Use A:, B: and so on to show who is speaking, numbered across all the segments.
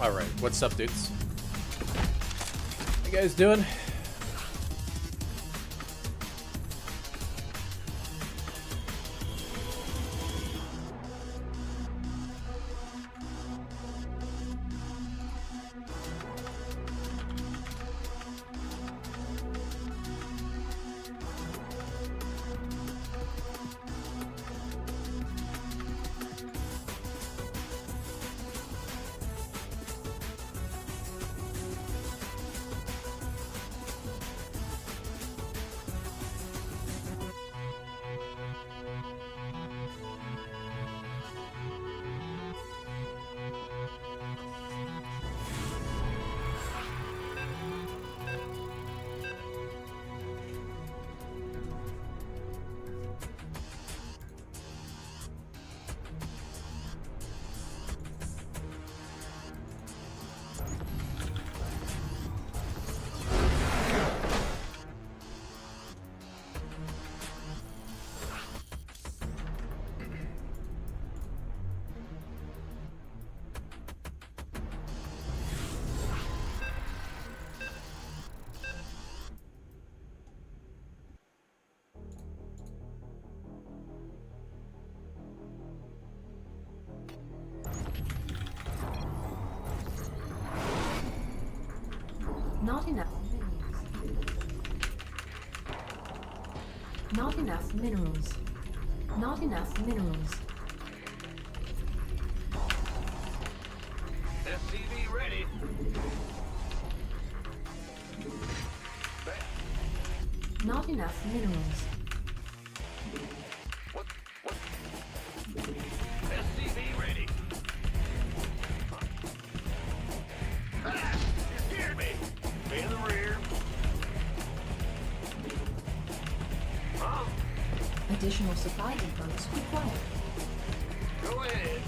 A: Alright, what's up, dudes? How you guys doing?
B: Not enough minerals. Not enough minerals. Not enough minerals.
C: SCV ready.
B: Not enough minerals.
C: What? SCV ready. Ah! You scared me. In the rear. Huh?
B: Additional supply depots required.
C: Go ahead.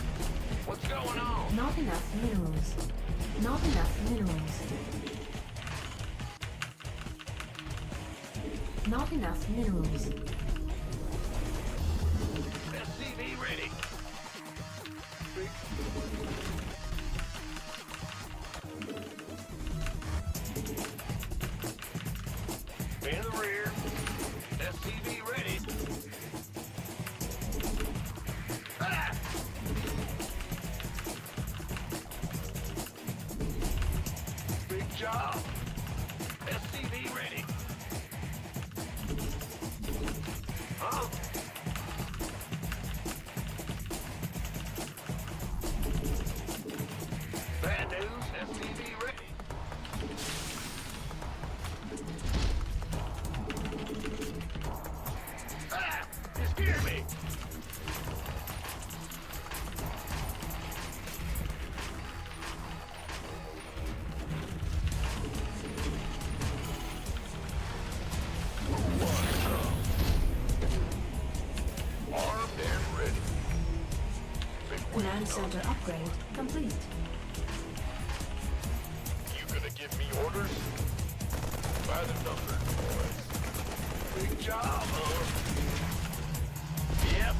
C: What's going on?
B: Not enough minerals. Not enough minerals. Not enough minerals.
C: SCV ready. In the rear. SCV ready. Ah! Big job. SCV ready. Huh? Bad news. SCV ready. Ah! You scared me. Armed and ready. Been
B: Command
C: waiting on
B: center upgrade complete.
C: you gonna give me orders? By the numbers, boys. Big job, huh? Yep.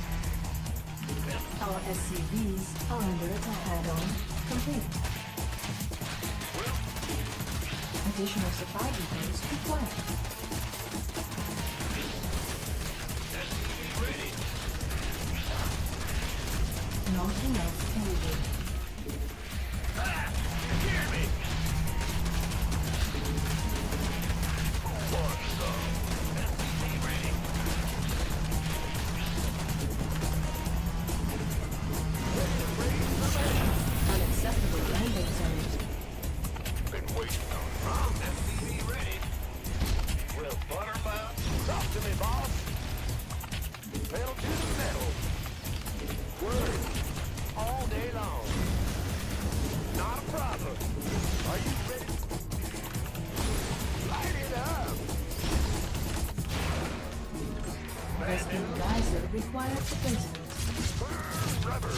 B: Our SCVs are under attack. Add-on complete.
C: Well,
B: Additional supply depots required.
C: SCV ready.
B: Not enough energy.
C: Ah! You scared me. Want some? SCV ready.
B: Unacceptable landing zones.
C: Been waiting on SCV ready. Well, Buttermouth, talk to me, boss. Pedal to the metal. Word. All day long. Not a problem. Are you ready? Light it up.
B: Rescue geyser required replacement.
C: Burn rubber.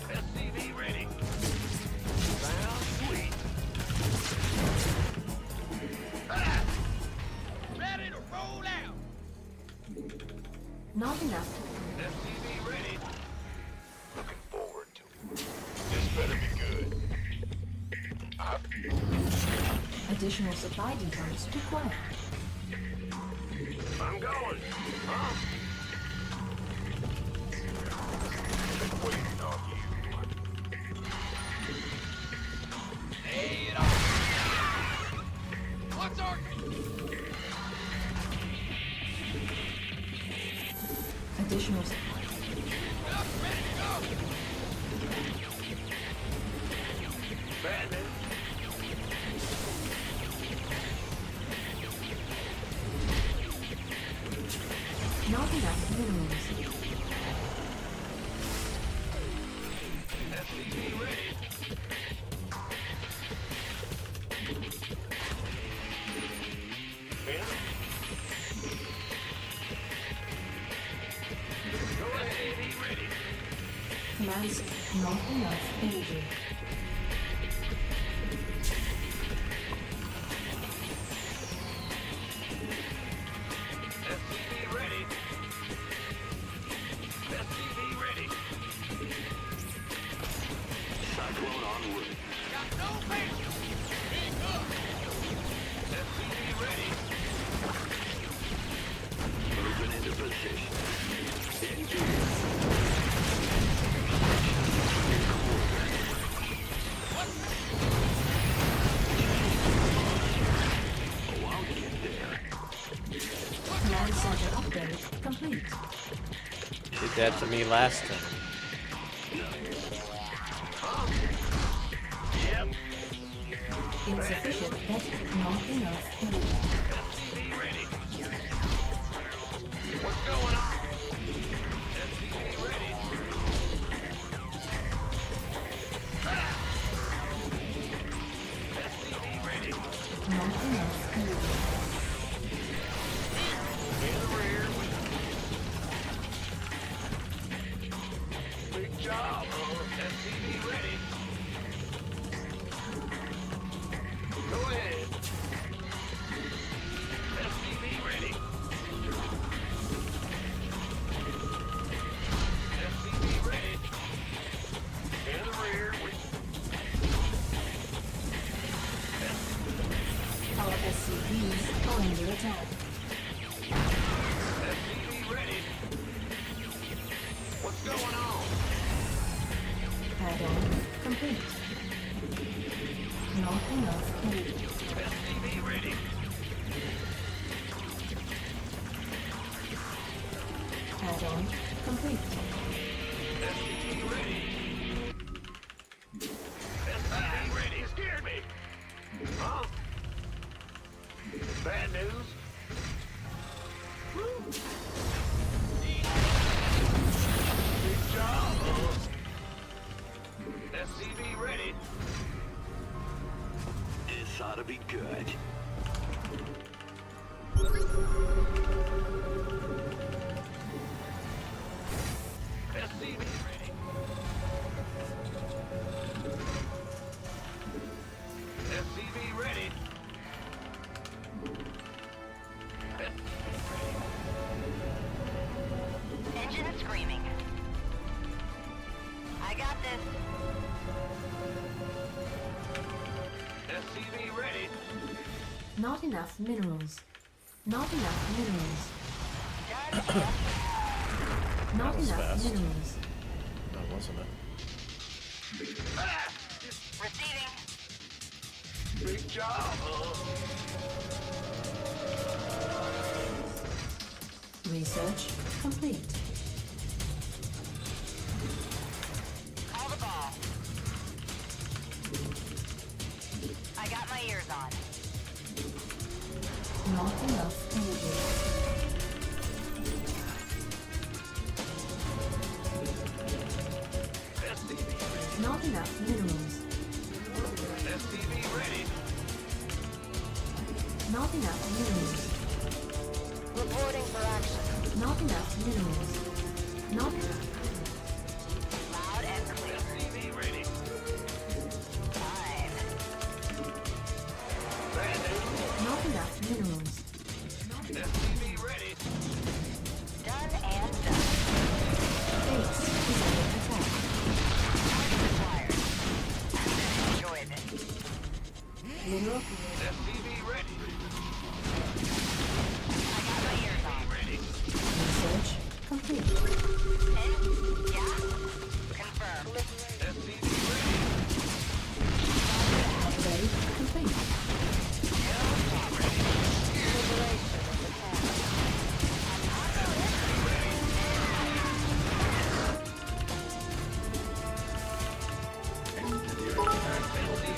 C: SCV ready. Sounds sweet. Ah! Ready to roll out.
B: Not enough.
C: SCV ready. Looking forward to it. This better be good.
B: Additional supply depots required.
C: I'm going. Huh? Been waiting on you. Hey, it all. What's our...
B: Additional supply.
C: Up, ready to go. Bad news.
B: Not enough minerals.
C: STV ready. Ben? Go ahead, be ready.
B: Command center. Not enough energy.
C: STV ready. STV ready. Cyclone en route. Got no patience. Pick up. STV ready. Moving into position. Engage. Oh, I'll get there.
B: Command center upgrade complete.
A: Did that to me last time.
C: Yep.
B: Insufficient but not enough energy.
C: STV ready. What's going on? STV ready. STV ready.
B: Not enough energy.
C: In the rear. Big job. STV ready. Go ahead. STV ready. STV ready. In the rear.
B: Our SCVs are under attack.
C: STV ready. What's going on?
B: Add-on complete. Not enough energy.
C: STV ready.
B: Add-on complete.
C: STV ready. STV ready. You scared me. Huh? Bad news. Woo. Big job. STV ready. This ought to be good. STV ready. STV ready.
D: Engine screaming. I got this.
C: STV ready.
B: Not enough minerals. Not enough minerals.
D: Done.
B: Not
A: was
B: enough
A: fast.
B: minerals.
A: No, wasn't it?
C: Ah,
D: Receiving.
C: big job.
B: Research complete.
D: Call the ball. I got my ears on.
B: Not enough energy.
C: STV ready.
B: Not enough minerals.
C: STV ready.
B: Not enough minerals.
D: Reporting for action.
B: Not enough minerals. Not enough.
D: Loud and clear.
C: STV ready.
D: Time.
C: Bad news.
B: Not enough minerals.
C: STV ready.
D: Done and done.
B: Base is under attack.
D: Target acquired. Enjoy this.
B: Mineral
C: STV STV ready.
D: I got my ears on.
C: Ready.
B: Research complete.
D: Yeah? Confirm.
C: STV ready.
B: Upgrade complete.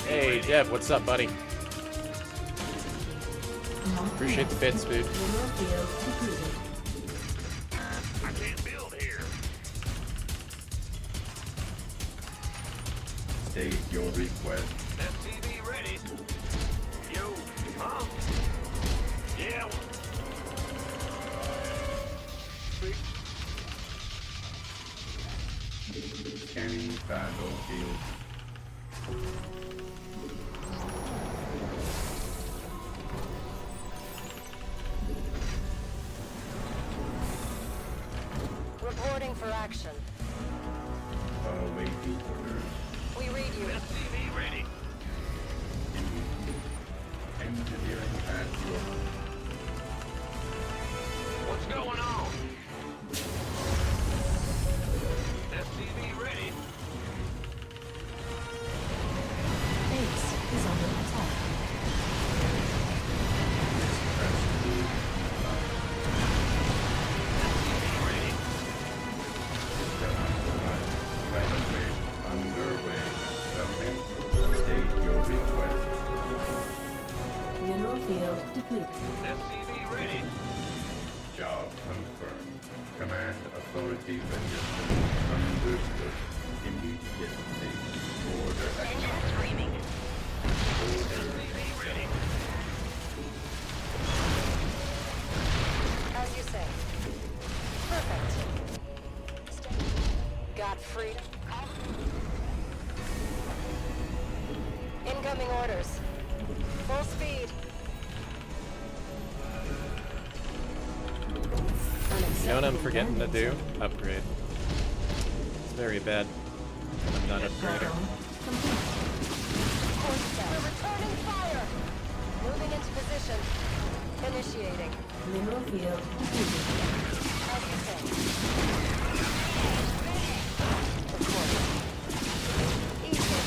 A: Hey, Dev, what's up, buddy?
B: Not
A: Appreciate the bits, dude.
B: Mineral field completed.
C: I can't build here.
E: State your request.
C: STV ready. Yo, huh? Yeah.
E: Scanning battlefield.
D: Reporting for action.
E: Awaiting orders.
D: We read you.
C: STV ready.
E: Engineering at your
C: What's going on? STV ready.
B: Base is under attack.
E: underway. State your request.
B: Mineral field depleted.
C: STV ready.
E: Job confirmed. Command authority registered. Understood. Immediately. Order
D: Engine screaming.
C: STV ready.
D: As you say. Perfect. Got freedom. Incoming orders. Full speed.
A: You know what I'm forgetting to do? Upgrade. It's very bad. I'm not upgrading.
B: Add-on complete.
D: Course set. We're returning fire. Moving into position. Initiating.
B: Mineral field depleted.
D: As you say. Recording. Easy.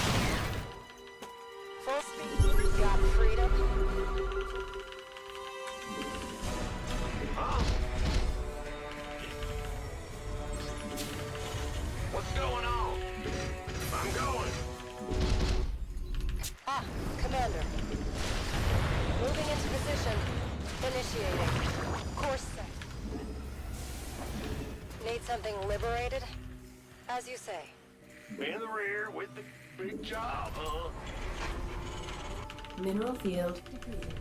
D: Full speed. Got freedom.
C: Huh? What's going on? I'm going.
D: Ah, Commander. Moving into position. Initiating. Course set. Need something liberated? As you say.
C: In the rear with the big job, huh?
B: Mineral field depleted.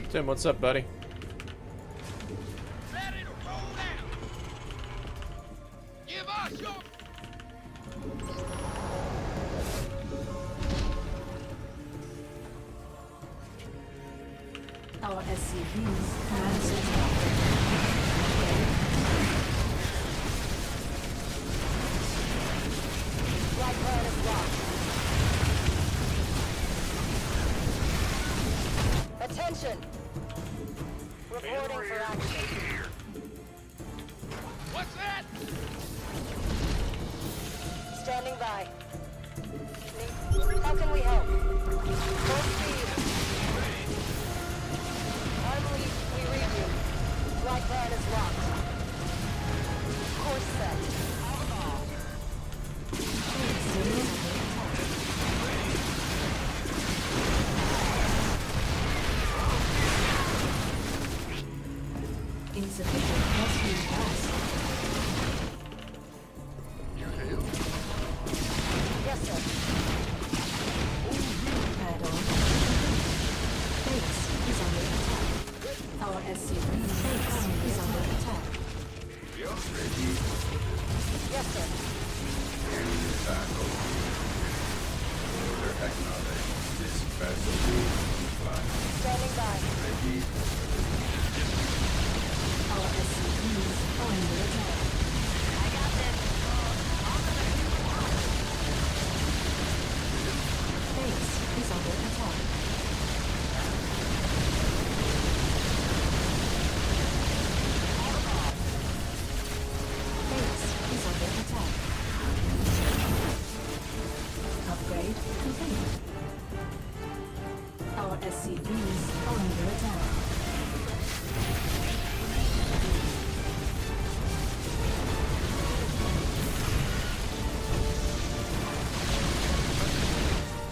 A: Tim, what's up, buddy?
C: Ready to roll out. Give us your...
B: Our SCVs command center.
D: Flight plan is locked. Attention! Reporting for action.
C: Here. What's that?
D: Standing by. How can we help? Full speed. Unleash, we read you. Flight plan is locked. Course set.
B: Base is under attack. Insufficient rescue gas.
D: Yes, sir.
B: Add-on. Base is under attack. Our SCV base is under attack.
E: Ready.
D: Yes, sir.
E: Scanning battlefield. Order acknowledged. This vessel will comply.
D: Standing by.
E: Ready.
B: Our SCVs are under attack.
D: I got this.
B: Base is under attack. are under attack.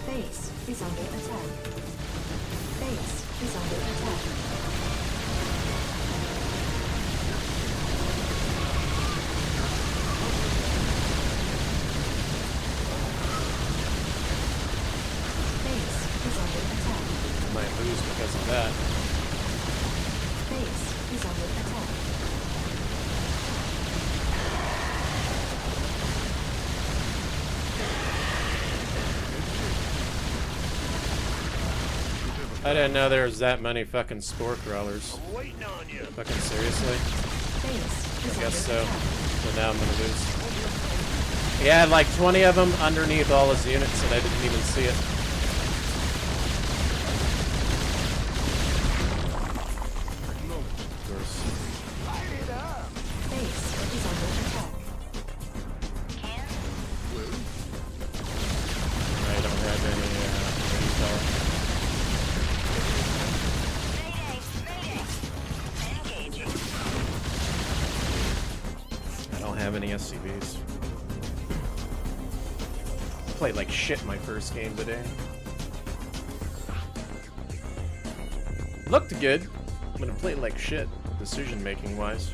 B: Base is under attack. Base is under attack. Base is under attack.
A: Might lose because of that.
B: Base is under attack.
A: I didn't know there was that many fucking spore crawlers.
C: I'm waiting on you.
A: Fucking seriously?
B: Base is
A: I guess
B: under
A: so.
B: attack.
A: So now I'm gonna lose. He had like 20 of them underneath all his units and I didn't even see it. Of course.
C: Light it up.
B: Base is under attack.
A: I don't have any intel. I don't have any SCVs. Played like shit my first game today. Looked good, but I played like shit, decision making wise.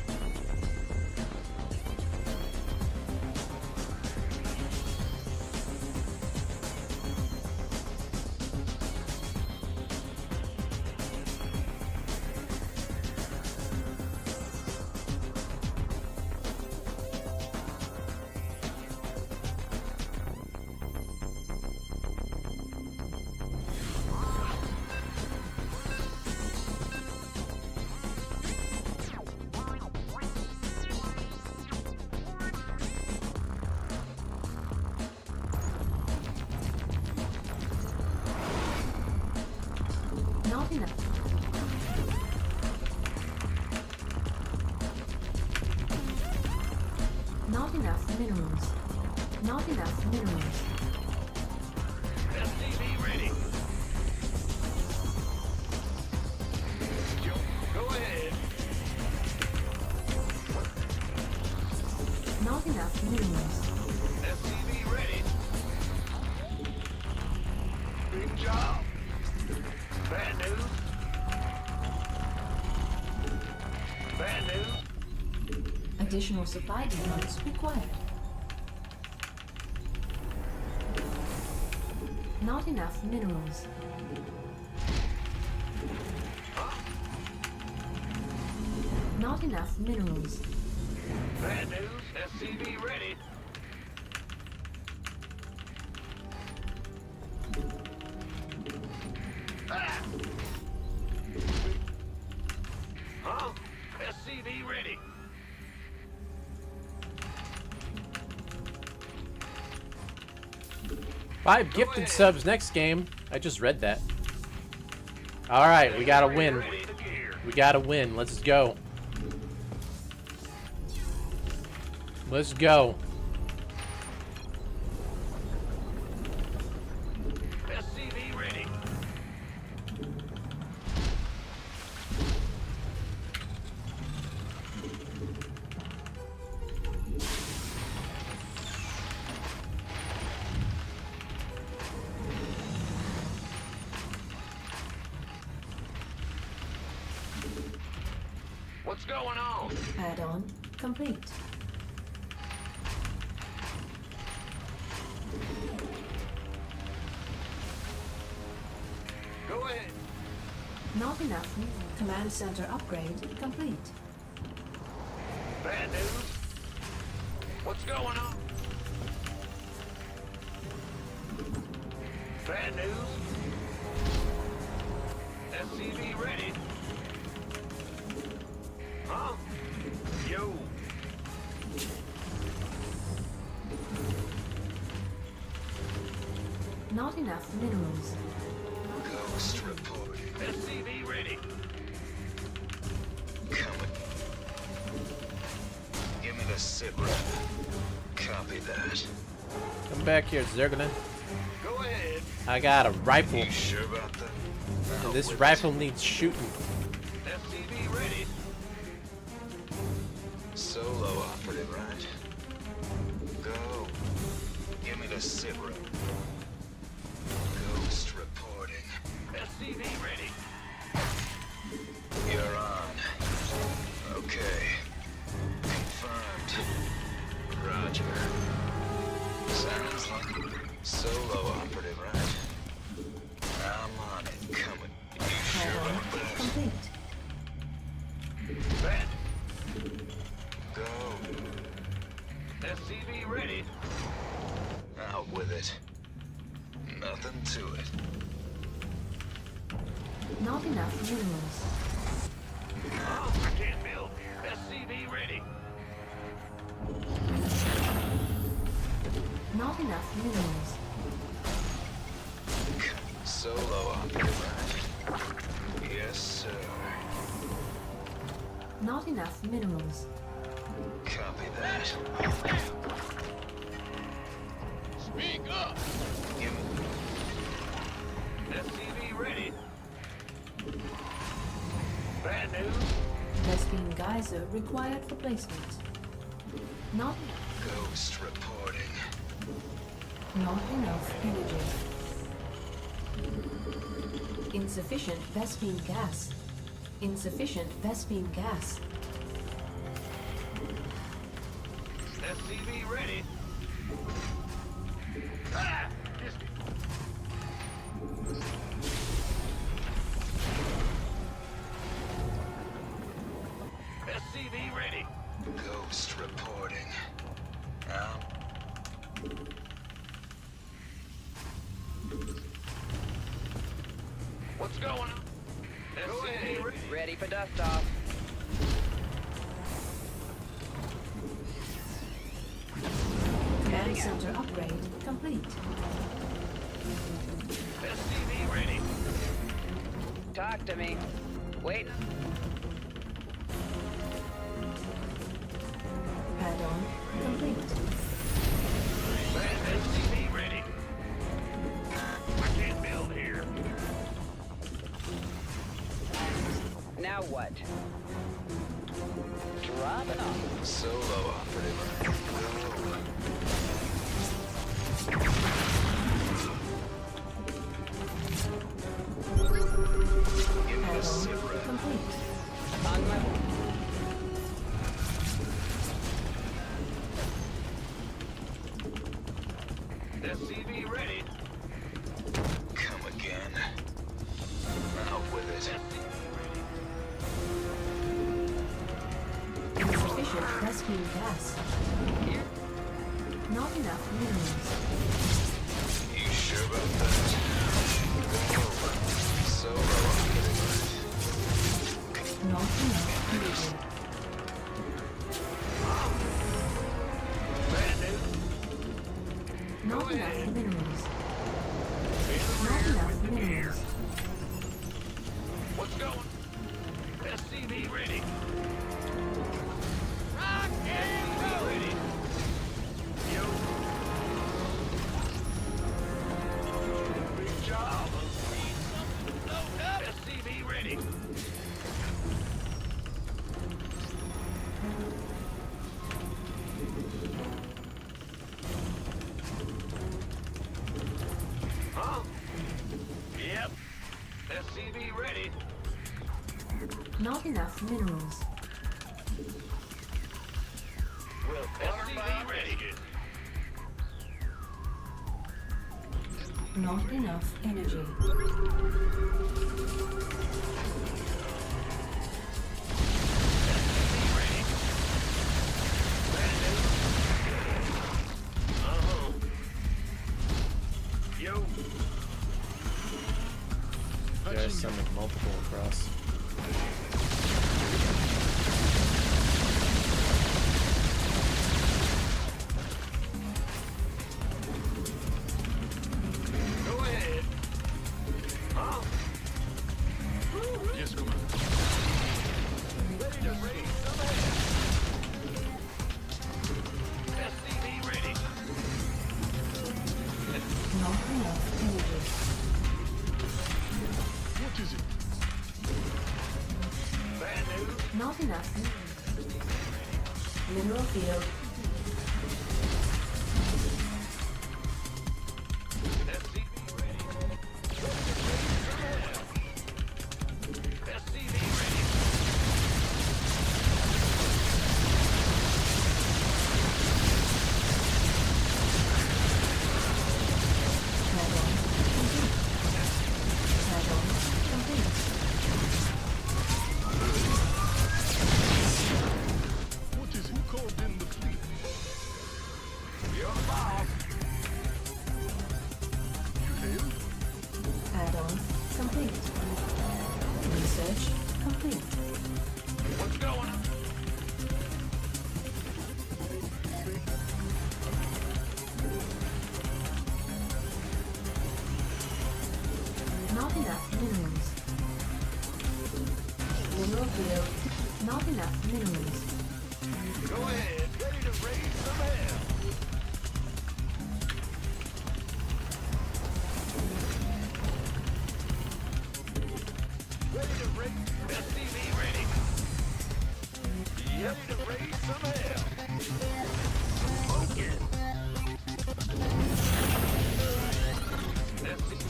B: Not enough. Not enough minerals. Not enough minerals.
C: STV ready. Go ahead.
B: Not enough minerals.
C: STV ready. Big job. Bad news. Bad news.
B: Additional supply depots required. Not enough minerals. Not enough minerals.
C: Bad news. SCV ready. Ah! Huh? SCV ready.
A: 5 gifted subs next game. I just read that. Alright, we gotta win.
C: Ready to gear.
A: We gotta win. Let's go. Let's go.
C: SCV ready. What's going on?
B: Add-on complete.
C: Go ahead.
B: Not enough. Command center upgrade complete.
C: Bad news. What's going on? Bad news. SCV ready. Huh? Yo.
B: Not enough minerals.
C: Ghost report. SCV ready.
F: Coming. Give me the sit rep. Copy that.
A: Come back here, Zerglin.
C: Go ahead.
A: I got a rifle.
F: You sure about that?
A: And this rifle needs shooting.
C: SCV ready.
F: Solo operative, right? Go. Give me the sit rep. Ghost reporting.
C: SCV ready.
F: You're on. Okay. Confirmed. Roger. Sounds like solo operative, right? I'm on it. Coming. You sure
B: Add-on
F: about that?
B: complete.
C: Bet.
F: Go.
C: SCV ready.
F: Out with it. Nothing to it.
B: Not enough minerals.
C: Oh, I can't build. SCV ready.
B: Not enough minerals.
F: Solo operative, right? Yes, sir.
B: Not enough minerals.
F: Copy that.
C: Speak up.
F: Give me
C: SCV ready. Bad news.
B: Vespene geyser required for placement. Not
F: ghost reporting.
B: enough energy. Insufficient Vespene gas. Insufficient Vespene gas.
C: SCV ready. Ah! SCV ready.
F: Ghost reporting.
C: What's going on? SCV ready.
D: Ready for dust off.
B: Command center upgrade complete.
C: SCV ready.
D: Talk to me. Wait.
B: Add-on complete.
C: SCV ready. I can't build here.
D: Now what? Dropping off.
F: Solo operative. Give me the sit
B: Add-on
F: rep.
B: complete.
D: On my way.
C: SCV ready.
F: Come again. Out with it.
B: Insufficient Vespene gas. Not enough minerals.
F: You sure about that? Go. Solo operative.
B: Not enough energy.
C: Bad news.
B: Not enough minerals. Not enough minerals.
C: What's going? SCV ready. Rock and roll. Ready. Yo. Big job. Load up. SCV ready. Huh? Yep. SCV ready.
B: Not enough minerals.
C: Well, SCV ready.
B: Not enough energy.
C: SCV ready. Bad news. Uh-huh. Yo.
A: There's sending multiple across.
C: Go ahead. Huh?
B: Not enough. Mineral field.
C: SCV ready. SCV ready.
B: Add-on complete. Add-on complete.
G: What is who called in the fleet?
C: You're the boss.
G: You hail?
B: Add-on complete. Research complete.
C: What's going on?
B: Not enough minerals. Mineral field. Not enough minerals.
C: Go ahead. Ready to raise some hell. Ready to raise. SCV ready. Ready to raise some hell. Smoking. SCV.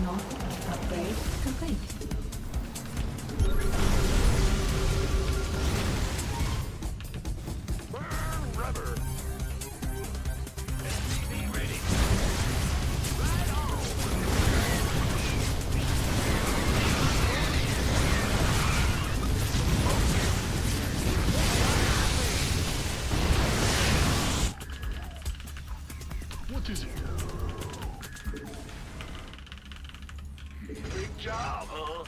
B: Not upgrade complete.
C: Burn rubber. SCV ready. Right on.
G: What is it?
C: Big job, huh?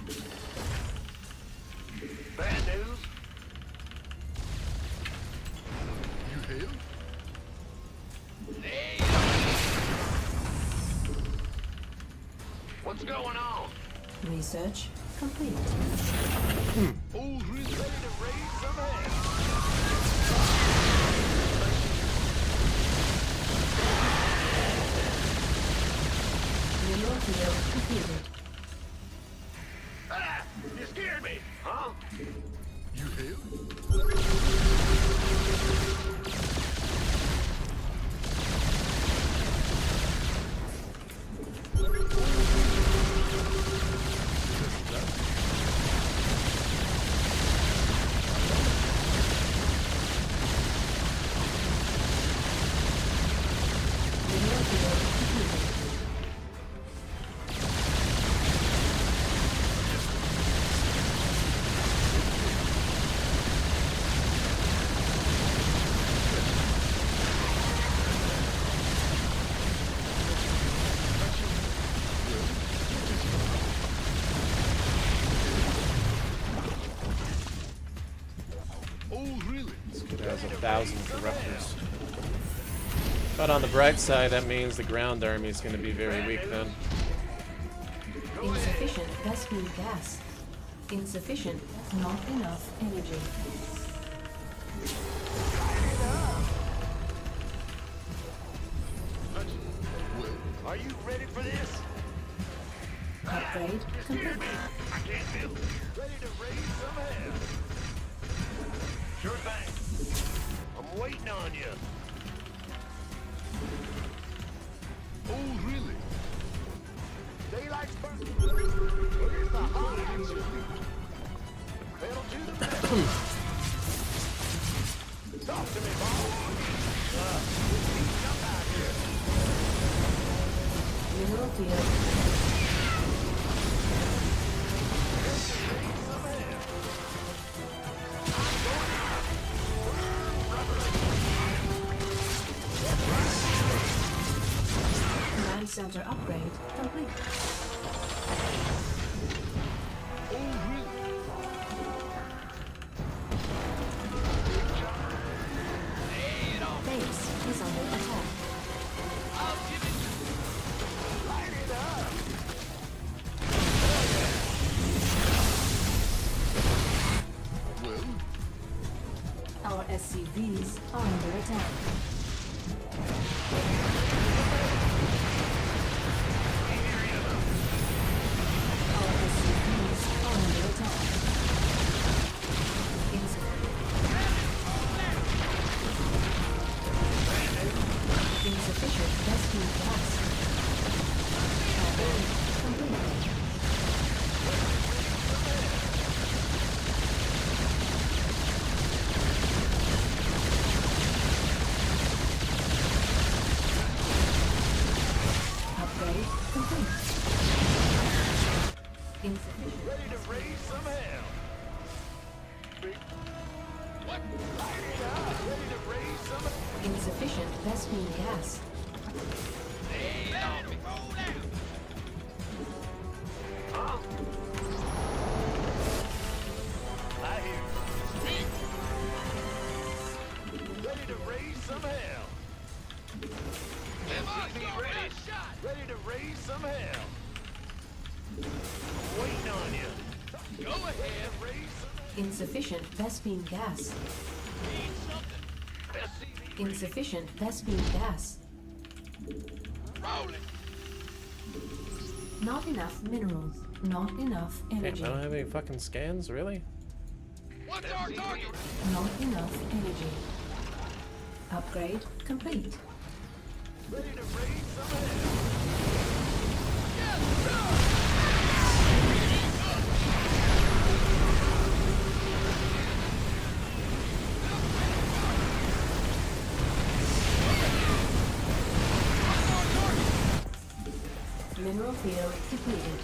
C: Bad news?
G: You hail?
C: Hey! What's going on?
B: Research complete.
G: Oh, really?
C: Ready to raise some hell.
B: Mineral field completed.
C: Ah! You scared me, huh?
G: You hail?
B: Mineral field completed.
G: Oh, really?
A: It has 1,000 corruptors. But on the bright side, that means the ground army is going to be very weak then.
B: Insufficient rescue gas. Insufficient, not enough energy.
C: Are you ready for this?
B: Upgrade
C: You
B: complete.
C: scared me. I can't feel it. Ready to raise some hell. Sure thing. I'm waiting on you.
G: Oh, really?
C: Daylight's burning. Here's the hot action. Pedal to the metal. Talk to me, boss. Jump out here.
B: Mineral field. Command center upgrade complete.
G: Oh, really?
B: Base is under attack.
C: Light it up.
G: Well,
B: Our SCVs are under attack.
C: What? Light it up. Ready to raise some.
B: Insufficient Vespene gas.
C: Huh? I hear you. Ready to raise some hell. SCV ready. Ready to raise some hell. Waiting on you. Go ahead, raise some
B: Insufficient Vespene gas.
C: SCV.
B: Insufficient Vespene gas.
C: Rolling.
B: Not enough minerals. Not enough
A: Okay,
B: energy.
A: I don't have any fucking scans, really?
C: What's our target?
B: Not enough energy. Upgrade complete.
C: Ready to raise some hell.
B: Mineral field depleted.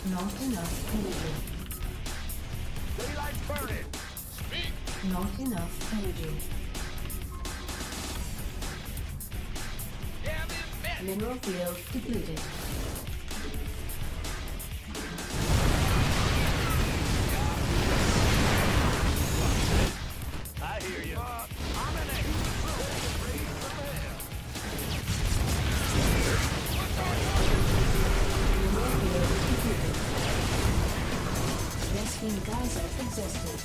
B: Not enough energy.
C: Daylight's burning.
B: Not enough energy. Mineral field depleted.
C: I hear you. I'm in a heat. Ready to raise some hell.
B: Mineral field depleted. Vespene geyser exhausted.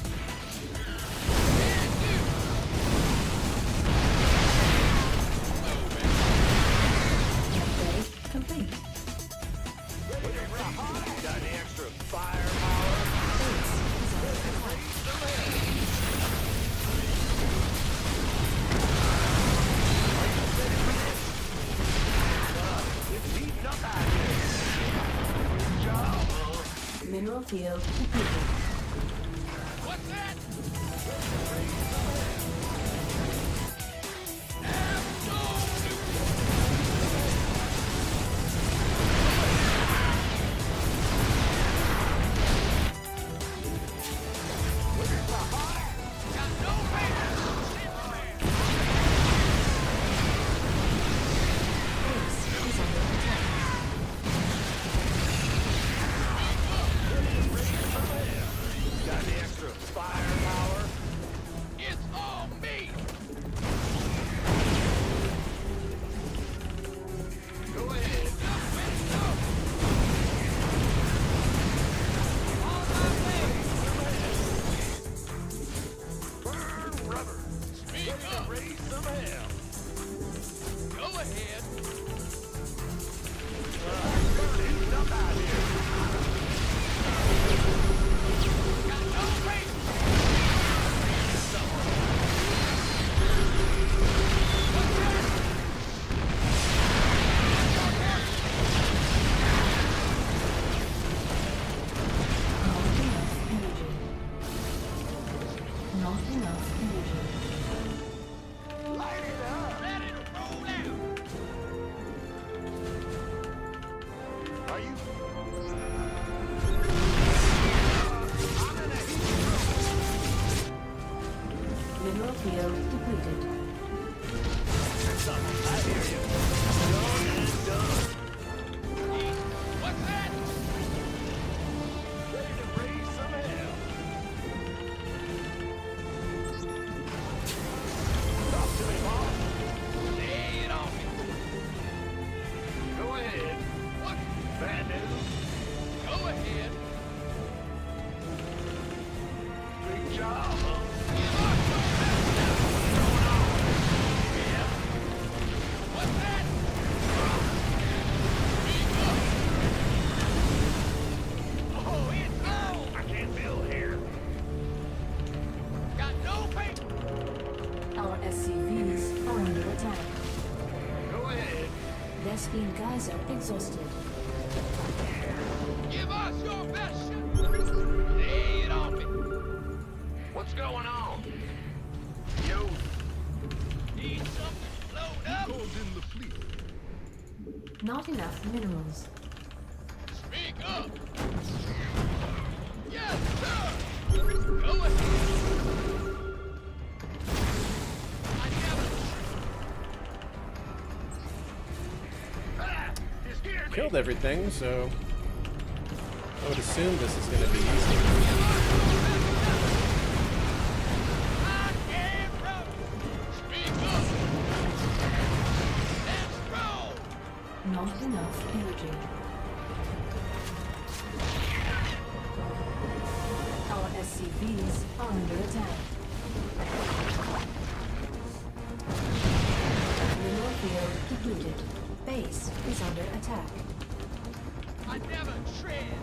B: Upgrade complete.
C: Got any extra firepower?
B: Base is under attack.
C: It's heating up out here. Good job.
B: Mineral field depleted.
C: What's that?
B: Base is under attack.
C: Got any extra firepower? It's all me. Go ahead. Burn rubber. Ready to raise some hell. Go ahead. Heating up out here. Got no race. What's that?
B: Not enough energy.
C: Light it up. Ready to roll out. Are you? I'm in a heat.
B: Mineral field depleted.
C: I hear you. Done and done. What's that? Ready to raise some hell. Talk to me, boss. Lay it on me. Go ahead. What? Bad news? Go ahead. Big job, huh? What's going on? Yeah. What's that?
B: Speed geyser exhausted.
C: Give us your best shot. Lay it on me. What's going on? Yo. Need something to load up?
G: Called in the fleet.
B: Not enough minerals.
C: Speak up. Yes, sir. Go ahead. I never. Ah, you scared me.
A: Killed everything, so I would assume this is going to be easy.
C: I can't run. Speak up. Let's roll.
B: Not enough energy. Our SCVs are under attack. Mineral field depleted. Base is under attack.
C: I never tread.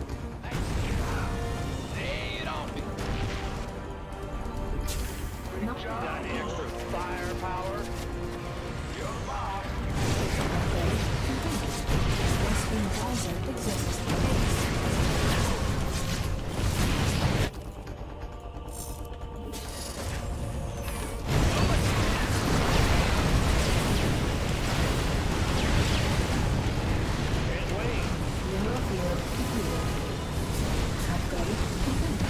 C: Lay it on me.
B: Not
C: Got any extra firepower? Your boss.
B: upgrade complete. Speed geyser exhausted. Base.
C: Can't wait.
B: Mineral field depleted. Upgrade complete.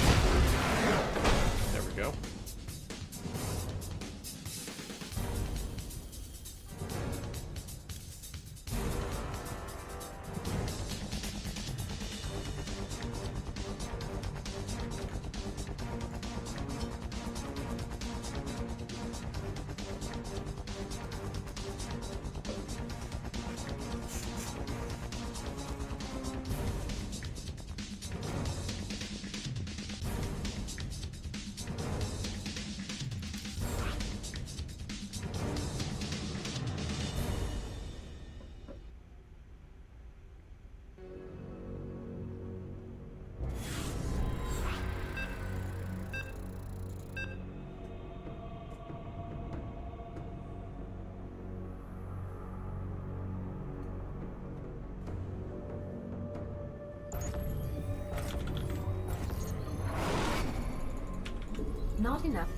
A: There we go.
B: Not enough.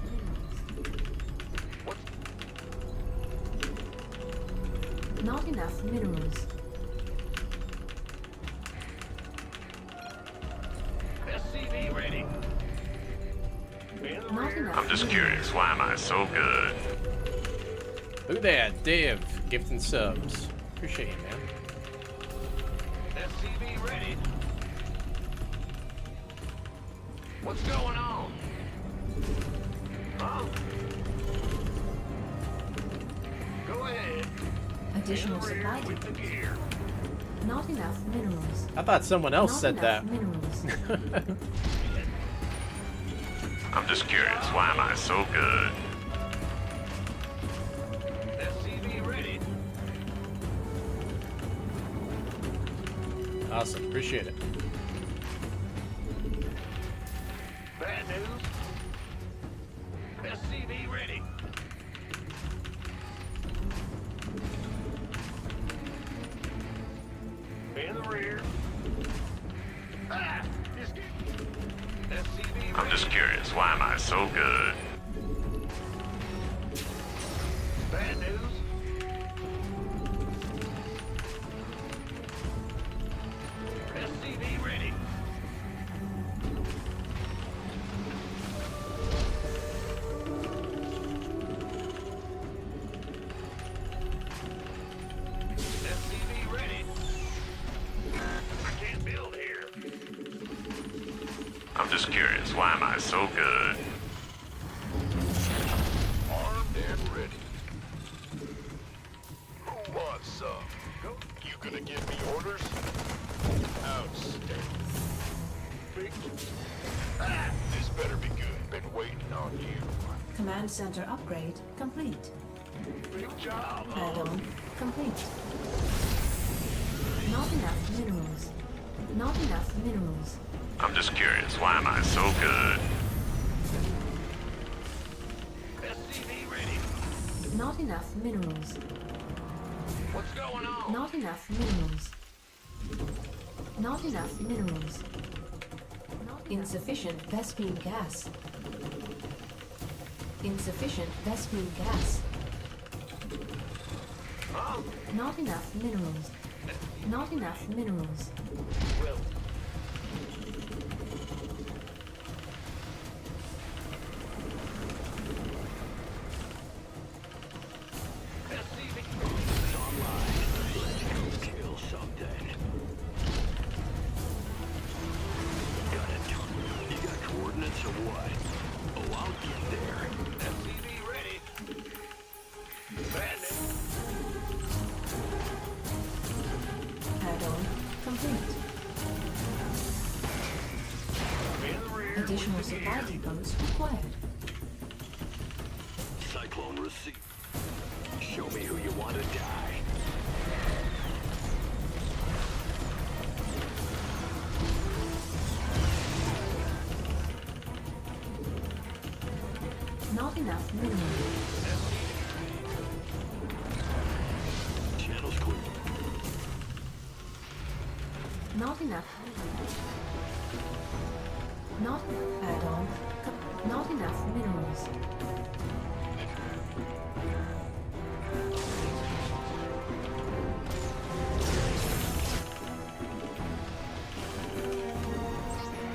B: Not enough minerals.
C: SCV ready. In the
B: Not
C: rear.
B: enough.
H: I'm just curious, why am I so good?
A: Look at that, Dave, gifting subs. Appreciate you, man.
C: SCV ready. What's going on? Huh? Go ahead.
B: Additional
C: In the rear
B: supply
C: with the
B: depot.
C: gear.
B: Not enough minerals.
A: I thought someone else
B: Not
A: said that.
B: enough minerals.
H: I'm just curious, why am I so good?
C: SCV ready.
A: Awesome, appreciate it.
C: Bad news. SCV ready. In the rear. Ah! SCV ready.
H: I'm just curious, why am I so good?
C: Bad news. SCV ready. SCV ready. I can't build here.
H: I'm just curious, why am I so good?
C: Armed and ready. Who wants some? Go. You gonna give me orders? Outstanding. Big. Ah, this better be good. Been waiting on you.
B: Command center upgrade complete.
C: Big job.
B: Add-on complete. Not enough minerals. Not enough minerals.
H: I'm just curious, why am I so good?
C: SCV ready.
B: Not enough minerals.
C: What's going on?
B: Not enough minerals. Not enough minerals. Insufficient Vespine gas. Insufficient Vespine gas.
C: Huh?
B: Not enough minerals. Not enough minerals.
C: Well, SCV is online. Let's go kill something. Got it. You got coordinates or what? Oh, I'll get there. SCV ready. Bandit.
B: Add-on complete.
C: In the rear.
B: Additional supply depots required.
C: Cyclone receipt. Show me who you want to die.
B: Not enough minerals.
C: Channels clear.
B: Not enough minerals. Not add-on. Not enough minerals.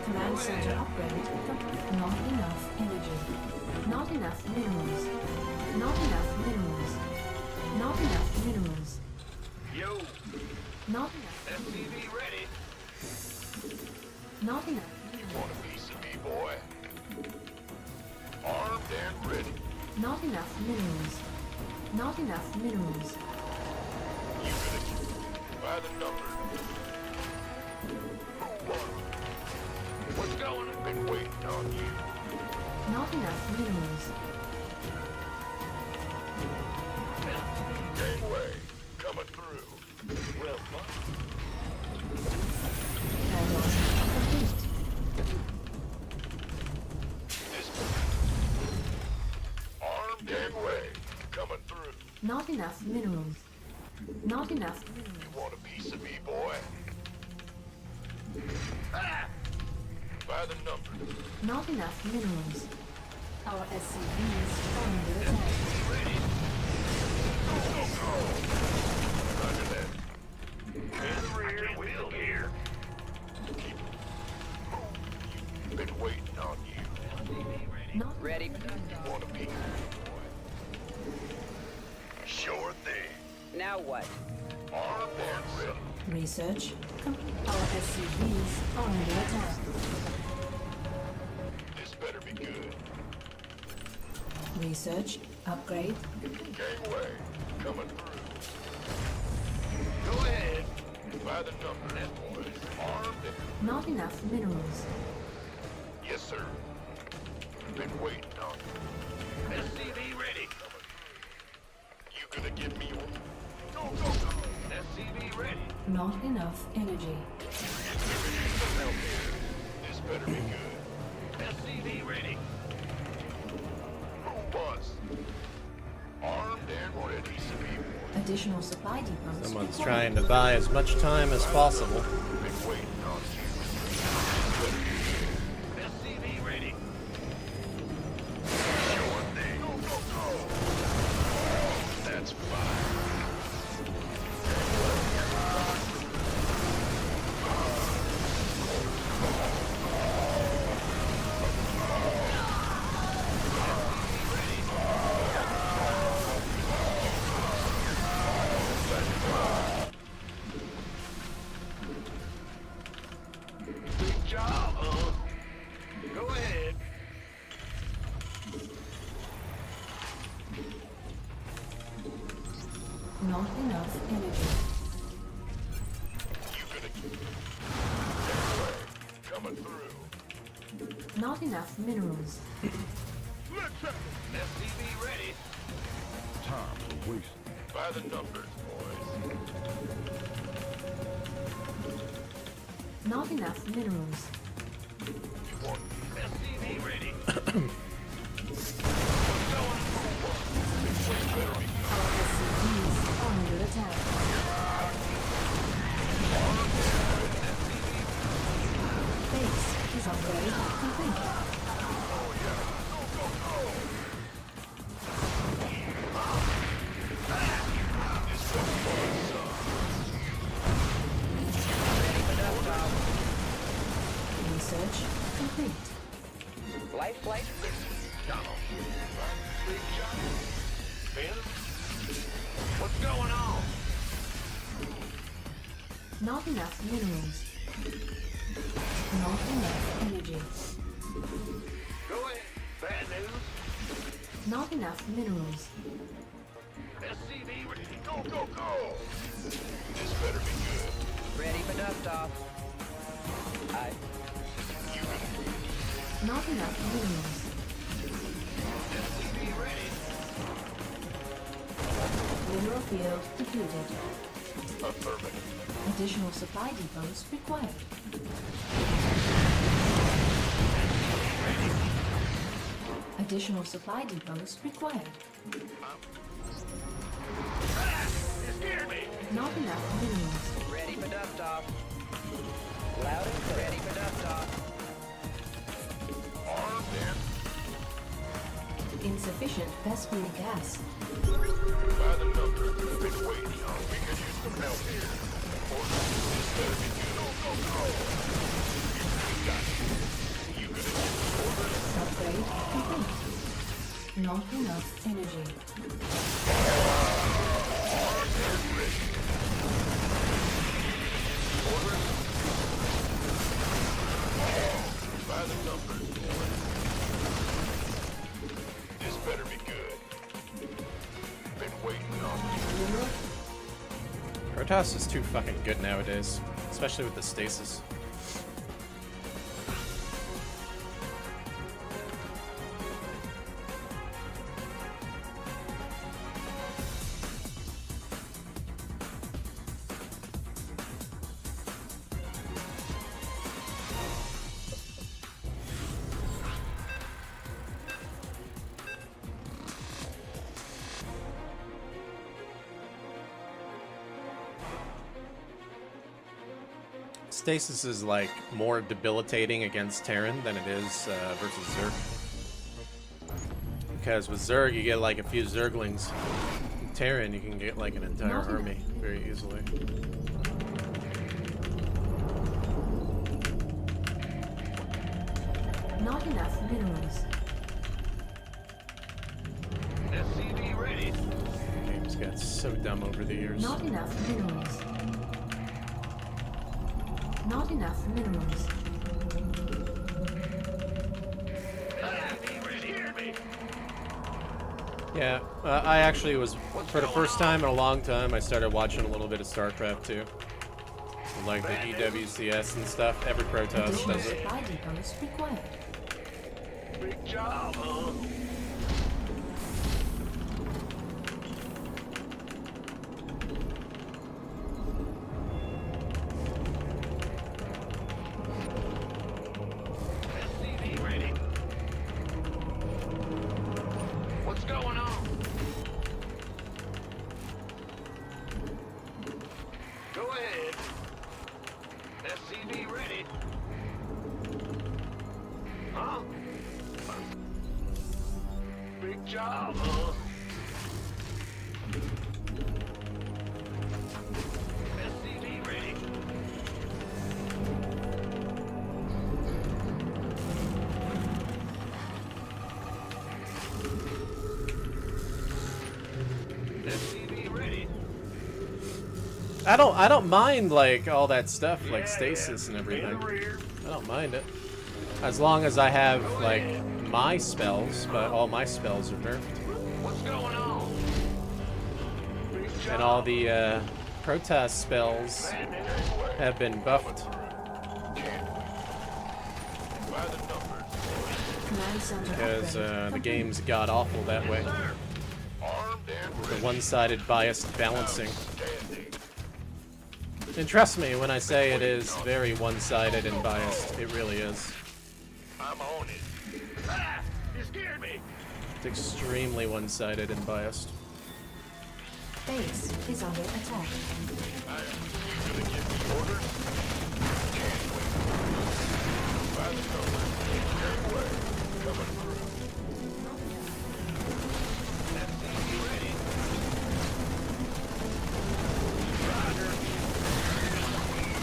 B: Command center upgrade. Not enough energy. Not enough minerals. Not enough minerals. Not enough minerals.
C: Yo,
B: Not enough.
C: SCV ready.
B: Not enough minerals.
C: Want a piece of me, boy? Armed and ready.
B: Not enough minerals. Not enough minerals.
C: You gonna by the number. What's going on? Been waiting on you.
B: Not enough minerals.
C: Gangway, coming through. Well,
B: Add-on complete.
C: this armed gangway, coming through.
B: Not enough minerals. Not enough minerals.
C: You want a piece of me, boy? Ah! By the number.
B: Not enough minerals. Our SCVs are under attack.
C: Ready? Go, go, go! Roger that. In the rear, wheel here. Been waiting on you.
B: Not
D: Ready.
C: Want a piece of me, boy? Sure thing.
D: Now what?
C: Armed and ready.
B: research complete. Our SCVs are under attack.
C: This better be good.
B: Research upgrade.
C: Gangway, coming through. Go ahead. By the number, that boy. Armed and...
B: Not enough minerals.
C: Yes, sir. Been waiting on you. SCV ready. You gonna give me your... Go, go, go. SCV ready.
B: Not enough energy.
C: This better be good. SCV ready. Who was? Armed and ready.
B: Additional supply depots.
A: Someone's
B: required.
A: trying to buy as much time as possible.
C: Been waiting on you. SCV ready. Sure thing. Go, go, go. That's fine. Big job, huh? Go ahead.
B: Not enough energy.
C: You gonna anyway, coming through.
B: Not enough minerals.
C: SCV ready.
G: Time's a waste.
C: By the numbers, boys.
B: Not enough minerals.
C: You want SCV ready.
B: Our SCVs are under attack.
C: Life flight 60. Come on. Big shot. Finn? What's going on?
B: Not enough minerals. Not enough energy.
C: Go ahead. Bad news.
B: Not enough minerals.
C: SCV ready. Go, go, go. This better be good.
D: Ready for dust off. Aye.
C: You gonna
B: Not enough minerals.
C: SCV ready.
B: Mineral field depleted.
C: Affirmative.
B: Additional supply depots required. Additional supply depots required.
C: You scared me.
B: Not enough minerals.
D: Ready for dust off. Loud and clear. Ready for dust off.
C: Armed and
B: Insufficient Vespene gas.
C: by the number. You've been waiting on. We could use some help here. This better be good. Go, go, go. We got you. You gonna get the order?
B: Upgrade complete. Not enough energy.
C: By the numbers. This better be good. Been waiting on you.
A: Protoss is too fucking good nowadays, especially with the stasis. Stasis is like more debilitating against Terran than it is versus Zerg. Because with Zerg you get like a few Zerglings. With Terran you can get like an entire army very easily.
B: Not enough minerals.
C: SCV ready.
A: The game's got so dumb over the years.
B: Not enough minerals. Not enough minerals.
C: SCV ready. Hear me.
A: Yeah, I actually was, for the first time in a long time, I started watching a little bit of Starcraft II. Like the EWCS and stuff. Every Protoss
B: Additional
A: does it.
B: supply depots required.
C: Big job, huh? SCV ready. What's going on? Go ahead. SCV ready. Huh? Big job, huh? SCV ready. SCV ready.
A: I don't mind like all that stuff, like stasis and
C: In
A: everything.
C: the rear.
A: I don't mind it. As long as I have like my spells, but all my spells are nerfed.
C: What's going on? Big job.
A: And all the Protoss spells have been buffed.
C: By the numbers.
B: Command center
A: Because
B: upgrade
A: the
B: complete.
A: game's god awful that way.
C: Sir. Armed and
A: The
C: ready.
A: one-sided biased balancing.
C: Standing.
A: And trust me when I say it is very one-sided and biased. It really is.
C: I'm on it. Ah! You scared me.
A: It's extremely one-sided and biased.
B: Base is under attack.
C: You gonna give me orders? Can't wait. By the numbers. Your way. Coming through. SCV ready. Roger.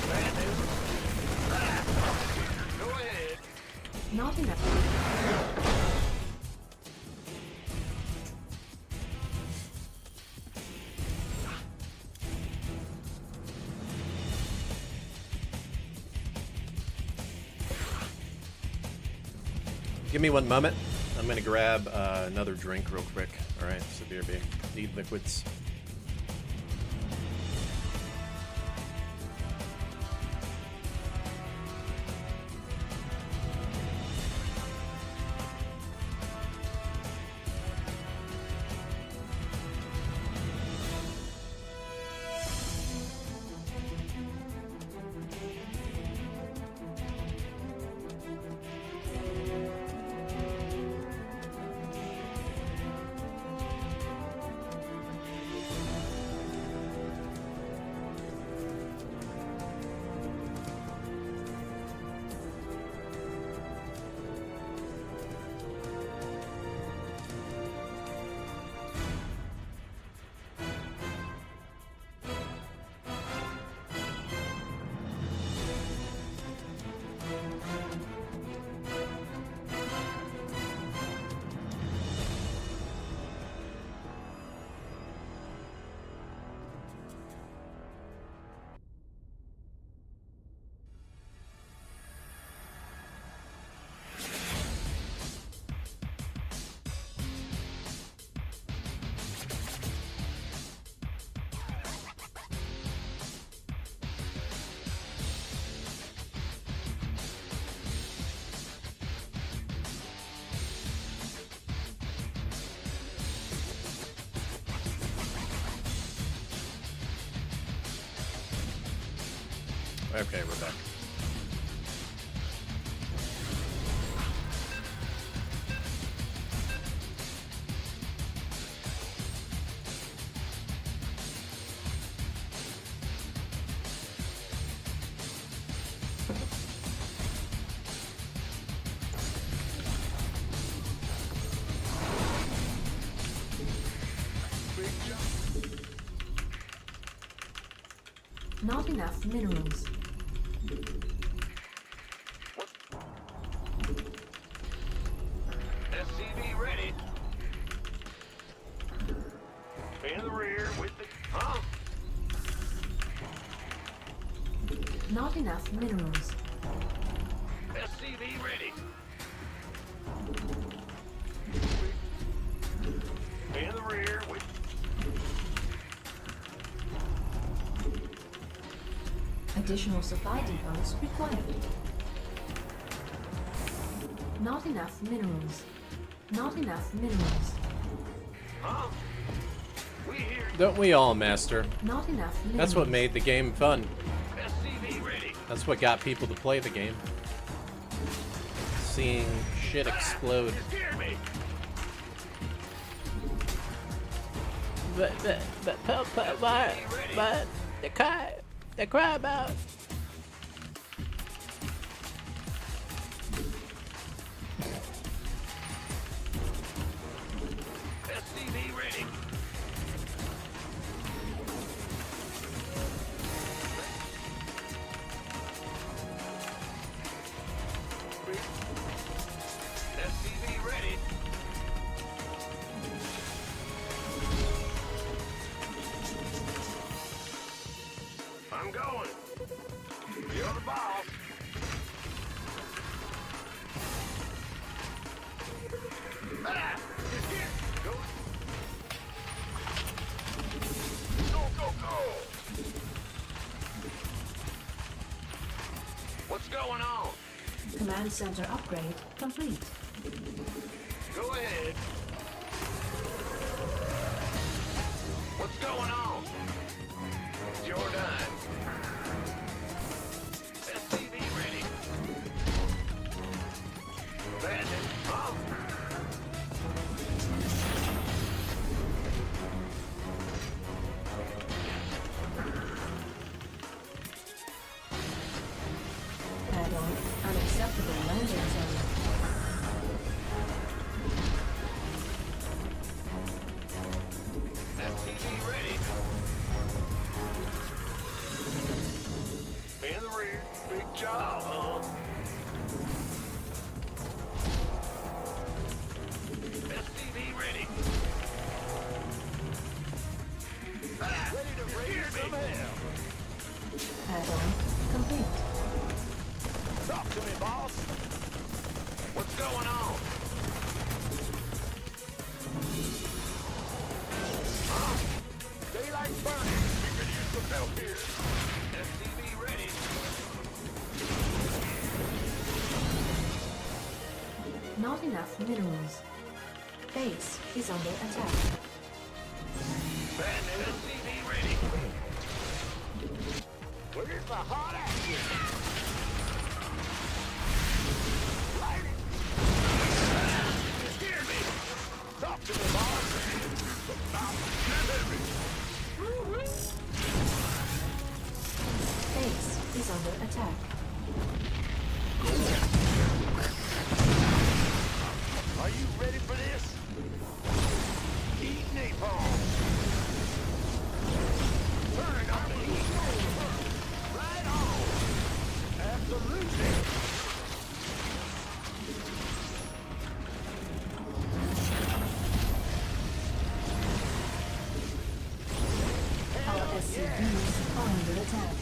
C: Bad news. Ah! Go ahead.
B: Not enough.
A: Give me one moment. I'm gonna grab another drink real quick. All right, so BRB. Need liquids. Okay, we're back.
B: Not enough minerals.
C: SCV ready. In the rear with the... Huh?
B: Not enough minerals.
C: SCV ready. In the rear with...
B: Additional supply depots required. Not enough minerals. Not enough minerals.
C: Huh? We hear...
A: Don't we all, Master?
B: Not enough minerals.
A: That's what made the game fun.
C: SCV ready.
A: That's what got people to play the game. Seeing shit explode.
C: You hear me?
A: But they cry about.
C: SCV ready. SCV ready. I'm going. You're the boss. Ah! It's here. Go. Go, go, go. What's going on?
B: Command center upgrade complete.
C: Go ahead. What's going on? It's your dime. SCV ready. Bandit, huh?
B: Add-on unacceptable landing zone. enough minerals. Base is under attack.
C: SCV ready. Where's the hot action? Right. You scared me. Talk to me, boss.
B: Base is under attack.
C: Are you ready for this? Eat napalm. Turn on the heat. Right on. Absolutely.
B: Our SCVs are under attack.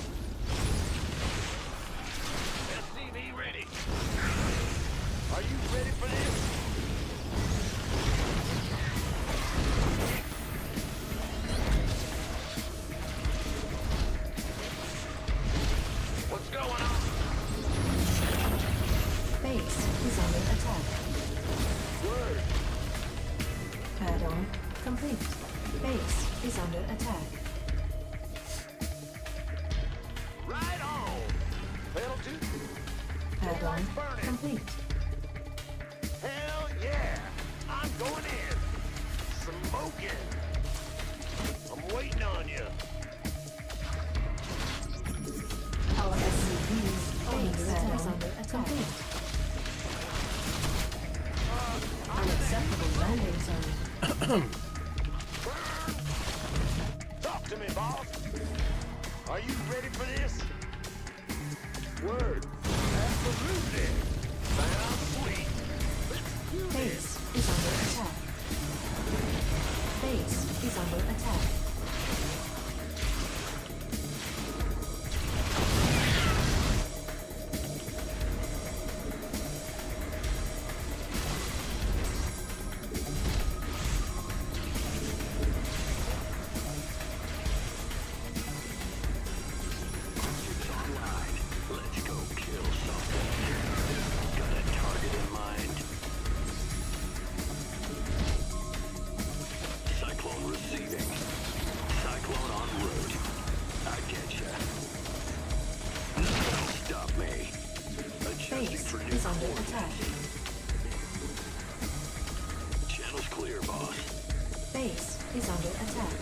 C: SCV ready. Are you ready for this? What's going on?
B: Base is under attack.
C: Word.
B: Add-on complete. Base is under attack.
C: Right on. Pedal to.
B: Add-on complete.
C: Hell yeah. I'm going in. Smoking. I'm waiting on you.
B: Our SCVs are under attack. Complete. Unacceptable landing zone.
C: Talk to me, boss. Are you ready for this? Word. Absolutely. Sounds sweet. Let's do this.
B: Base is under attack. Base is under attack.
C: Let's go kill something. Got a target in mind. Cyclone receiving. Cyclone en route. I getcha. Nothing will stop me. Adjusting
B: Base
C: for new
B: is under
C: coordinates.
B: attack.
C: Channel's clear, boss.
B: Base is under attack.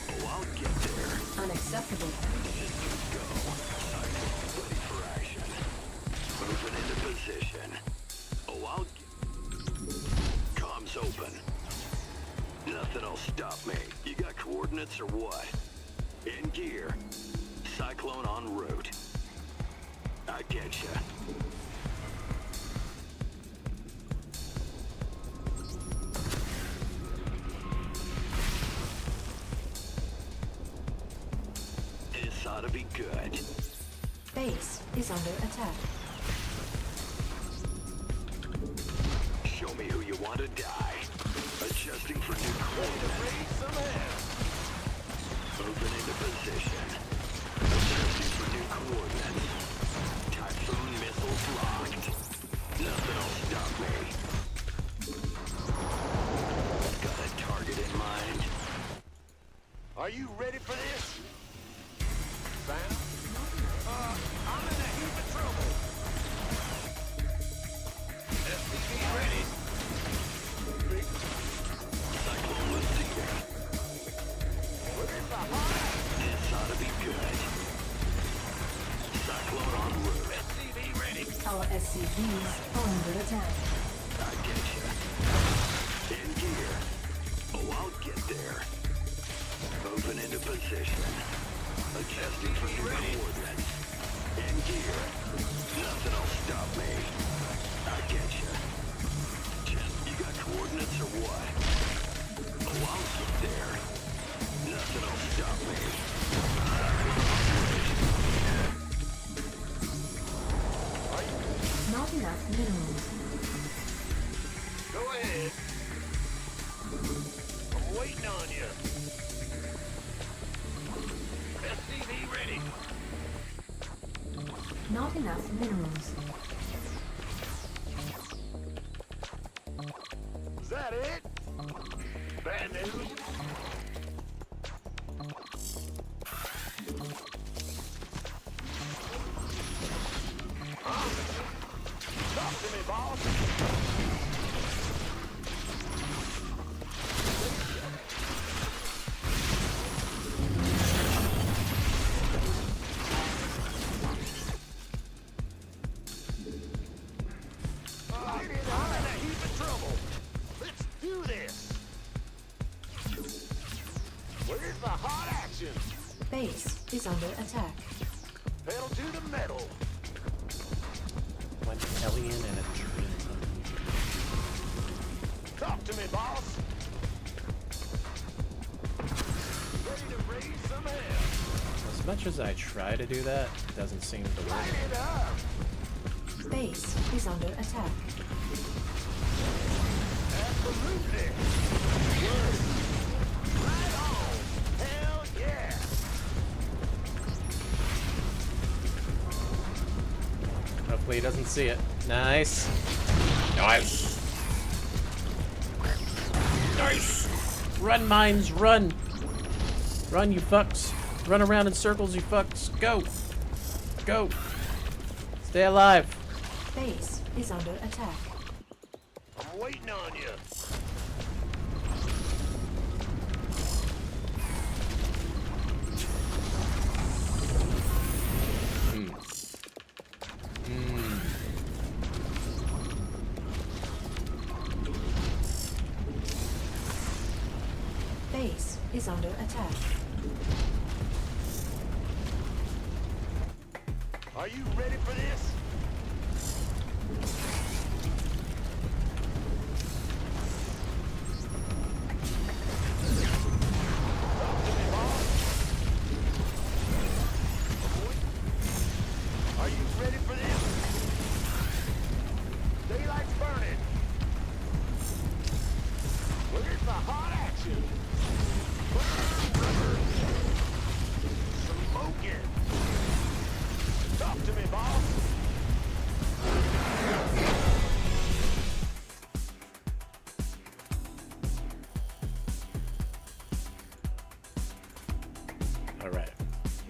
C: Oh, I'll get there.
B: Unacceptable.
C: Systems go. Cyclone ready for action. Moving into position. Oh, I'll get... Comms open. Nothing'll stop me. You got coordinates or what? In gear. Cyclone en route. I getcha. This ought to be good.
B: Base is under attack.
C: Show me who you want to die. Adjusting for new coordinates. Moving into position. Adjusting for new coordinates. Typhoon missiles locked. Nothing'll stop me. Got a target in mind. Are you ready for this? Sam? I'm in a heap of trouble. SCV ready. Cyclone receiving. Where's the hot? This ought to be good. Cyclone en route. SCV ready.
B: Our SCVs are under attack.
C: I getcha. In gear. Oh, I'll get there. Moving into position. Adjusting for new coordinates. In gear. Nothing'll stop me. I getcha. You got coordinates or what? Oh, I'll get there. Nothing'll stop me.
B: Not enough minerals.
C: Go ahead. I'm waiting on you. SCV ready.
B: Not enough minerals.
C: that it? Bad news? Huh? Talk to me, boss. I'm in a heap of trouble. Let's do this. Where's the hot action?
B: Base is under attack.
C: Pedal to the metal.
A: One alien and a dream.
C: Talk to me, boss. Ready to raise some hell.
A: As much as I try to do that, it doesn't seem to work.
C: Light it up.
B: Base is under attack.
C: Absolutely. Word. Right on. Hell yeah.
A: Hopefully he doesn't see it. Nice. Nice. Nice. Run, mines, run. Run, you fucks. Run around in circles, you fucks. Go. Go. Stay alive.
B: Base is under attack.
C: I'm waiting on you.
B: Base is under attack.
C: Are you ready for this? Are you ready for this? Daylight's burning. Where's the hot action? Burn rubber. Smoking. Talk to me, boss.
A: All right.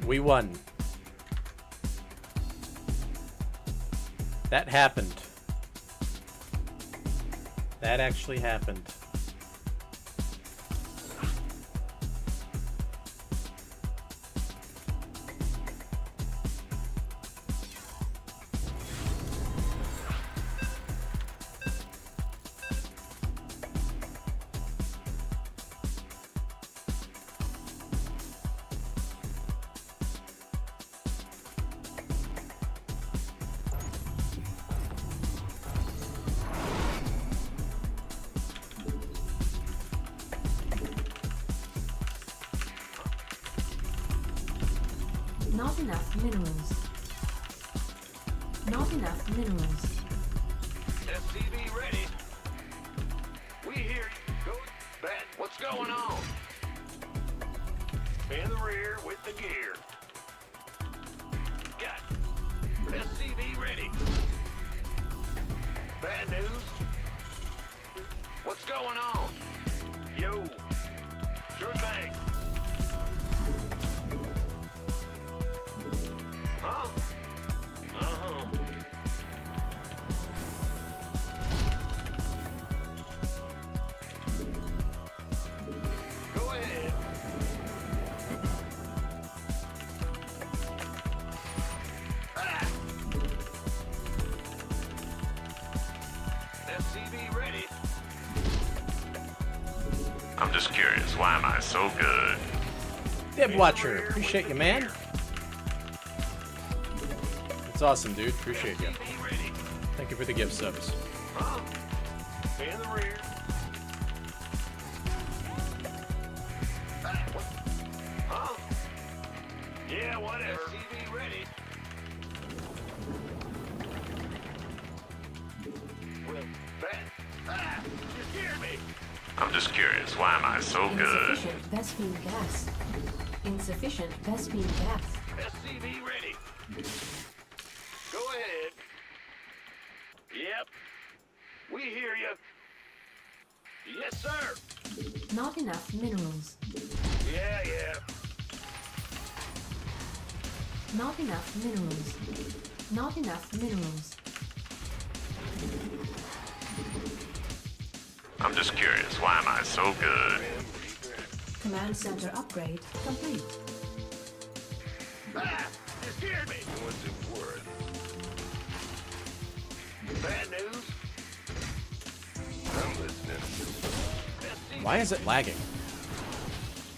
A: We won. That happened. That actually happened.
B: Not enough minerals. Not enough minerals.
C: STV ready. We hear you. Go back. What's going on? In the rear with the gear. Got it. STV ready. Bad news? What's going on? Yo. Sure thing. Huh? Uh-huh. Go ahead. Ah! SCV ready.
H: I'm just curious, why am I so good?
A: Dib Watcher, appreciate you, man. It's awesome, dude. Appreciate you.
C: SCV ready.
A: Thank you for the gift subs.
C: Huh? In the rear. Ah, what? Huh? Yeah, whatever. SCV ready. Well, that. Ah! You scared me.
H: I'm just curious, why am I so good?
B: Insufficient Vespine gas. Insufficient Vespine gas.
C: SCV ready. Go ahead. Yep. We hear you. Yes, sir.
B: Not enough minerals.
C: Yeah.
B: Not enough minerals. Not enough minerals.
H: I'm just curious, why am I so good?
B: Command center upgrade complete.
C: Ah! You scared me! What's it worth? Bad news? I'm listening.
A: Why is it lagging?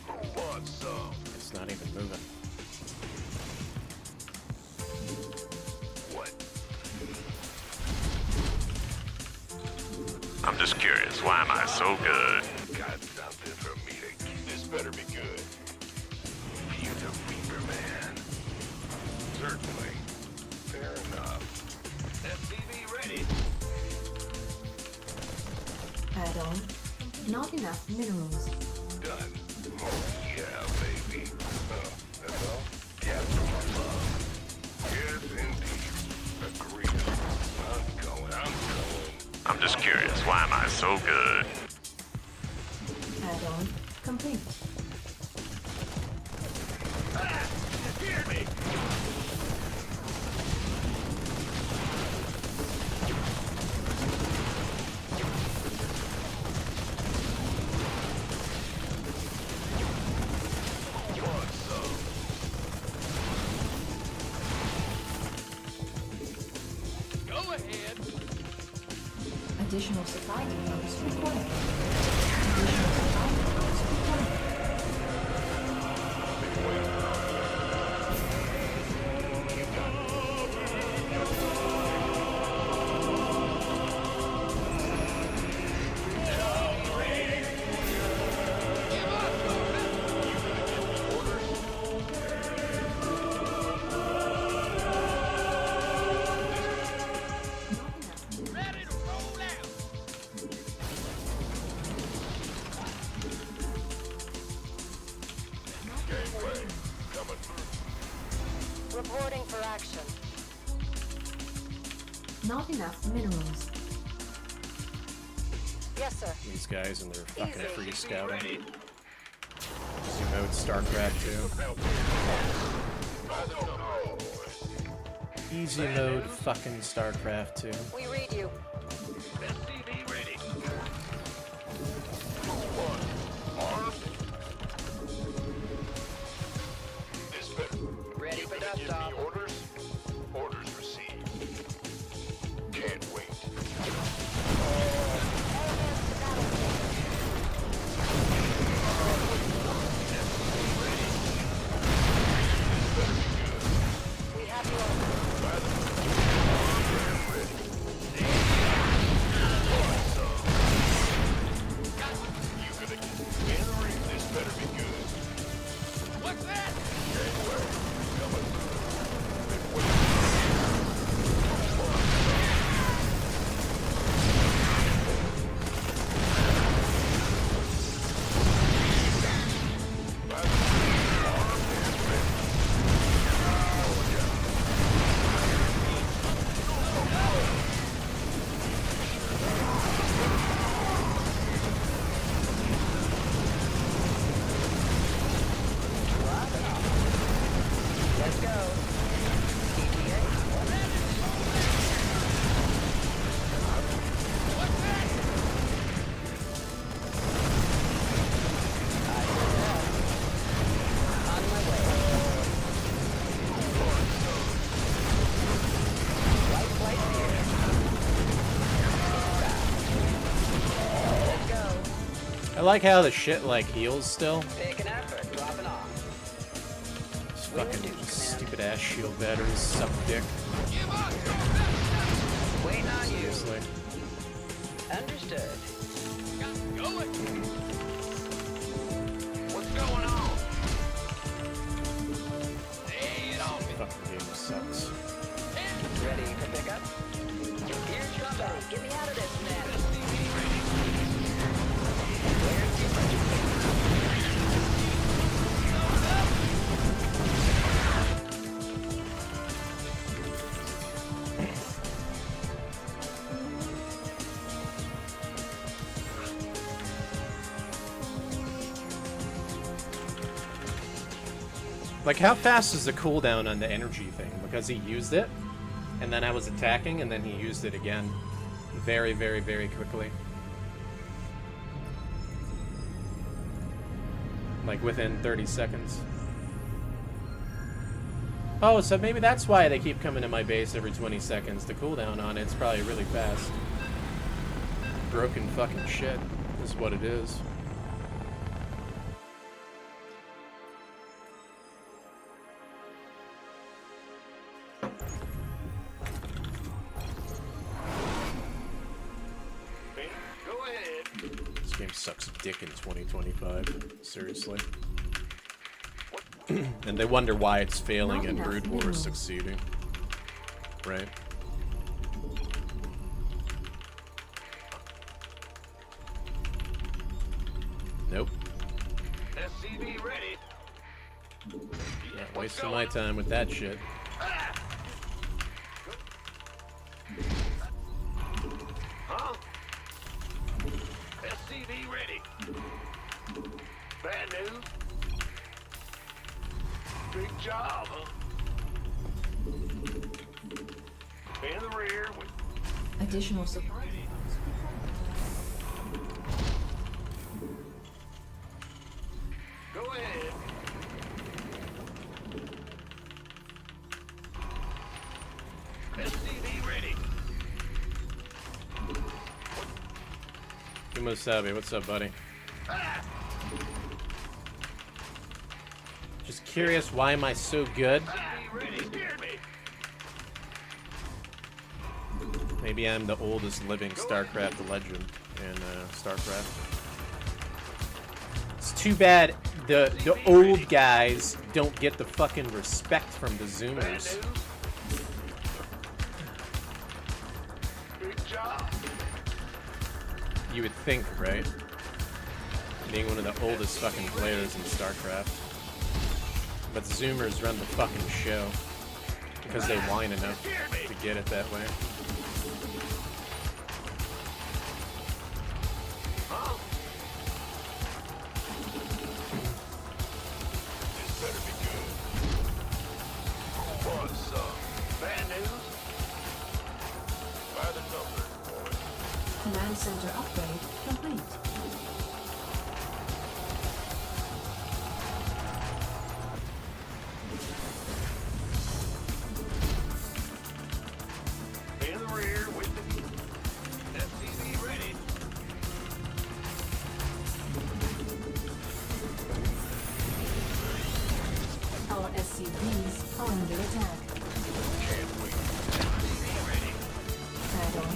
C: Who wants some?
A: It's not even moving.
C: What?
H: I'm just curious, why am I so good?
C: Got something for me to keep. This better be good. You the Reaper man. Certainly. Fair enough. STV ready.
B: Add-on. Not enough minerals.
C: Done. Oh, yeah, baby. That's all? Yeah, from above. Yes, indeed. Agreed. I'm going.
H: I'm just curious, why am I so good?
B: Add-on complete.
C: Ah! You scared me! Go ahead.
B: Additional supply depots required. Additional supply depots required.
C: Ready to roll out. Gateway coming through.
D: Reporting for action.
B: Not enough minerals.
D: Yes, sir.
A: These guys and their fucking
D: Easy.
A: free scouting. Easy mode Starcraft II. Easy mode fucking Starcraft II.
D: We read you.
C: STV ready. One. Armed. This better.
D: Ready for
C: Give
D: desktop.
C: me orders. Orders received. Can't wait.
D: We have you on.
C: You gonna get in the ring? This better be good. What's that? Gateway coming through. Been waiting.
D: Let's go. On my way. Right place here. Let's go.
A: I like how the shit like heals still.
D: Pick an effort. Dropping off.
A: These fucking stupid ass shield batteries suck dick.
D: Waiting on you.
A: Seriously.
D: Understood.
C: What's going on? Lay it on me.
A: Fucking game sucks.
D: Ready for pickup? Here's your buddy. Get me out of this mess. Where's your buddy?
A: Like, how fast is the cooldown on the energy thing? Because he used it, and then I was attacking, and then he used it again. Very, very, very quickly. Like, within 30 seconds. Oh, so maybe that's why they keep coming to my base every 20 seconds. The cooldown on it's probably really fast. Broken fucking shit is what it is.
C: Go ahead.
A: This game sucks dick in 2025. Seriously. And they wonder why it's failing and Brood War is succeeding. Right? Nope.
C: SCV ready.
A: Not wasting my time with that shit.
C: Huh? SCV ready. Bad news. Big job, huh? In the rear with
B: Additional supply.
C: go ahead. SCV ready.
A: Kumosabi, what's up, buddy? Just curious, why am I so good?
C: SCV ready. Scared me.
A: Maybe I'm the oldest living Starcraft legend in Starcraft. It's too bad the old guys don't get the fucking respect from the
C: Bad
A: Zoomers.
C: news. Big job.
A: You would think, right? Being one of the oldest fucking players in StarCraft. But Zoomers run the fucking show. Because they whine enough to get it that way.
C: Huh? This better be good. What's up? Bad news? By the numbers, boy.
B: Command center upgrade complete.
C: In the rear with the SCV ready.
B: Our SCVs are under attack.
C: Can't wait. SCV ready.
B: Add-on.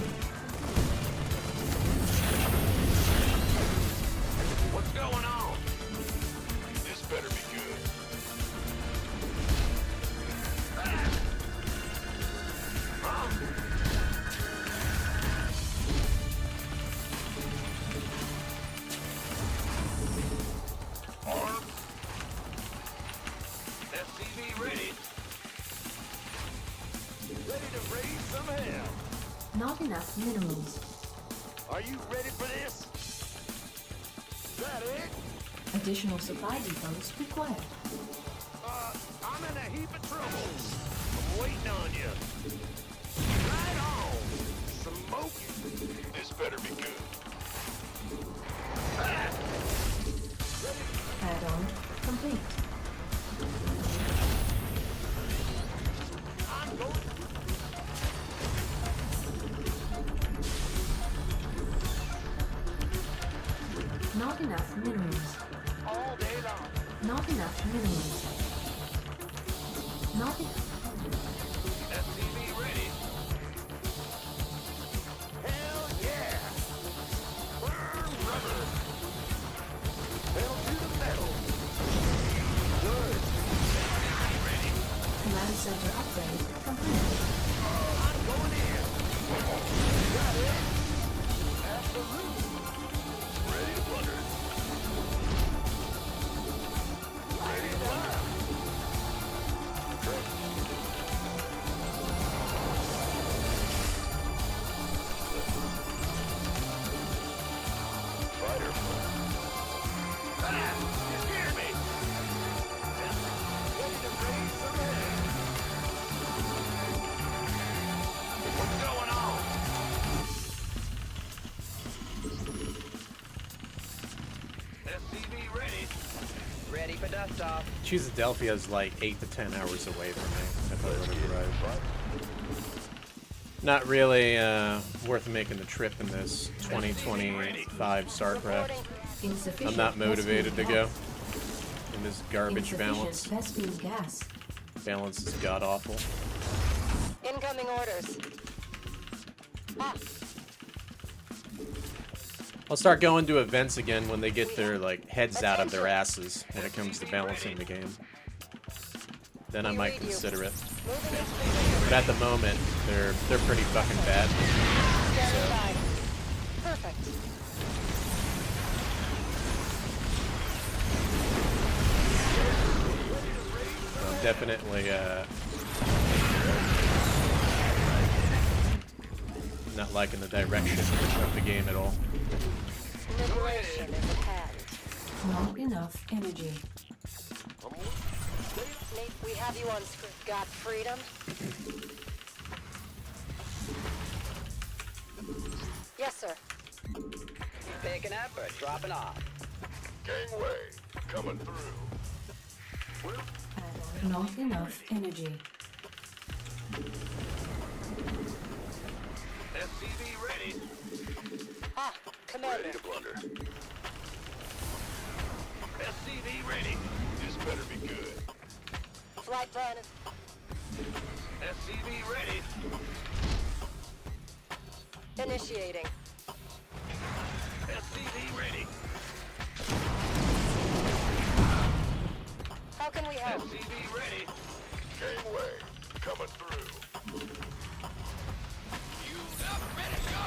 C: What's going on? This better be good. Huh? Arms. SCV ready. Ready to raise some hell.
B: Not enough minerals.
C: Are you ready for this? That it?
B: Additional supply depots required.
C: I'm in a heap of trouble. I'm waiting on you. Right on. Smoking. This better be good.
B: Add-on complete.
C: I'm going.
B: Not enough minerals.
C: All day long.
B: Not enough minerals. Not enough.
C: SCV ready. Hell yeah. Burn rubber. Pedal to the metal. Good. SCV ready.
B: Command center upgrade complete.
C: I'm going in. Got it. Absolutely. Ready to blunder. Ready to Ready for dust off.
A: Philadelphia is like 8 to 10 hours away from me if I were to drive. Not really worth making the trip in this 2025 Starcraft. I'm not motivated to go in this garbage balance.
B: Vespene gas.
A: Balance is god awful.
D: Incoming orders. Ah,
A: I'll start going to events again when they get their like heads out of their asses when it comes to balancing the game. Then I might consider it.
D: moving into position.
A: But at the moment, they're pretty fucking bad.
D: Standing by. Perfect.
A: I'm definitely not liking the direction of the game at all.
D: Liberation is at hand.
B: Not enough energy.
D: Nate, we have you on script. Got freedom? Yes, sir.
C: Picking up or dropping off?
F: Gangway, coming through.
B: Not enough energy.
C: SCV ready.
D: Ah, Commander.
F: Ready to blunder.
C: SCV ready.
F: This better be good.
D: Flight plan is...
C: SCV ready.
D: Initiating.
C: SCV ready.
D: How can we help?
C: SCV ready.
F: Gangway, coming through.
C: Fused up, ready to go.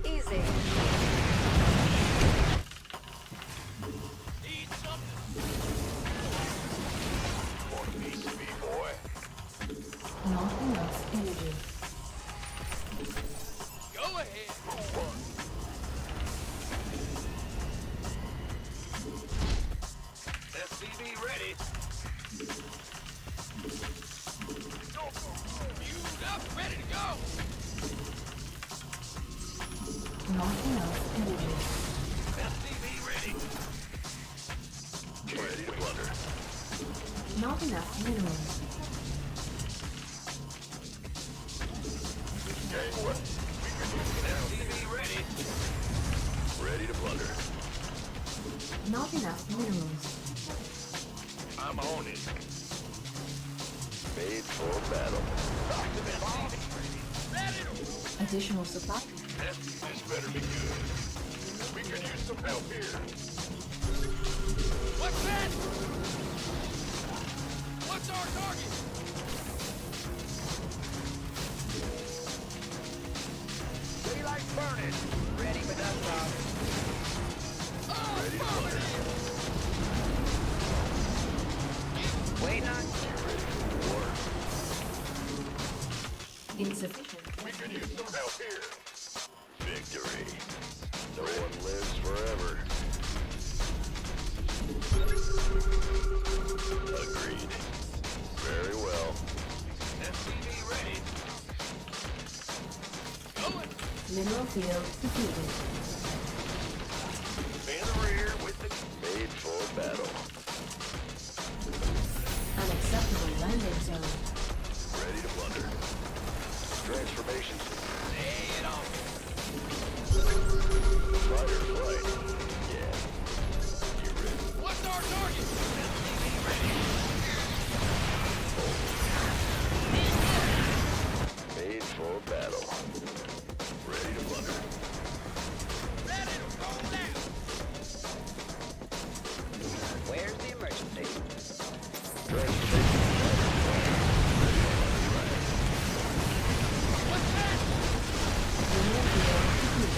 D: Easy.
C: Need something.
F: Want a piece of me, boy?
B: Not enough energy.
C: Go ahead. SCV ready. Fused up, ready to go.
B: Not enough energy.
C: SCV ready.
F: Ready to blunder.
B: Not enough minerals.
F: Gangway, we can use it now.
C: SCV ready.
F: Ready to blunder.
B: Not enough minerals.
F: I'm on it. Made for battle.
B: Additional supply.
F: This better be good. We can use some help here.
C: What's that? What's our target? Daylight burning. Ready for dust off.
F: Ready to blunder.
C: Waiting on.
B: Insufficient.
F: We can use some help here. Victory. No one lives forever. Agreed. Very well.
C: SCV ready. Going.
B: Mineral field depleted.
F: In the rear with the made for battle.
B: Unacceptable landing zone.
F: Ready to blunder. Transformation.
C: Lay it on.
F: Fighter flight. Yeah. You ready?
C: What's our target? SCV ready.
F: Made for battle. Ready to blunder.
C: Ready to roll down. Where's the emergency?
F: Transformation.
C: What's that?
B: Mineral field depleted.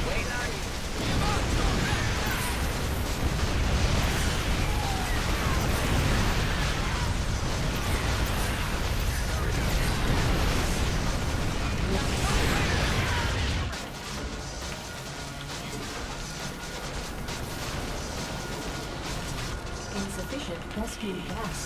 C: Waiting on you.
B: Insufficient rescue gas.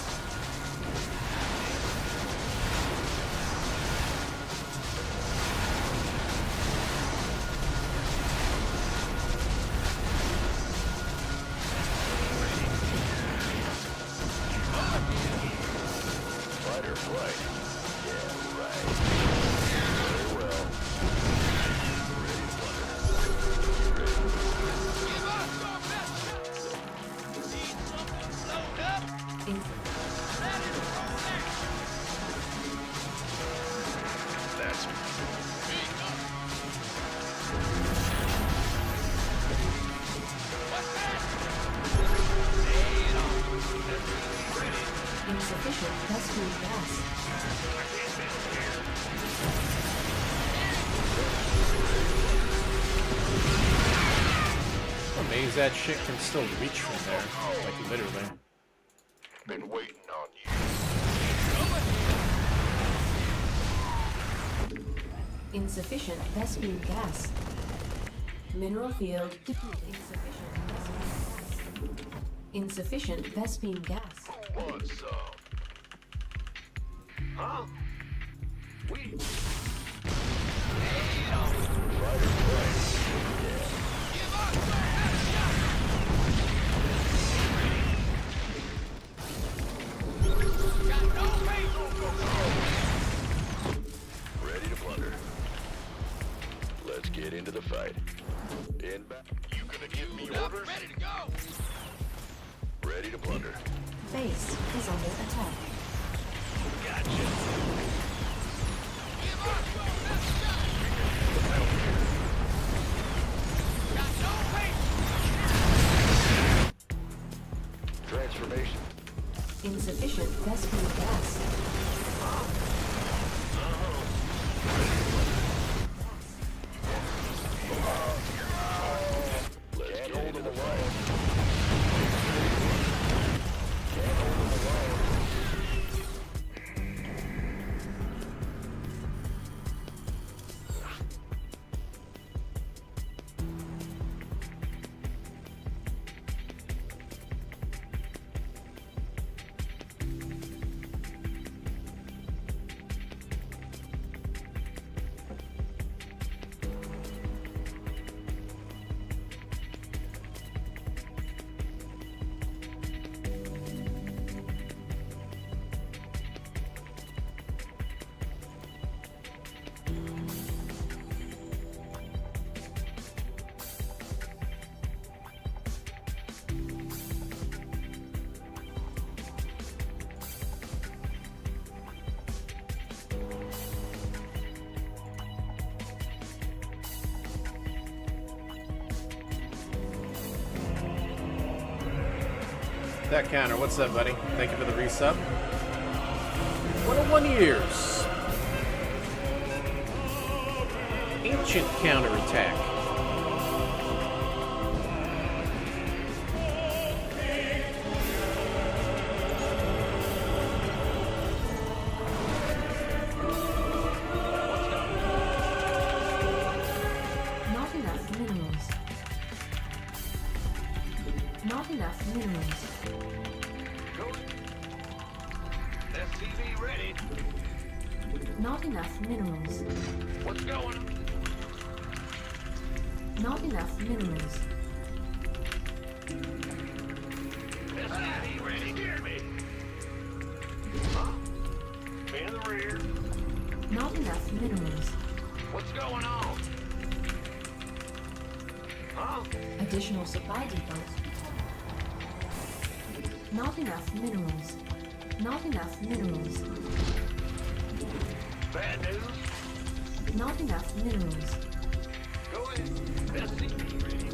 A: that shit can still reach from there. Like, literally.
C: Been waiting on you.
B: Insufficient Vespene gas. Mineral field depleted. Insufficient Vespene gas.
C: Who wants some? Huh? We... Ready to plunder. Let's get into the fight. In back. You gonna give me orders? Ready to go. Ready to plunder.
B: Base is under attack.
C: Gotcha. Transformation.
B: Insufficient Vespene gas.
C: Let's get into the wire. Can't hold the wire.
A: That counter, what's up, buddy? Thank you for the resub. 101 years. Ancient counterattack.
B: Not enough minerals. Not enough minerals.
C: STV ready.
B: Not enough minerals.
C: What's going on?
B: Not enough minerals.
C: STV ready. Hear me. Huh? In the rear.
B: Not enough minerals.
C: What's going on? Huh?
B: Additional supply depots. Not enough minerals. Not enough minerals.
C: Bad news.
B: Not enough minerals.
C: Go ahead. STV ready.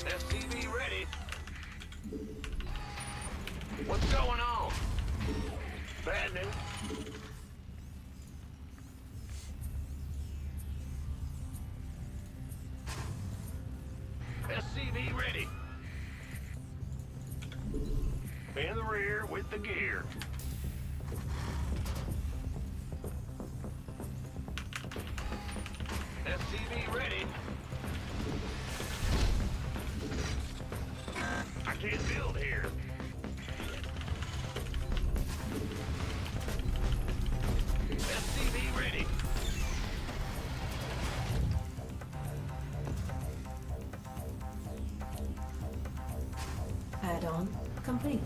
C: STV ready. What's going on? Bad news. SCV ready. In the rear with the gear. SCV ready. I can't build here. SCV ready.
B: Add-on complete.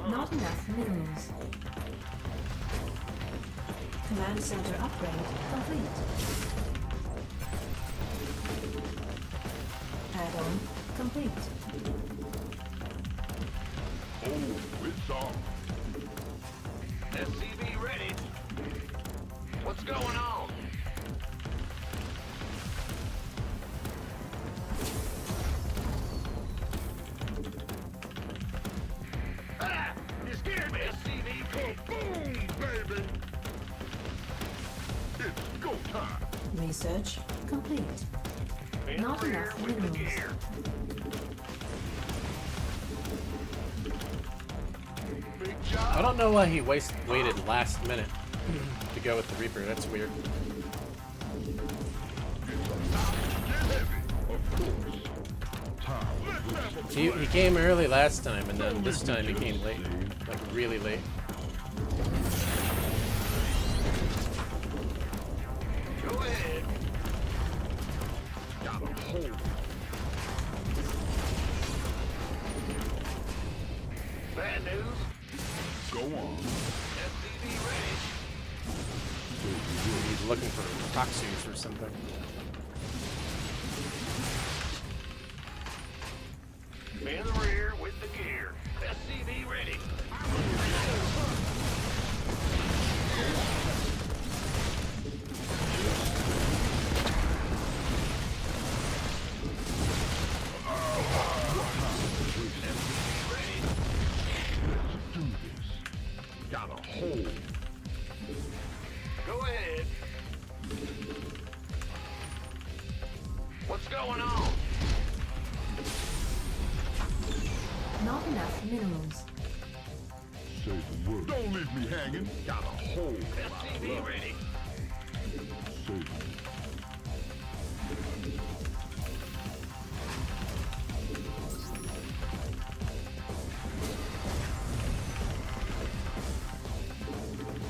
B: Not enough minerals. Command center upgrade complete. Add-on complete.
G: Oh, it's on.
C: SCV ready. What's going on?
G: Kaboom, baby! It's go time!
B: Research complete.
C: In
B: Not
C: the rear
B: enough
C: with the
B: minerals.
C: gear. Big job.
A: I don't know why he waited last minute to go with the Reaper. That's weird.
G: Get heavy, of course. Time. Let's have a
A: He came early last time, and then this time he came late. Like, really late.
C: Go ahead.
G: got a hold.
C: Bad news.
G: Go on.
C: SCV ready.
A: He's looking for proxies or something.
C: In the rear with the gear. SCV ready.
G: Do this. Got a hold.
C: Go ahead. What's going on?
B: Not enough minerals.
G: Say the word. Don't leave me hanging. Got a hold.
C: SCV ready.
G: Say the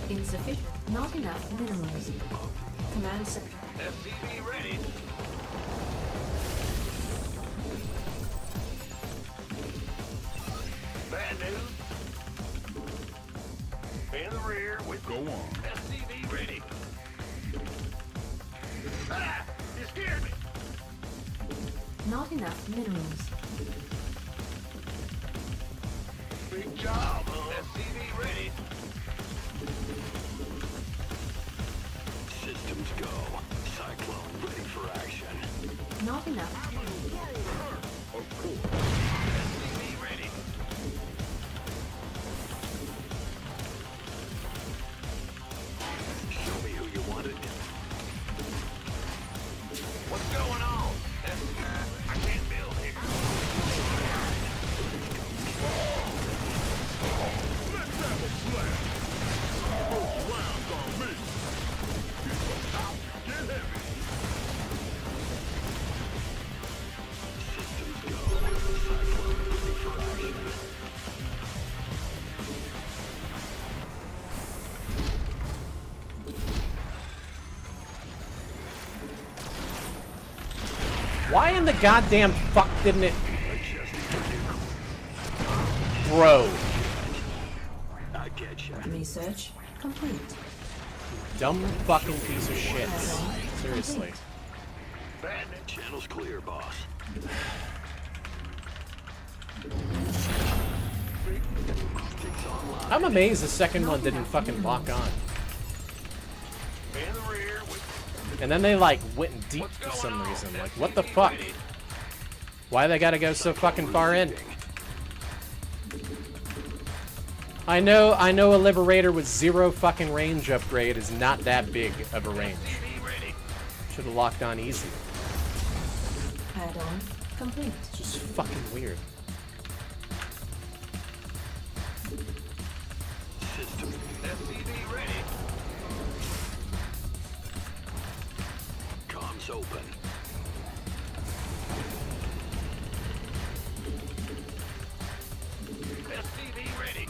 B: Insufficient. Not enough minerals. Command center.
C: SCV ready. Bad news. In the rear with
G: Go on.
C: SCV ready. Ah! You scared me.
B: Not enough minerals.
C: Big job. SCV ready.
F: Systems go. Cyclone ready for action.
B: Not enough.
G: Of course.
C: SCV ready.
F: Show me who you wanted.
C: What's going on? I can't build here.
G: Let's have a blast. Those rounds on me. It's about to get heavy.
F: Systems go. Cyclone ready for action.
A: Why in the goddamn fuck didn't it... Bro.
F: I get you.
B: Research complete.
A: Dumb fucking piece of shit. Seriously.
C: Bandit.
F: Channel's clear, boss.
A: I'm amazed the second one didn't fucking lock on.
C: In the rear with
A: And then they, like, went deep for some reason. Like, what the fuck? Why they gotta go so fucking far in? I know a Liberator with 0 fucking range upgrade is not that big of a range.
C: SCV ready.
A: Should have locked on easy.
B: Add-on complete.
A: It's just fucking weird.
F: System.
C: SCV ready.
F: Comms open.
C: SCV ready.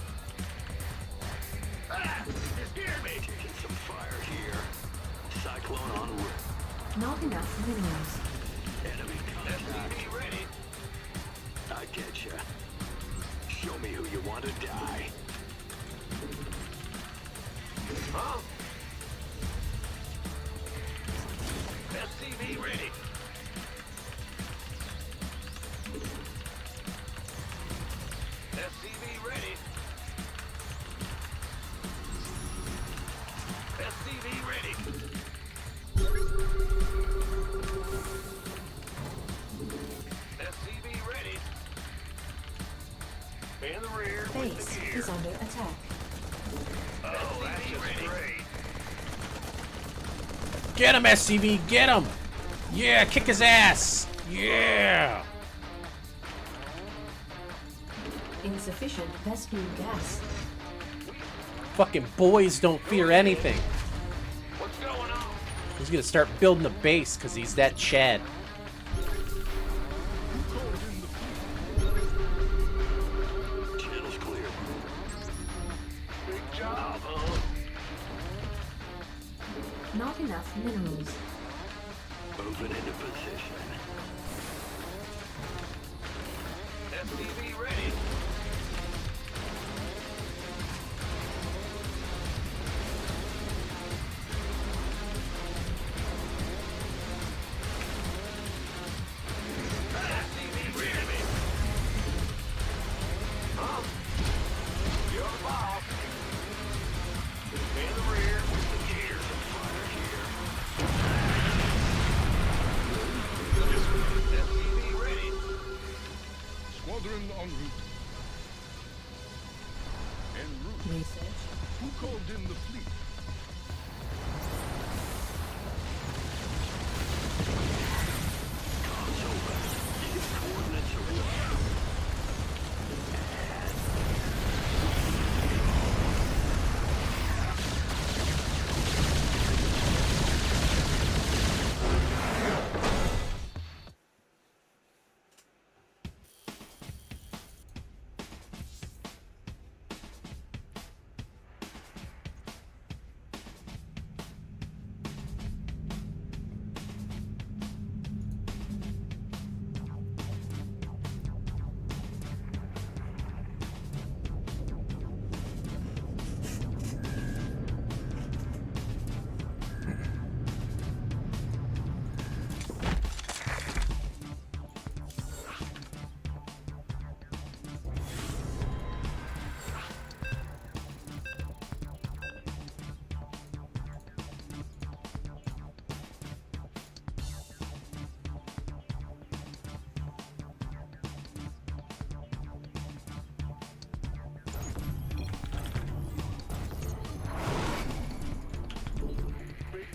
C: Ah! You scared me.
F: Taking some fire here. Cyclone en route.
B: Not enough minerals.
F: Enemy contact.
C: SCV ready.
F: I get you. Show me who you want to die.
C: Huh? SCV ready. SCV ready. SCV ready. SCV ready. In the rear with
B: Base
C: the gear.
B: is under attack.
C: Oh, that's just great.
A: Get him, SCV, get him! Yeah, kick his ass! Yeah!
B: Insufficient rescue gas.
A: Fucking boys don't fear anything.
C: What's going on?
A: He's gonna start building a base because he's that Chad.
C: Channel's clear. Big job, huh?
B: Not enough minerals.
C: Moving into position. SCV ready. SCV ready. Huh? You're the boss. In the rear with the gears of fire here. SCV ready.
G: Squadron en route. En route.
B: Research.
G: Who called in the fleet?
C: Coordinates are what?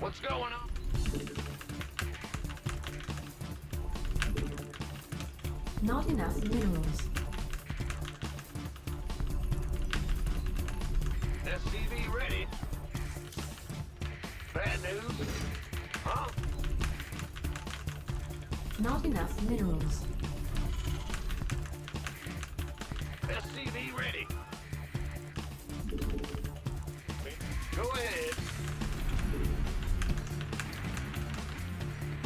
C: What's going on?
B: Not enough minerals.
C: SCV ready. Bad news? Huh?
B: Not enough minerals.
C: SCV ready. Go ahead.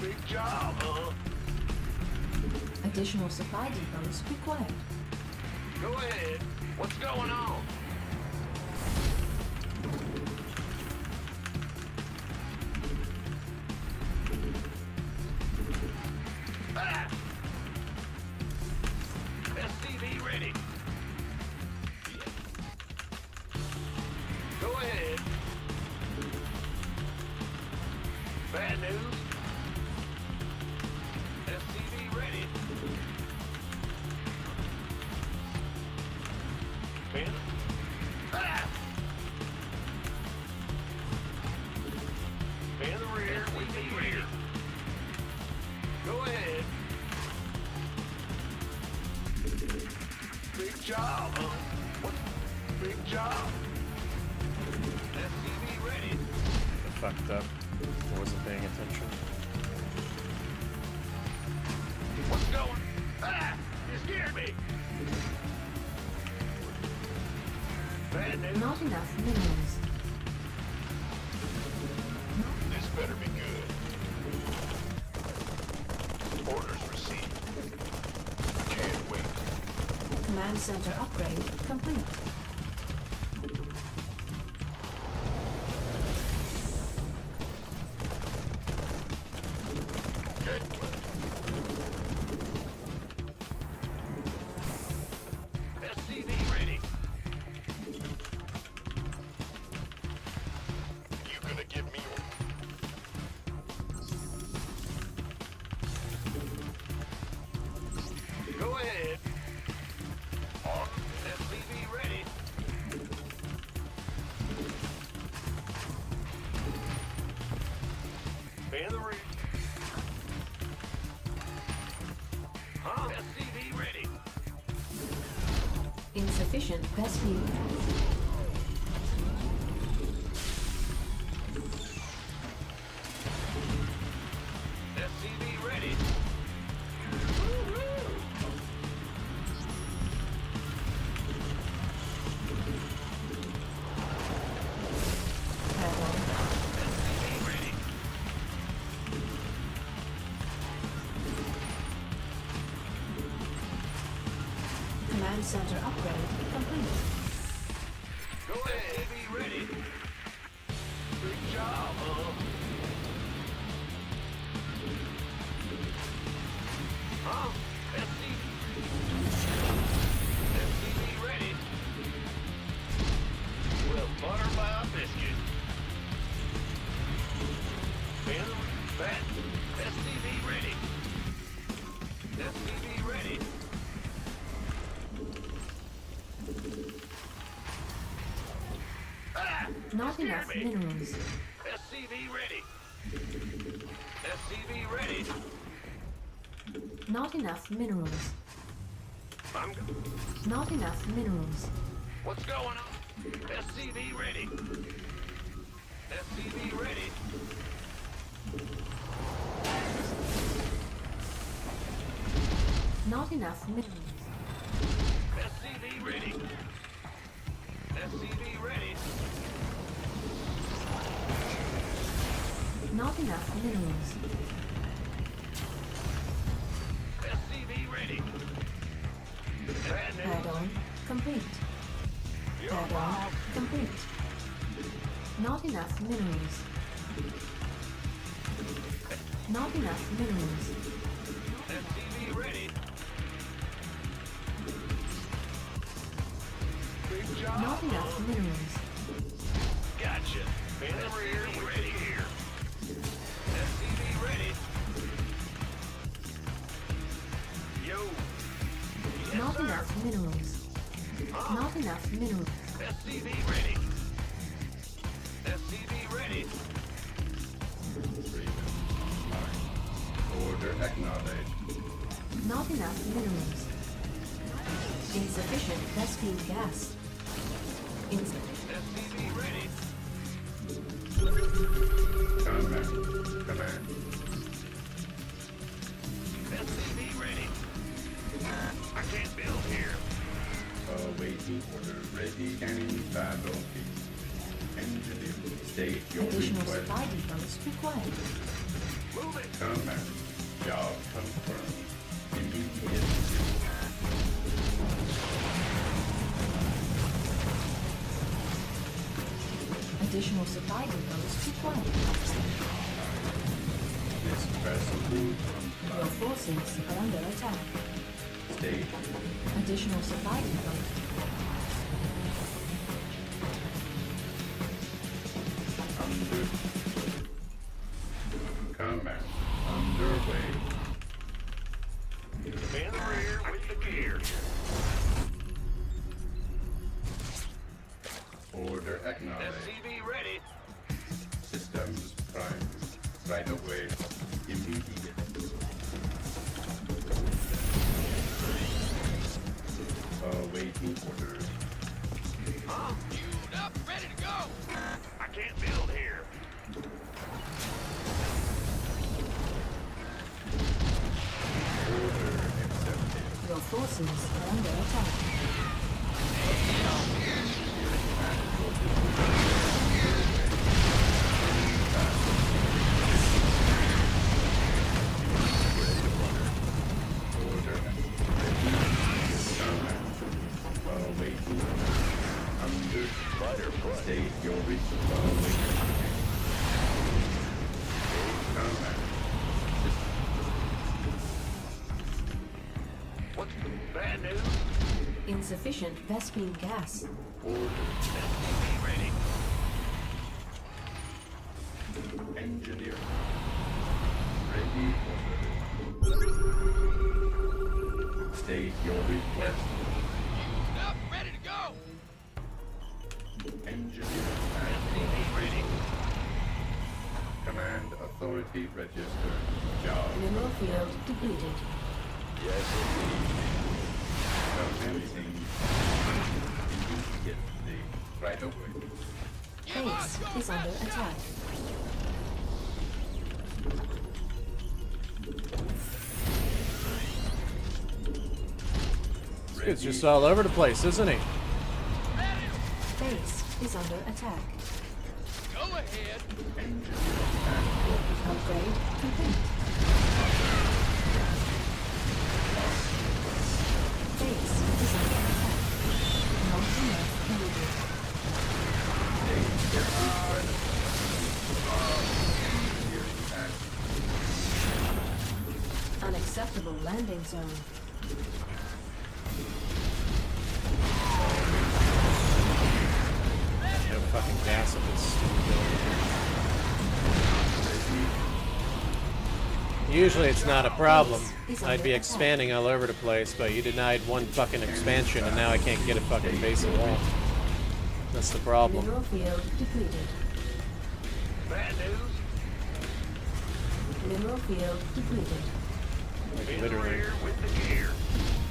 C: Big job, huh?
B: Additional supply depots required.
C: Go ahead. What's going on? Ah! SCV ready. Go ahead. Bad news? SCV ready. Pin? Ah! In the rear, with the rear. Go ahead. Big job, huh? What? Big job. SCV ready.
A: I fucked up. I wasn't paying attention.
C: What's going? Ah! You scared me. Bad news.
B: Not enough minerals.
C: This better be good. Orders received. Can't wait.
B: Command center upgrade complete.
C: SCV ready. You gonna give me Go ahead. On SCV ready. In the rear. Huh? SCV ready.
B: Insufficient Vespene.
C: SCV ready. SCV ready.
B: Command center upgrade complete.
C: Go ahead. SCV ready. Good job, huh? Huh? SCV ready. We'll butter my biscuit. In that. SCV ready. SCV ready. Ah!
B: Not
C: Scare
B: enough
C: me.
B: minerals.
C: SCV ready. SCV ready.
B: Not enough minerals.
C: I'm go-
B: Not enough minerals.
C: What's going on? SCV ready. SCV ready.
B: Not enough minerals.
C: SCV ready. SCV ready.
B: Not enough minerals.
C: SCV ready. Bad news.
B: Add-on complete.
C: You're
B: Add-on
C: wrong.
B: complete. Not enough minerals. Not enough minerals.
C: SCV ready. Good job.
B: Not enough minerals.
C: Gotcha. In the rear, ready here. SCV ready. Yo. Yes,
B: Not
C: sir.
B: enough minerals. Not enough minerals.
C: SCV ready. SCV ready.
E: Raven online. Order acknowledged.
B: Not enough minerals. Insufficient Vespene gas. Insufficient.
C: SCV ready.
E: Command.
C: SCV ready. I can't build here.
E: Awaiting order. Ready. Scanning battlefield. Engineer. State your
B: Additional
E: request.
B: supply depots required.
C: Move it.
E: Command. Job confirmed. Immediate.
B: Additional supply depots required.
E: This vessel will
B: Your
E: comply.
B: forces are under attack.
E: State.
B: Additional supply depot.
E: Under. Command. Underway.
C: In the rear with the gear.
E: Order acknowledged.
C: SCV ready.
E: Systems prime. Right away. Immediate. Awaiting orders.
C: Huh? Queued up, ready to go. I can't build here.
E: Order accepted.
B: Your forces are under attack.
E: Order ready. Awaiting. Under.
C: Fighter plane.
E: State your resupply. Awaiting. Command.
C: What's the bad news?
B: Insufficient Vespene gas.
E: Order.
C: SCV ready.
E: Engineer. Ready. State your request.
C: Up, ready to go.
E: Engineer.
C: SCV ready.
E: Command authority. Authority registered. Job.
B: Mineral field depleted.
C: Yes, indeed.
E: So anything you get the right of way.
B: Base is under attack.
A: It's just all over the place, isn't he?
B: Base is under attack.
C: Go ahead.
B: Upgrade complete. Base is under attack. Not enough needed. Unacceptable landing zone.
A: No fucking gas up this stupid building. Usually it's not a problem. I'd be expanding all over the place, but you denied one fucking expansion and now I can't get a fucking base at all. That's the problem.
B: Mineral field depleted.
C: Bad news.
B: Mineral field depleted.
A: Like
C: In the
A: literally.
C: rear with the gear.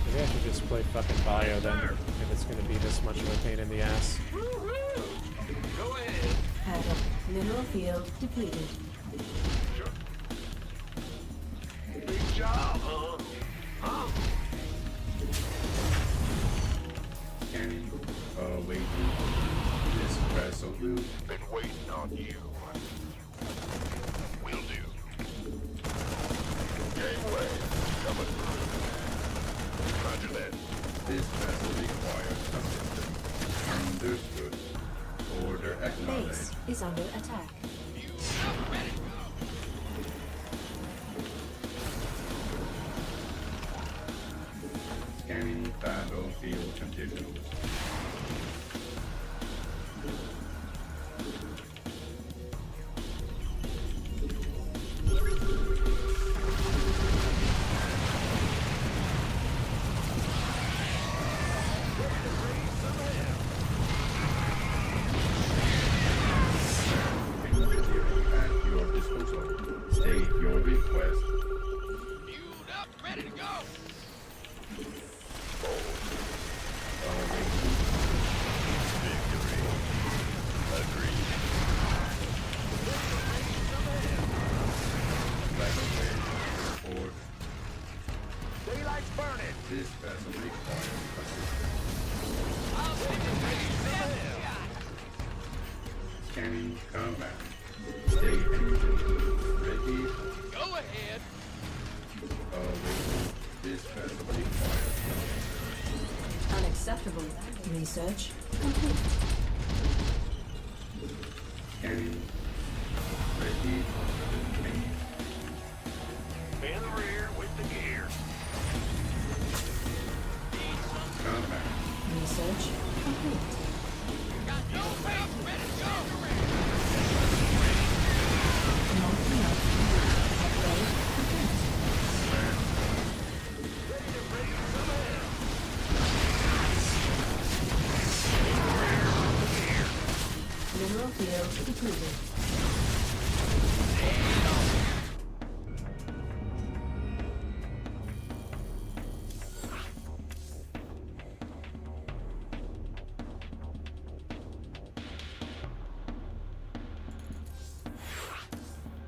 A: Maybe I should just play fucking bio then, if it's gonna be this much of a pain in the ass.
C: Woo-hoo. Go ahead.
B: Haddock. Mineral field depleted.
C: Big job, huh? Huh?
E: Scanning. Waiting. This vessel will.
C: Been waiting on you. Will do. Gateway. Coming through. Roger that.
E: This vessel requires assistance. Understood. Order
B: Base
E: acknowledged.
B: is under attack.
E: Scanning battlefield conditions. At your disposal. State your request.
C: Fueled up, ready to go. Victory. Agreed.
E: Right away. Report.
C: Daylight's burning.
E: This vessel requires assistance. Scanning combat. State engine. Ready.
C: Go ahead.
E: Awaiting. This vessel requires
B: Unacceptable. Research complete.
E: scanning. Ready.
C: In the rear with the gear.
E: Combat.
B: Research complete.
C: Got no faith, ready to go.
B: Not enough. Upgrade complete.
C: Ready to raise some hell.
B: Mineral field depleted.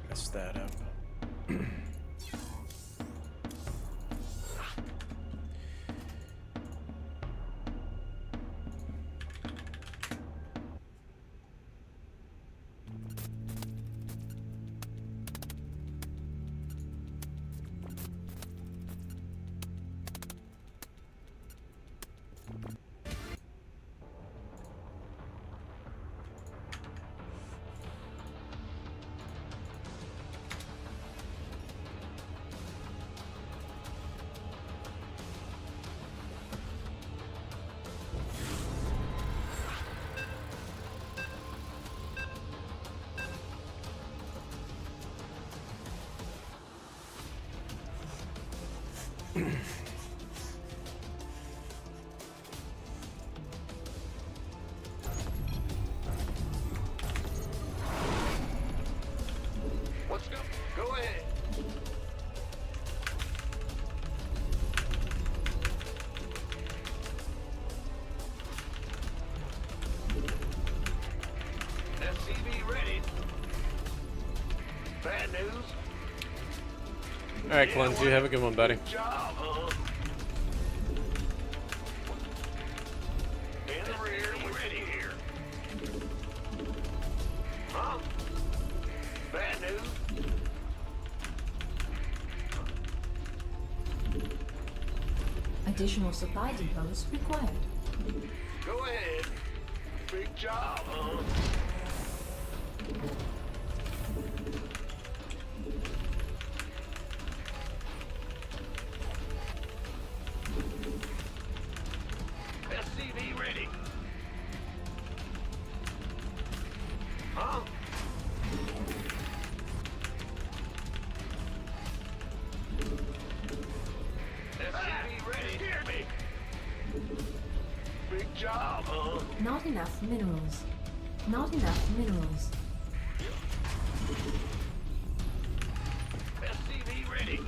A: Messed that up.
C: What's up?
A: Alright, Cleanse, you have a good one, buddy.
C: Job, huh? In the rear, we ready here. Huh? Bad news?
B: Additional supply depots required.
C: Go ahead. Big job, huh? SCV ready. Huh? SCV ready. Hear me. Big job, huh?
B: Not enough minerals. Not enough minerals.
C: SCV ready.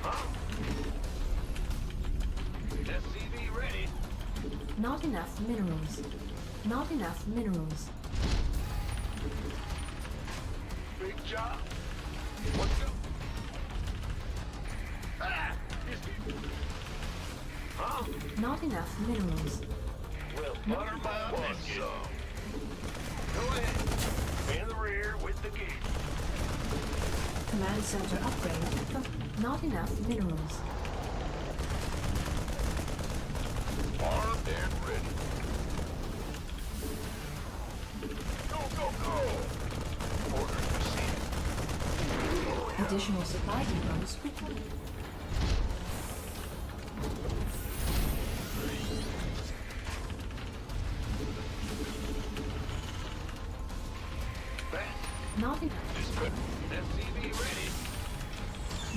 C: Huh? SCV ready.
B: Not enough minerals. Not enough minerals.
C: Big job. What's go? Ah! Huh?
B: Not enough minerals.
C: Well, butter my biscuit. Go ahead. In the rear with the gate.
B: Command center upgrade. Not enough minerals.
C: Armed and ready. Go, go, go! Orders received.
B: Additional supply depots required. Not enough.
C: Is good. SCV ready.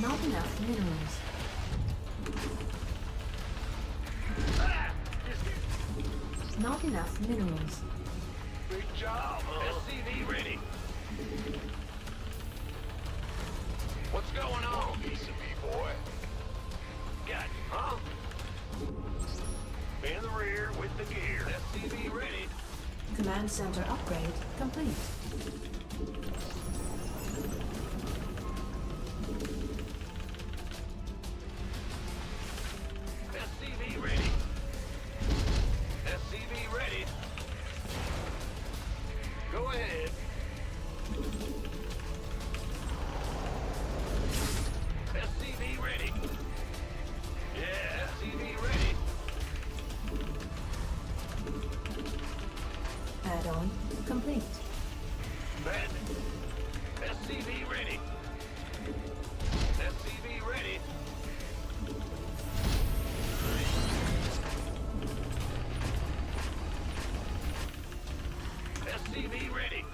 B: Not enough minerals.
C: Ah!
B: Not enough minerals.
C: Big job, huh? SCV ready. What's going on? Piece of me, boy. Got it, huh? In the rear with the gear. SCV ready.
B: Command center upgrade complete.
C: SCV ready. SCV ready. Go ahead. SCV ready. Yeah, SCV ready.
B: Add-on complete.
C: Bandit. SCV ready. SCV ready. SCV ready.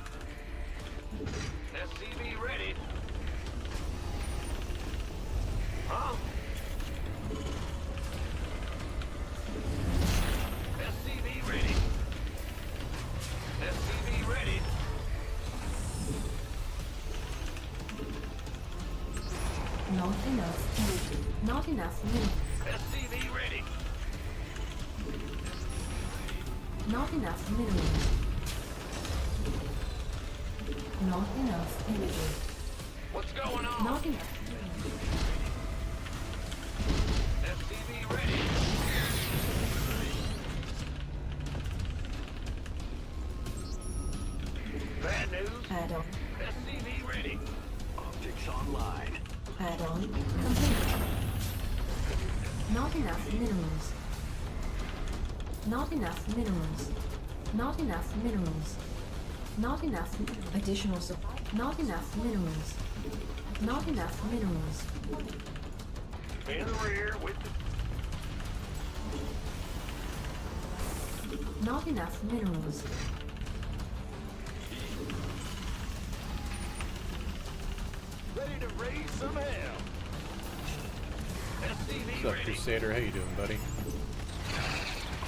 C: SCV ready. Huh? SCV ready. SCV ready.
B: Not enough energy. Not enough minerals.
C: SCV ready.
B: Not enough minerals. Not enough energy.
C: What's going on?
B: Not enough.
C: SCV ready. Bad news.
B: Add-on.
C: SCV ready. Optics online.
B: Add-on complete. Not enough minerals. Not enough minerals. Not enough minerals. Not enough additional supply. Not enough minerals. Not enough minerals.
C: In the rear with the
B: Not enough minerals.
C: ready to raise some hell. SCV
A: What's up,
C: ready.
A: Crusader? How you doing, buddy?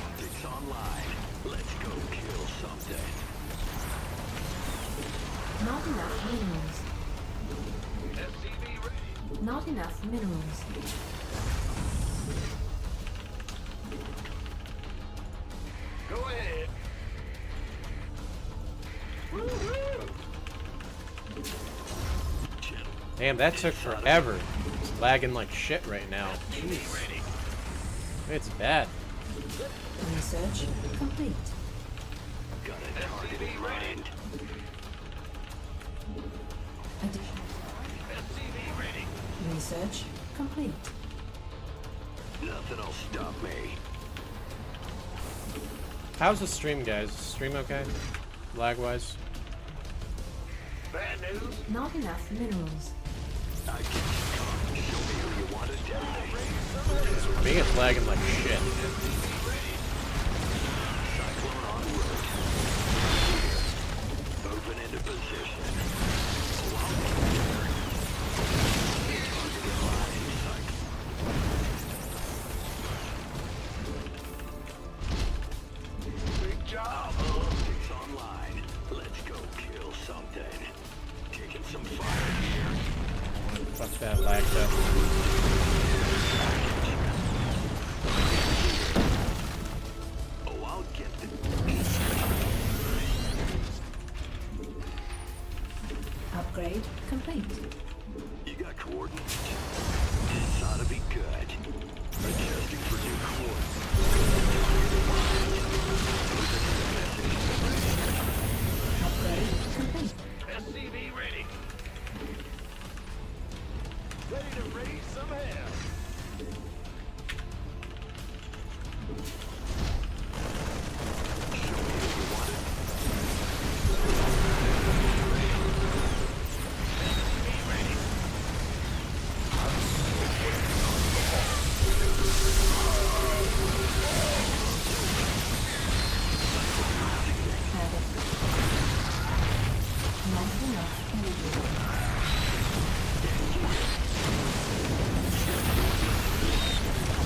C: Optics online. Let's go kill something.
B: Not enough minerals.
C: SCV ready.
B: Not enough minerals.
C: Go ahead.
A: Damn, that took forever. It's lagging like shit right now. Jeez. It's bad.
B: Research complete.
C: Got a target in mind.
B: Addition. Research complete.
C: Nothing'll stop me.
A: How's the stream, guys? Stream okay? Lag-wise?
C: Bad news.
B: Not enough minerals.
C: I get you caught. Show me who you want to tell.
A: For me, it's lagging like shit.
C: Cyclone on route. Open into position. Big job. Optics online. Let's go kill something. Taking some fire here.
A: Fuck that lag up.
C: Oh, I'll get the...
B: Upgrade complete.
C: You got coordinates? This ought to be good. Adjusting for new coordinates.
B: Upgrade complete.
C: SCV ready. Ready to raise some hell. Show me what you wanted.
B: Added. Not enough energy.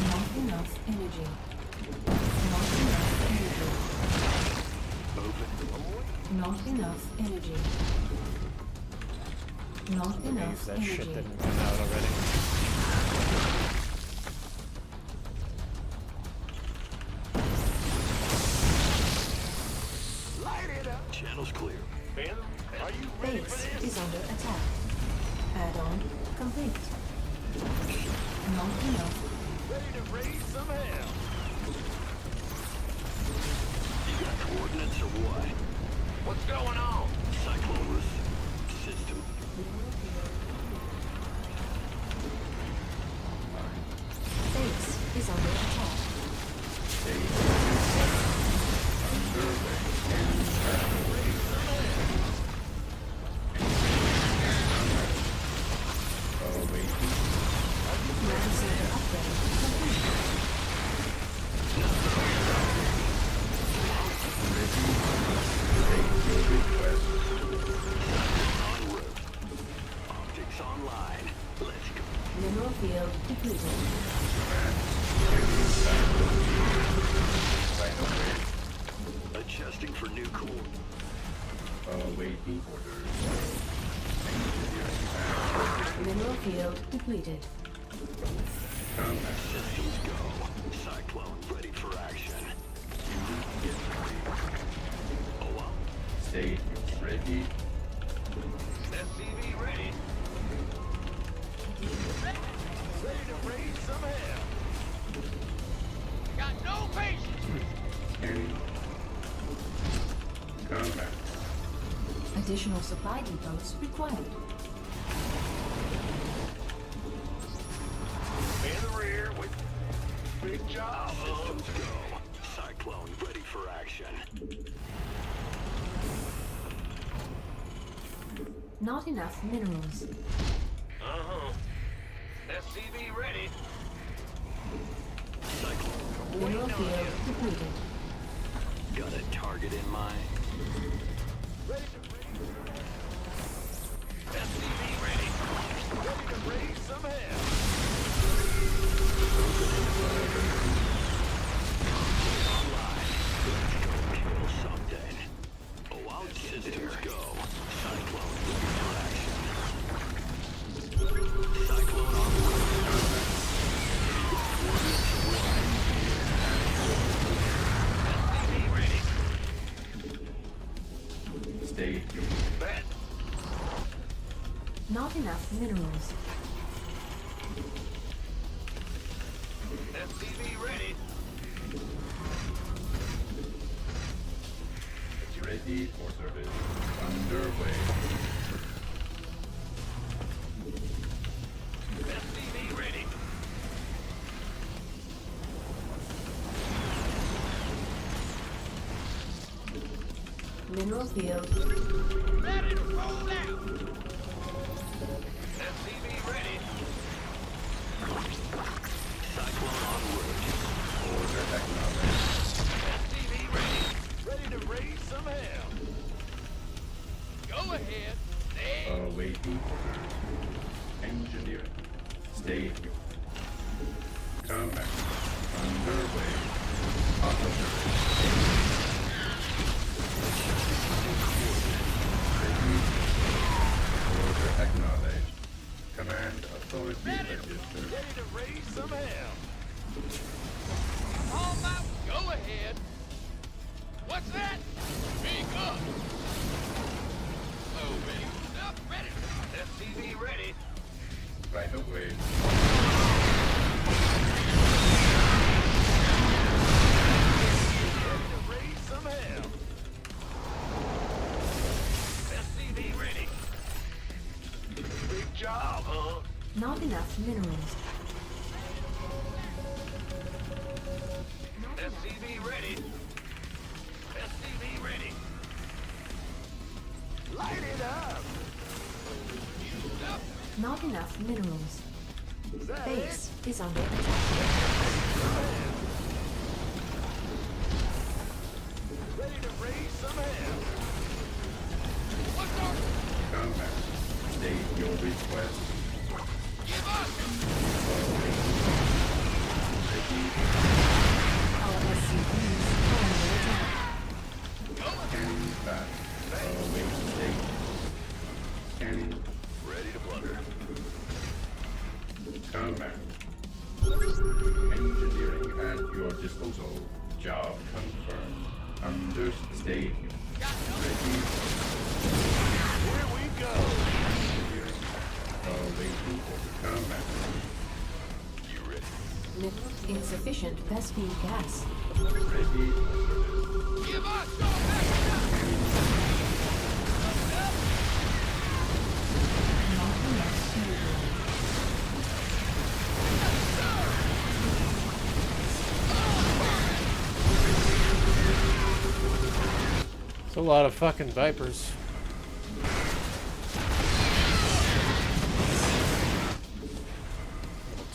B: Not enough energy. Not enough energy. Not enough energy. Not
A: If
B: enough
A: that shit
B: energy.
A: didn't come out already.
C: Light it up. Channel's clear. Ben, are you ready for
B: Base
C: this?
B: is under attack. Add-on complete. Not enough.
C: Ready to raise some hell. You got coordinates or what? What's going on? Cyclone roof system.
B: Base is under attack. Manslaughter upgrade complete.
C: En route. Optics online. Let's go.
B: Mineral field depleted.
C: Adjusting for new coordinates.
E: Awaiting orders.
B: Mineral field depleted.
C: Systems go. Cyclone ready for action. Oh, well.
E: Stay ready.
C: SCV ready. Ready to raise some hell. Got no patience.
E: Enemy. Combat.
B: Additional supply depots required.
C: In the rear with big job. Systems go. Cyclone ready for action.
B: Not enough minerals.
C: Uh-huh. SCV ready. Cyclone.
B: Mineral field depleted.
C: Got a target in mind. Ready to SCV ready. Ready to raise some hell. Online. Let's go kill something. Oh, out systems go. Cyclone ready for action. Cyclone on route. SCV ready.
E: Stay tuned.
B: Not enough minerals.
C: STV ready.
E: Ready for service. Underway.
C: STV ready.
B: Mineral field.
C: Ready to roll out. STV ready. Cyclone on route.
E: Order acknowledged.
C: STV ready. Ready to raise some hell. Go ahead.
E: Awaiting orders. Engineering. Stay here. Combat. Underway. Officer. Order acknowledged. Command authority registered.
C: Ready to raise some hell. All my. Go ahead. What's that? Speak up. Moving. Up, ready. STV ready.
E: Right away.
C: Ready to raise some hell. STV ready. Big job, huh?
B: Not enough minerals.
C: STV ready. STV ready. Light it up.
B: Not enough minerals.
C: Is that
B: Base is under attack.
C: ready to raise some hell? What's our...
E: Combat. State your request.
C: Give up!
B: Our SCVs are under attack.
E: Scanning back. Awaiting state. Scanning.
C: Ready to plunder.
E: Combat. Engineering at your disposal. Job confirmed. Understated. Ready.
C: Here we go.
E: Engineering. Awaiting order. Combat.
C: You ready?
B: Minerals insufficient Vespine gas.
E: Ready for service.
C: Give us go back!
B: Not enough minerals.
A: It's a lot of fucking Vipers.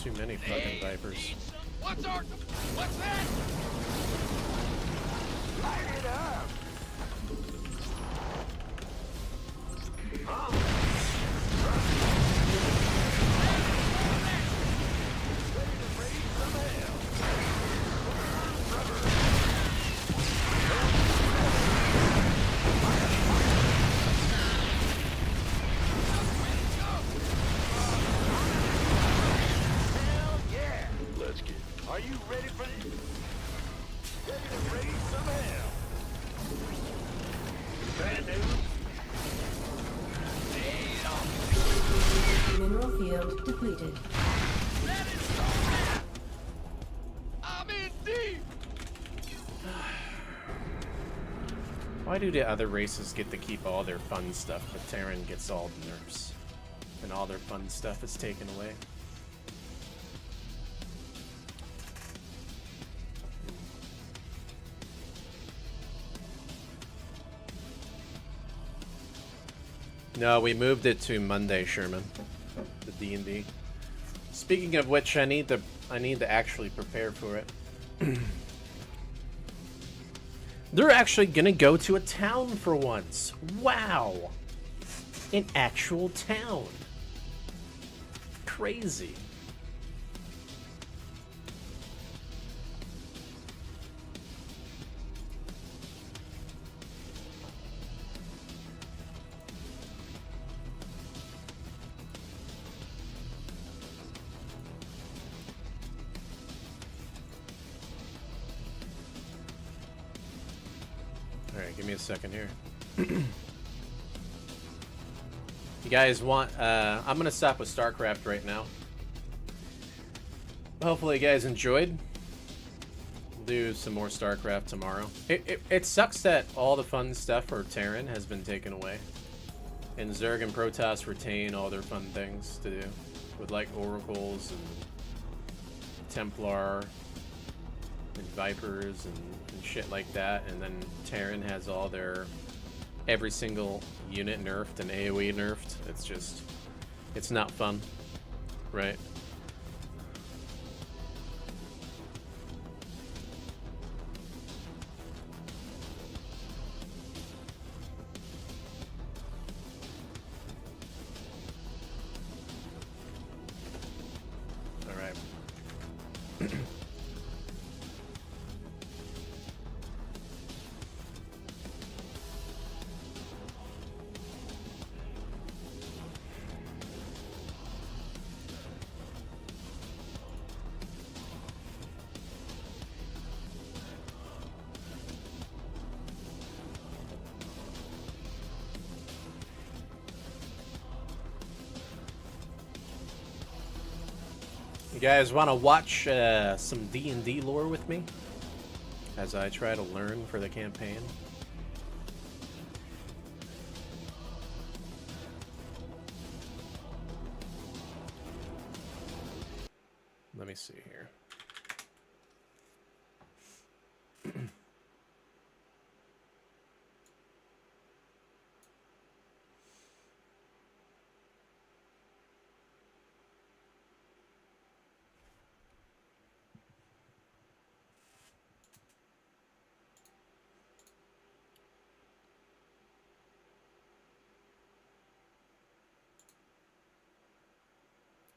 A: Too many fucking Vipers.
C: What's our... What's that? Light it up! Ready to raise some hell. Hell yeah! Let's get... Are you ready for this? Ready to raise some hell. Bad news? Lead on.
B: Mineral field depleted.
C: That is so bad. I'm in deep.
A: Why do the other races get to keep all their fun stuff, but Terran gets all the nerfs? And all their fun stuff is taken away? No, we moved it to Monday, Sherman. The D&D. Speaking of which, I need to actually prepare for it. They're actually gonna go to a town for once. Wow. An actual town. Crazy. Alright, give me a second here. You guys want, I'm gonna stop with StarCraft right now. Hopefully you guys enjoyed. We'll do some more StarCraft tomorrow. It sucks that all the fun stuff for Terran has been taken away. And Zerg and Protoss retain all their fun things to do. With like Oracles and Templar and Vipers and shit like that. And then Terran has all their, every single unit nerfed and AoE nerfed. It's just, it's not fun, right? You guys want to watch some D&D lore with me as I try to learn for the campaign? Let me see here.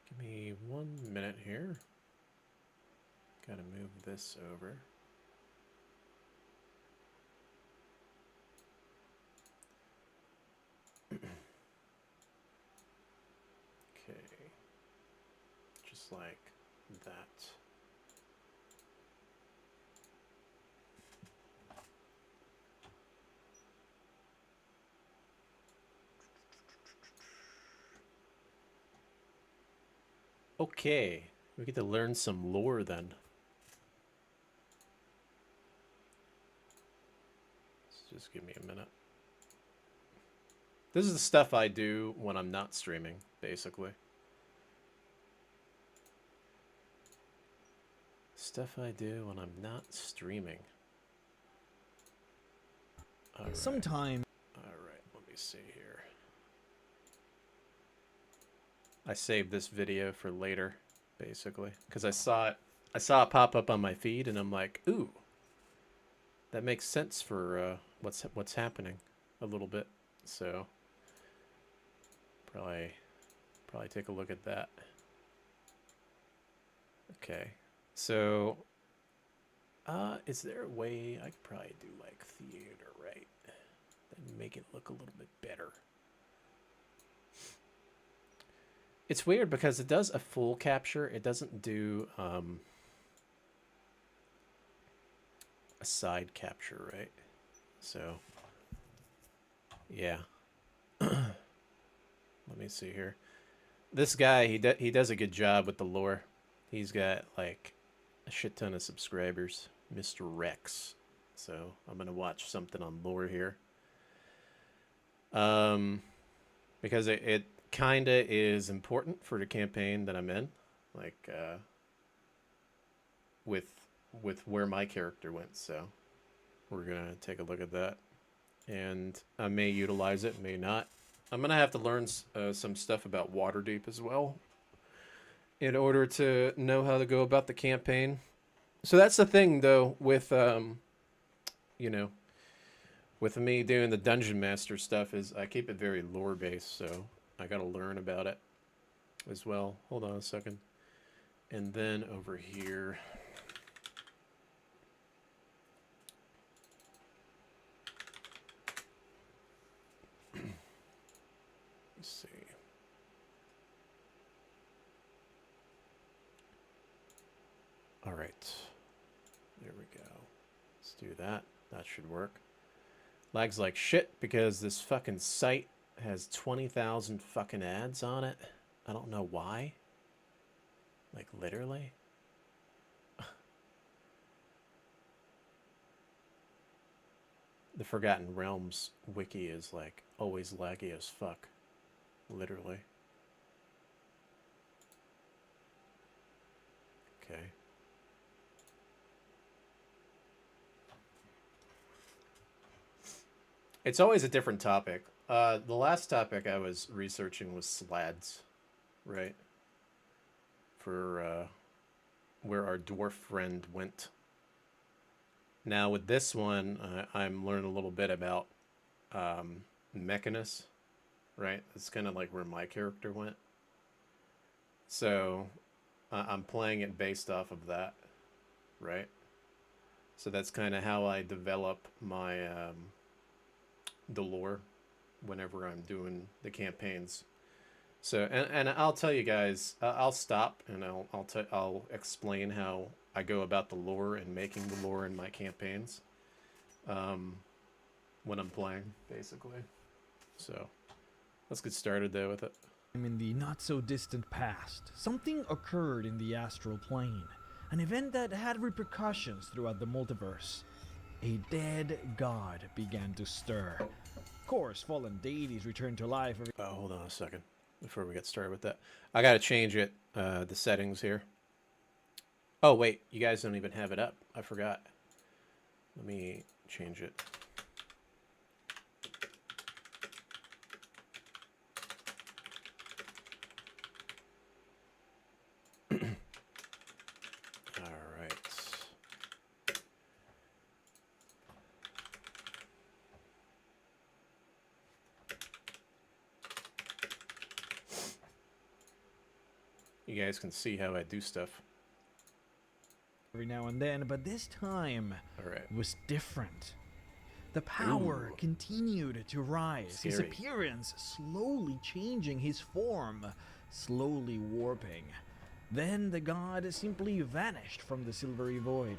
A: Give me 1 minute here. Gotta move this over. Okay. Just like that. Okay, we get to learn some lore then. Just give me a minute. This is the stuff I do when I'm not streaming, basically. Stuff I do when I'm not streaming. Alright.
I: Sometime.
A: Alright, let me see here. I saved this video for later, basically, because I saw it pop up on my feed, and I'm like, ooh, that makes sense for what's happening a little bit. So probably take a look at that. Okay, so is there a way I could probably do like theater, right? Then make it look a little bit better. It's weird because it does a full capture. It doesn't do a side capture, right? So, yeah. Let me see here. This guy, he does a good job with the lore. He's got like a shit ton of subscribers, Mr. Rex. So I'm gonna watch something on lore here. Because it kinda is important for the campaign that I'm in, like with where my character went. So we're gonna take a look at that, and I may utilize it, may not. I'm gonna have to learn some stuff about Waterdeep as well in order to know how to go about the campaign. So that's the thing, though, with you know, with me doing the Dungeon Master stuff, is I keep it very lore based. So I gotta learn about it as well. Hold on a second. And then over here, let's see. All right, there we go. Let's do that. That should work. Lags like shit because this fucking site has 20,000 fucking ads on it. I don't know why. Like, literally. The Forgotten Realms wiki is, like, always laggy as fuck. Literally. Okay. It's always a different topic. The last topic I was researching was slads, right? For where our dwarf friend went. Now with this one, I'm learning a little bit about Mechanus, right? It's kind of like where my character went. So I'm playing it based off of that, right? So that's kind of how I develop my the lore whenever I'm doing the campaigns. So and I'll tell you guys, I'll stop and I'll explain how I go about the lore and making the lore in my campaigns when I'm playing, basically. So let's get started though with it.
I: In the not-so-distant past, something occurred in the astral plane, an event that had repercussions throughout the multiverse. A dead god began to stir. Of course, fallen deities returned to life.
A: Oh, hold on a second before we get started with that. I gotta change it, the settings here. Oh, wait, you guys don't even have it up. I forgot. Let me change it. You guys can see how I do stuff.
I: Every now and then, but this time was different. The power continued to rise, his appearance slowly changing, his form slowly warping. Then the god simply vanished from the silvery void.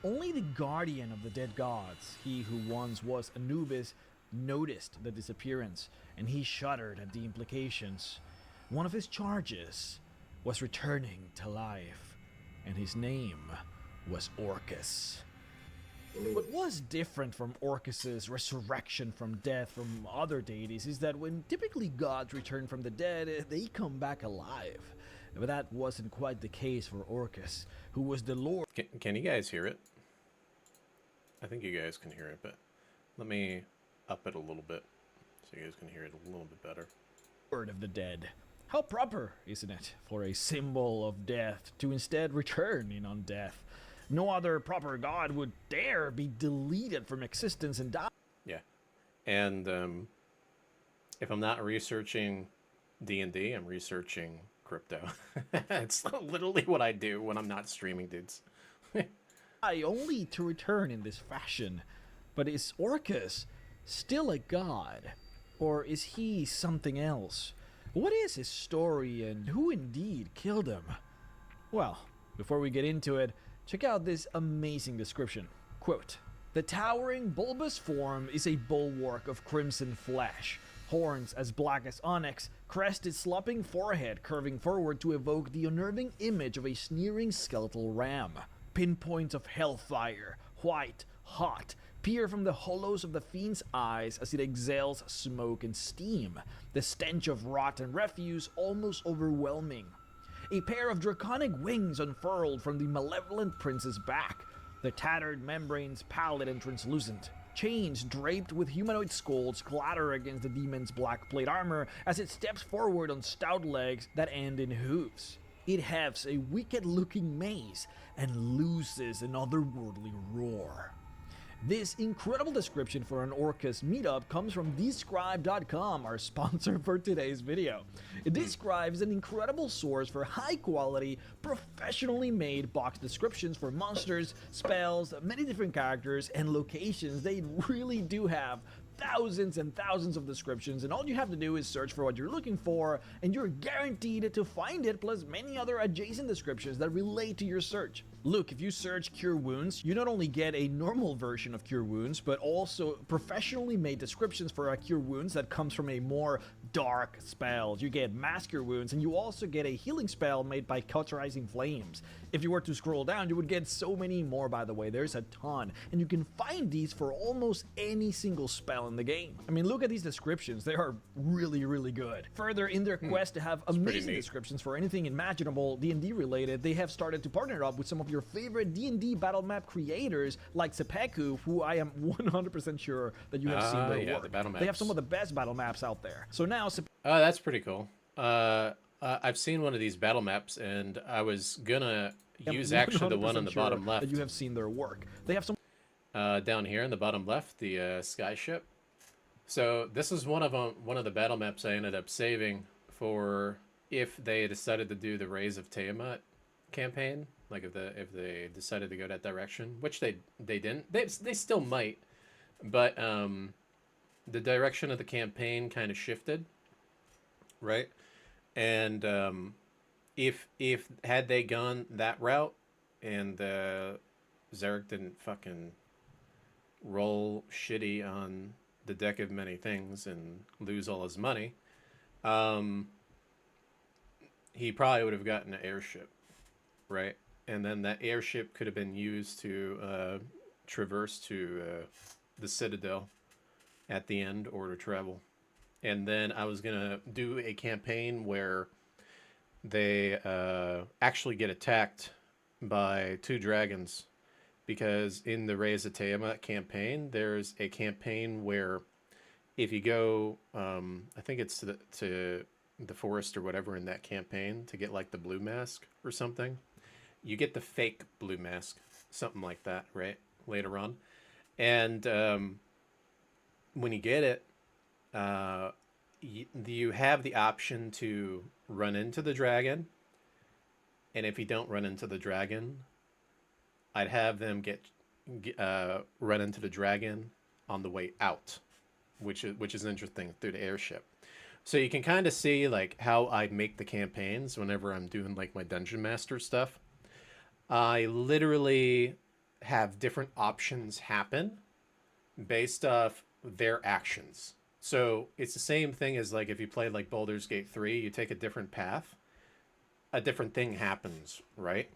I: Only the guardian of the dead gods, he who once was Anubis, noticed the disappearance, and he shuddered at the implications. One of his charges was returning to life, and his name was Orcus. What was different from Orcus's resurrection from death from other deities is that when typically gods return from the dead, they come back alive. But that wasn't quite the case for Orcus, who was the lord.
A: Can you guys hear it? I think you guys can hear it, but let me up it a little bit so you guys can hear it a little bit better.
I: Lord of the dead. How proper, isn't it, for a symbol of death to instead return in on death? No other proper god would dare be deleted from existence and die.
A: Yeah, and if I'm not researching D&D, I'm researching crypto. It's literally what I do when I'm not streaming, dudes.
I: Only to return in this fashion. But is Orcus still a god? Or is he something else? What is his story and who indeed killed him? Well, before we get into it, check out this amazing description. Quote, "The towering bulbous form is a bulwark of crimson flesh, horns as black as onyx, crested slopping forehead curving forward to evoke the unnerving image of a sneering skeletal ram. Pinpoints of hellfire, white, hot, peer from the hollows of the fiend's eyes as it exhales smoke and steam, the stench of rotten refuse almost overwhelming. A pair of draconic wings unfurled from the malevolent prince's back, the tattered membranes pallid and translucent. Chains draped with humanoid skulls clatter against the demon's black plate armor as it steps forward on stout legs that end in hooves. It hefts a wicked-looking mace and looses an otherworldly roar." This incredible description for an Orcus meetup comes from Describe.com, our sponsor for today's video. Describe is an incredible source for high-quality, professionally made box descriptions for monsters, spells, many different characters, and locations. They really do have thousands and thousands of descriptions, and all you have to do is search for what you're looking for, and you're guaranteed to find it, plus many other adjacent descriptions that relate to your search. Look, if you search Cure Wounds, you not only get a normal version of Cure Wounds, but also professionally made descriptions for a Cure Wounds that comes from a more dark spell. You get Mass Cure Wounds, and you also get a healing spell made by Cauterizing Flames. If you were to scroll down, you would get so many more, by the way. There's a ton, and you can find these for almost any single spell in the game. I mean, look at these descriptions. They are really, really good. Further, in their quest to have amazing descriptions for anything imaginable D&D related, they have started to partner up with some of your favorite D&D battle map creators like Seppuku, who I am 100% sure that you have seen their work.
A: The battle maps.
I: They have some of the best battle maps out there. So now,
A: oh, that's pretty cool. I've seen one of these battle maps, and I was gonna use actually the one on the bottom left.
I: That you have seen their work. They have some
A: down here in the bottom left, the sky ship. So this is one of the battle maps I ended up saving for if they decided to do the Rays of Tiamat campaign, like if they decided to go that direction, which they didn't. They still might, but the direction of the campaign kind of shifted, right? And if had they gone that route and Zarek didn't fucking roll shitty on the deck of many things and lose all his money, he probably would have gotten an airship, right? And then that airship could have been used to traverse to the Citadel at the end, or to travel. And then I was gonna do a campaign where they actually get attacked by 2 dragons, because in the Rays of Tiamat campaign, there's a campaign where if you go, I think it's to the forest or whatever in that campaign to get like the blue mask or something, you get the fake blue mask, something like that, right? Later on. And when you get it, you have the option to run into the dragon, and if you don't run into the dragon, I'd have them run into the dragon on the way out, which is interesting, through the airship. So you can kind of see like how I make the campaigns whenever I'm doing like my Dungeon Master stuff. I literally have different options happen based off their actions. So it's the same thing as like if you play like Baldur's Gate 3, you take a different path, a different thing happens, right?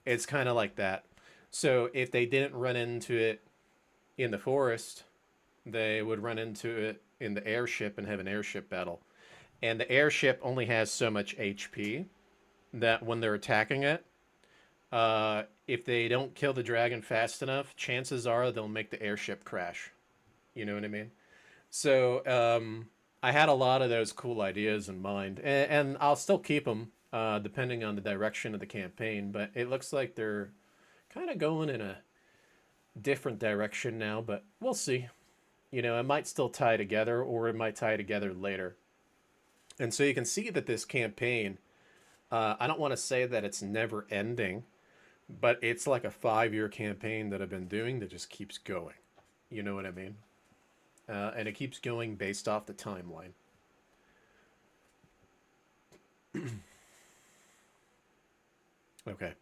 A: It's kind of like that. So if they didn't run into it in the forest, they would run into it in the airship and have an airship battle. And the airship only has so much HP that when they're attacking it, if they don't kill the dragon fast enough, chances are they'll make the airship crash. You know what I mean? So I had a lot of those cool ideas in mind, and I'll still keep them depending on the direction of the campaign, but it looks like they're kind of going in a different direction now, but we'll see. You know, it might still tie together, or it might tie together later. And so you can see that this campaign, I don't want to say that it's never ending, but it's like a 5-year campaign that I've been doing that just keeps going. You know what I mean? And it keeps going based off the timeline. Okay.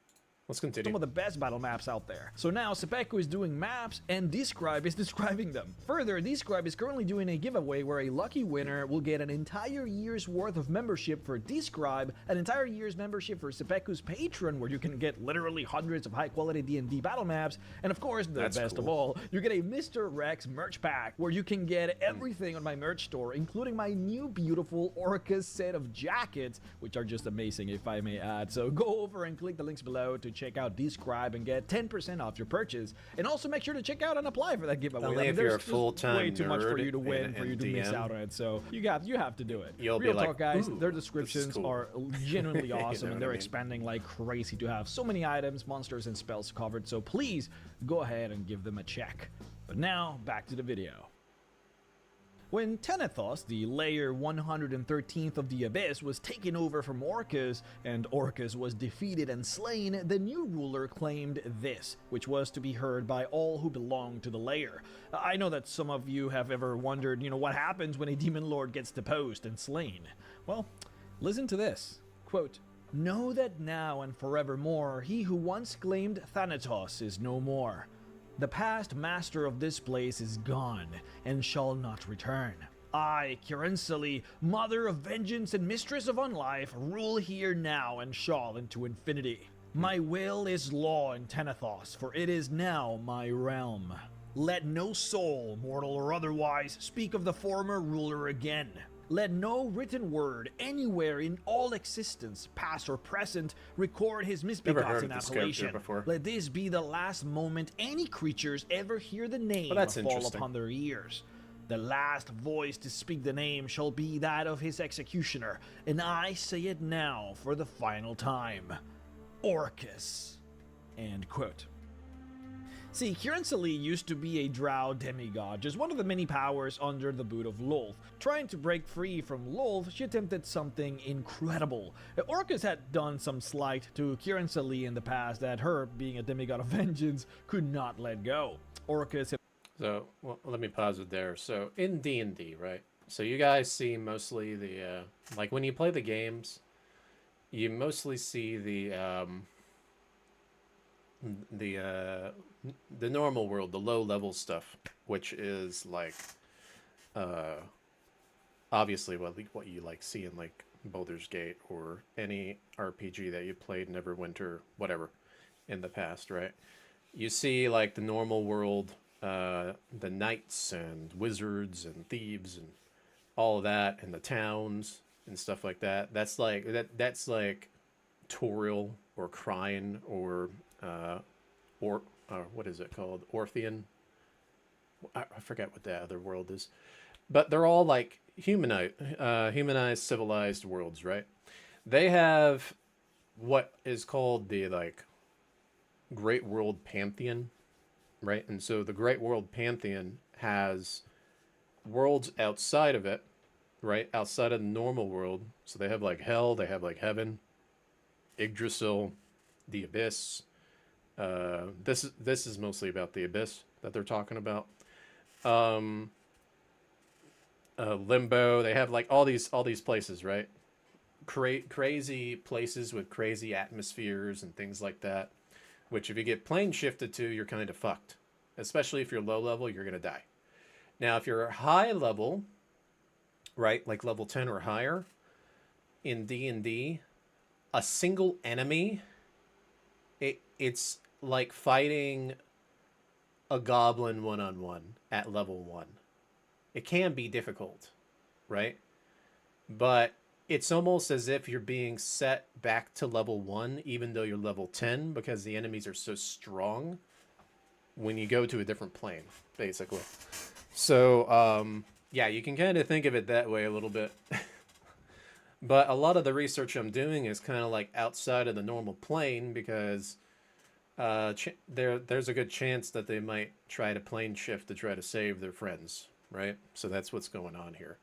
A: Let's continue.
I: Some of the best battle maps out there. So now Seppuku is doing maps and Describe is describing them. Further, Describe is currently doing a giveaway where a lucky winner will get an entire year's worth of membership for Describe, an entire year's membership for Seppuku's Patreon, where you can get literally hundreds of high-quality D&D battle maps, and of course, the best of all, you get a Mr. Rex merch pack, where you can get everything on my merch store, including my new beautiful Orca set of jackets, which are just amazing, if I may add. So go over and click the links below to check out Describe and get 10% off your purchase, and also make sure to check out and apply for that giveaway.
A: Only if you're a full-time
I: way too much for
A: nerd
I: you to win,
A: and
I: for you to
A: DM.
I: miss out on it. So you have to do it.
A: You'll
I: Real
A: be like,
I: talk, guys.
A: "Ooh,
I: Their
A: this is
I: descriptions
A: cool."
I: are genuinely awesome,
A: know
I: and
A: what
I: they're
A: I mean?
I: expanding like crazy to have so many items, monsters, and spells covered. So please go ahead and give them a check. But now back to the video. When Tenethos, the layer 113th of the Abyss, was taken over from Orcus, and Orcus was defeated and slain, the new ruler claimed this, which was to be heard by all who belonged to the layer. I know that some of you have ever wondered, what happens when a demon lord gets deposed and slain. Well, listen to this. Quote, "Know that now and forevermore he who once claimed Thanatos is no more. The past master of this place is gone, and shall not return. I, Kirensali, mother of vengeance and mistress of unlife, rule here now and shall into infinity. My will is law in Tenethos, for it is now my realm. Let no soul, mortal or otherwise, speak of the former ruler again. Let no written word anywhere in all existence, past or present, record his
A: Never heard
I: misbegotten
A: of this character
I: appellation.
A: before.
I: Let this be the last moment any creatures ever hear the name
A: Well, that's
I: fall
A: interesting.
I: upon their ears. The last voice to speak the name shall be that of his executioner, and I say it now for the final time. Orcus." End quote. See, Kirensali used to be a drow demigod, just one of the many powers under the boot of Lolth. Trying to break free from Lolth, she attempted something incredible. Orcus had done some slight to Kirensali in the past that her, being a demigod of vengeance, could not let go. Orcus...
A: So, well, let me pause it there. So, in D&D, right? So you guys see mostly the, like when you play the games, you mostly see the normal world, the low-level stuff, which is like, obviously what you like see in like Baldur's Gate or any RPG that you played, Neverwinter, whatever, in the past, right? You see like the normal world, the knights and wizards and thieves and all of that, and the towns and stuff like that. That's like Toriel or Cryan or what is it called? Orthian. I forget what the other world is, but they're all like humanized, civilized worlds, right? They have what is called the like Great World Pantheon, right? And so the Great World Pantheon has worlds outside of it, right? Outside of the normal world. So they have like hell, they have like heaven, Yggdrasil, the abyss. This is mostly about the abyss that they're talking about. Limbo. They have like all these places, right? Crazy places with crazy atmospheres and things like that. Which if you get plane shifted to, you're kind of fucked. Especially if you're low level, you're gonna die. Now, if you're high level, right, like level 10 or higher, in D&D, a single enemy, it's like fighting a goblin one-on-one at level 1. It can be difficult, right? But it's almost as if you're being set back to level 1, even though you're level 10, because the enemies are so strong when you go to a different plane, basically. So, yeah, you can kind of think of it that way a little bit. But a lot of the research I'm doing is kind of like outside of the normal plane, because there's a good chance that they might try to plane shift to try to save their friends, right? So that's what's going on here.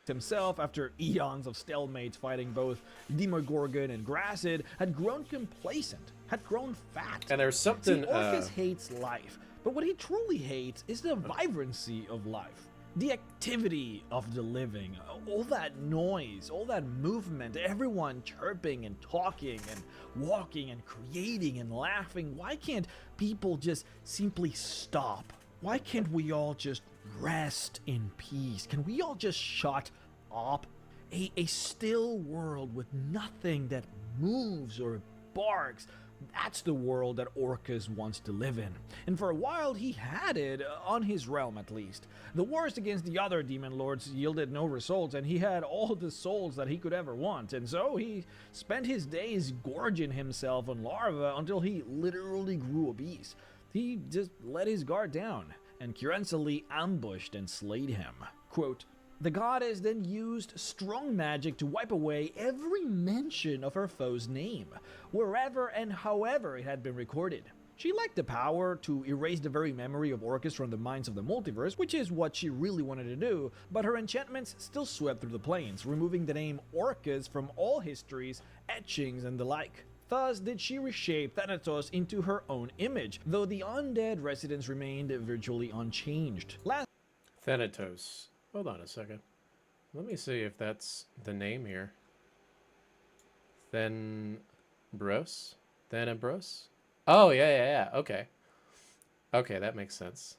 I: Himself, after eons of stalemates fighting both Demogorgon and Grassid, had grown complacent, had grown fat.
A: And there's something...
I: See, Orcus hates life, but what he truly hates is the vibrancy of life. The activity of the living, all that noise, all that movement, everyone chirping and talking and walking and creating and laughing. Why can't people just simply stop? Why can't we all just rest in peace? Can we all just shut up? A still world with nothing that moves or barks. That's the world that Orcus wants to live in. And for a while he had it, on his realm at least. The wars against the other demon lords yielded no results, and he had all the souls that he could ever want. And so he spent his days gorging himself on larvae until he literally grew obese. He just let his guard down, and Kirensali ambushed and slayed him. Quote, "The goddess then used strong magic to wipe away every mention of her foe's name, wherever and however it had been recorded. She lacked the power to erase the very memory of Orcus from the minds of the multiverse, which is what she really wanted to do, but her enchantments still swept through the planes, removing the name Orcus from all histories, etchings, and the like. Thus did she reshape Thanatos into her own image, though the undead residents remained virtually unchanged.
A: Thanatos. Hold on a second. Let me see if that's the name here. Thanabros? Thanabros? Oh, yeah. Okay. Okay, that makes sense.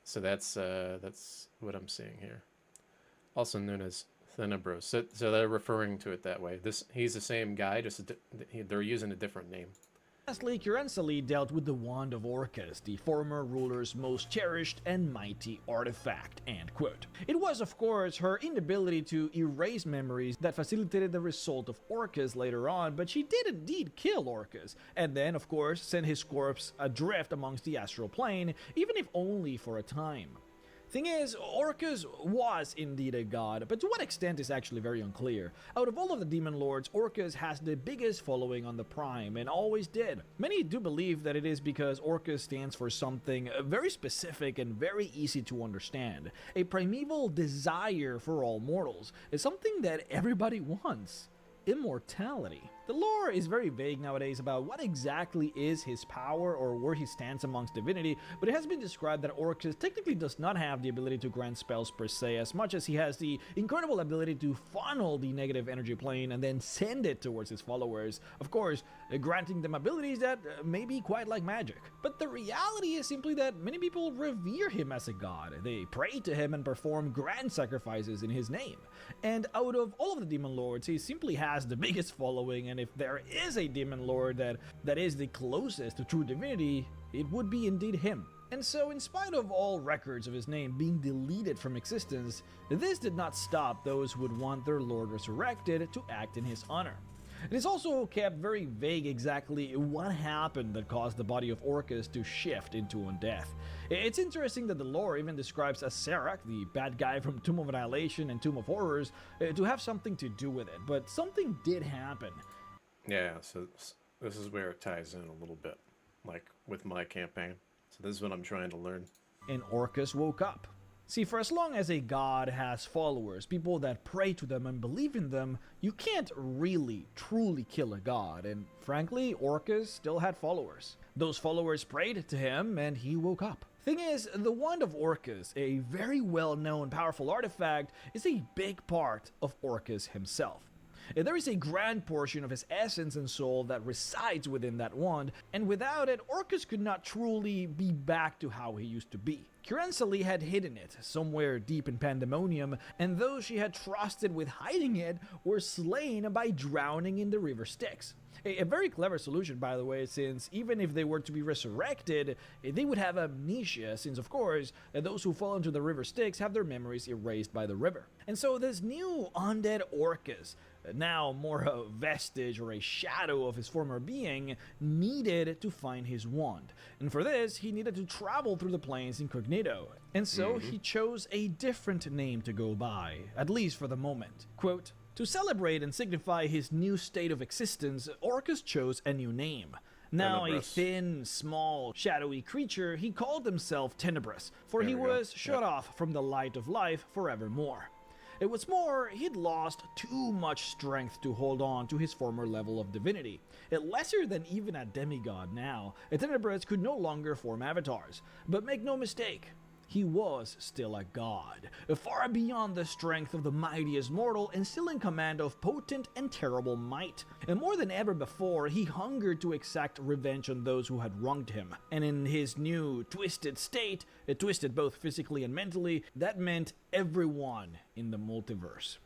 A: So that's what I'm seeing here. Also known as Thanabros. So they're referring to it that way. He's the same guy, just they're using a different name.
I: Lastly, Kurensali dealt with the Wand of Orcus, the former ruler's most cherished and mighty artifact, end quote. It was, of course, her inability to erase memories that facilitated the result of Orcus later on, but she did indeed kill Orcus, and then, of course, sent his corpse adrift amongst the astral plane, even if only for a time. Thing is, Orcus was indeed a god, but to what extent is actually very unclear. Out of all of the demon lords, Orcus has the biggest following on the Prime, and always did. Many do believe that it is because Orcus stands for something very specific and very easy to understand. A primeval desire for all mortals. It's something that everybody wants. Immortality. The lore is very vague nowadays about what exactly is his power or where he stands amongst divinity, but it has been described that Orcus technically does not have the ability to grant spells per se, as much as he has the incredible ability to funnel the negative energy plane and then send it towards his followers, of course, granting them abilities that may be quite like magic. But the reality is simply that many people revere him as a god. They pray to him and perform grand sacrifices in his name. And out of all of the demon lords, he simply has the biggest following, and if there is a demon lord that is the closest to true divinity, it would be indeed him. And so, in spite of all records of his name being deleted from existence, this did not stop those who would want their lord resurrected to act in his honor. It is also kept very vague exactly what happened that caused the body of Orcus to shift into undeath. It's interesting that the lore even describes Aserak, the bad guy from Tomb of Annihilation and Tomb of Horrors, to have something to do with it, but something did happen.
A: Yeah, so this is where it ties in a little bit, like with my campaign. So this is what I'm trying to learn.
I: And Orcus woke up. See, for as long as a god has followers, people that pray to them and believe in them, you can't really, truly kill a god, and frankly, Orcus still had followers. Those followers prayed to him, and he woke up. Thing is, the Wand of Orcus, a very well-known powerful artifact, is a big part of Orcus himself. There is a grand portion of his essence and soul that resides within that wand, and without it, Orcus could not truly be back to how he used to be. Kurensali had hidden it somewhere deep in Pandemonium, and those she had trusted with hiding it were slain by drowning in the river Styx. A very clever solution, by the way, since even if they were to be resurrected, they would have amnesia, since of course, those who fall into the river Styx have their memories erased by the river. And so this new undead Orcus, now more a vestige or a shadow of his former being, needed to find his wand. And for this, he needed to travel through the plains incognito. And so he chose a different name to go by, at least for the moment. Quote, to celebrate and signify his new state of existence, Orcus chose a new name. Now a thin, small, shadowy creature, he called himself Tenebrous, for he was shut off from the light of life forevermore. It was more, he'd lost too much strength to hold on to his former level of divinity. Lesser than even a demigod now, Tenebrous could no longer form avatars. But make no mistake, he was still a god, far beyond the strength of the mightiest mortal and still in command of potent and terrible might. And more than ever before, he hungered to exact revenge on those who had wronged him. And in his new twisted state, twisted both physically and mentally, that meant everyone in the multiverse.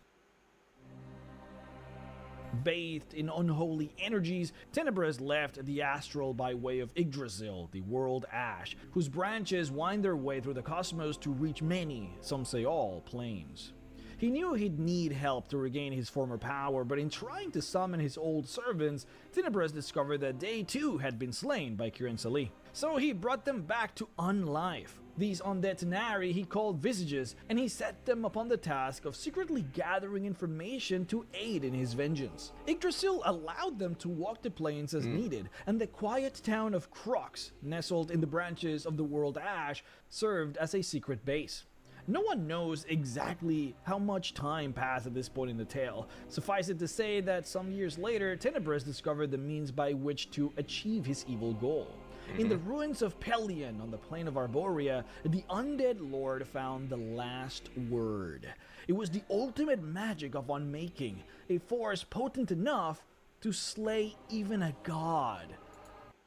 I: Bathed in unholy energies, Tenebrous left the astral by way of Yggdrasil, the world ash, whose branches wind their way through the cosmos to reach many, some say all, planes. He knew he'd need help to regain his former power, but in trying to summon his old servants, Tenebrous discovered that they too had been slain by Kurensali. So he brought them back to unlife. These undead Tenari he called Visages, and he set them upon the task of secretly gathering information to aid in his vengeance. Yggdrasil allowed them to walk the plains as needed, and the quiet town of Crux, nestled in the branches of the World Ash, served as a secret base. No one knows exactly how much time passed at this point in the tale. Suffice it to say that some years later, Tenebris discovered the means by which to achieve his evil goal. In the ruins of Pelion on the plain of Arborea, the undead lord found the last word. It was the ultimate magic of unmaking, a force potent enough to slay even a god.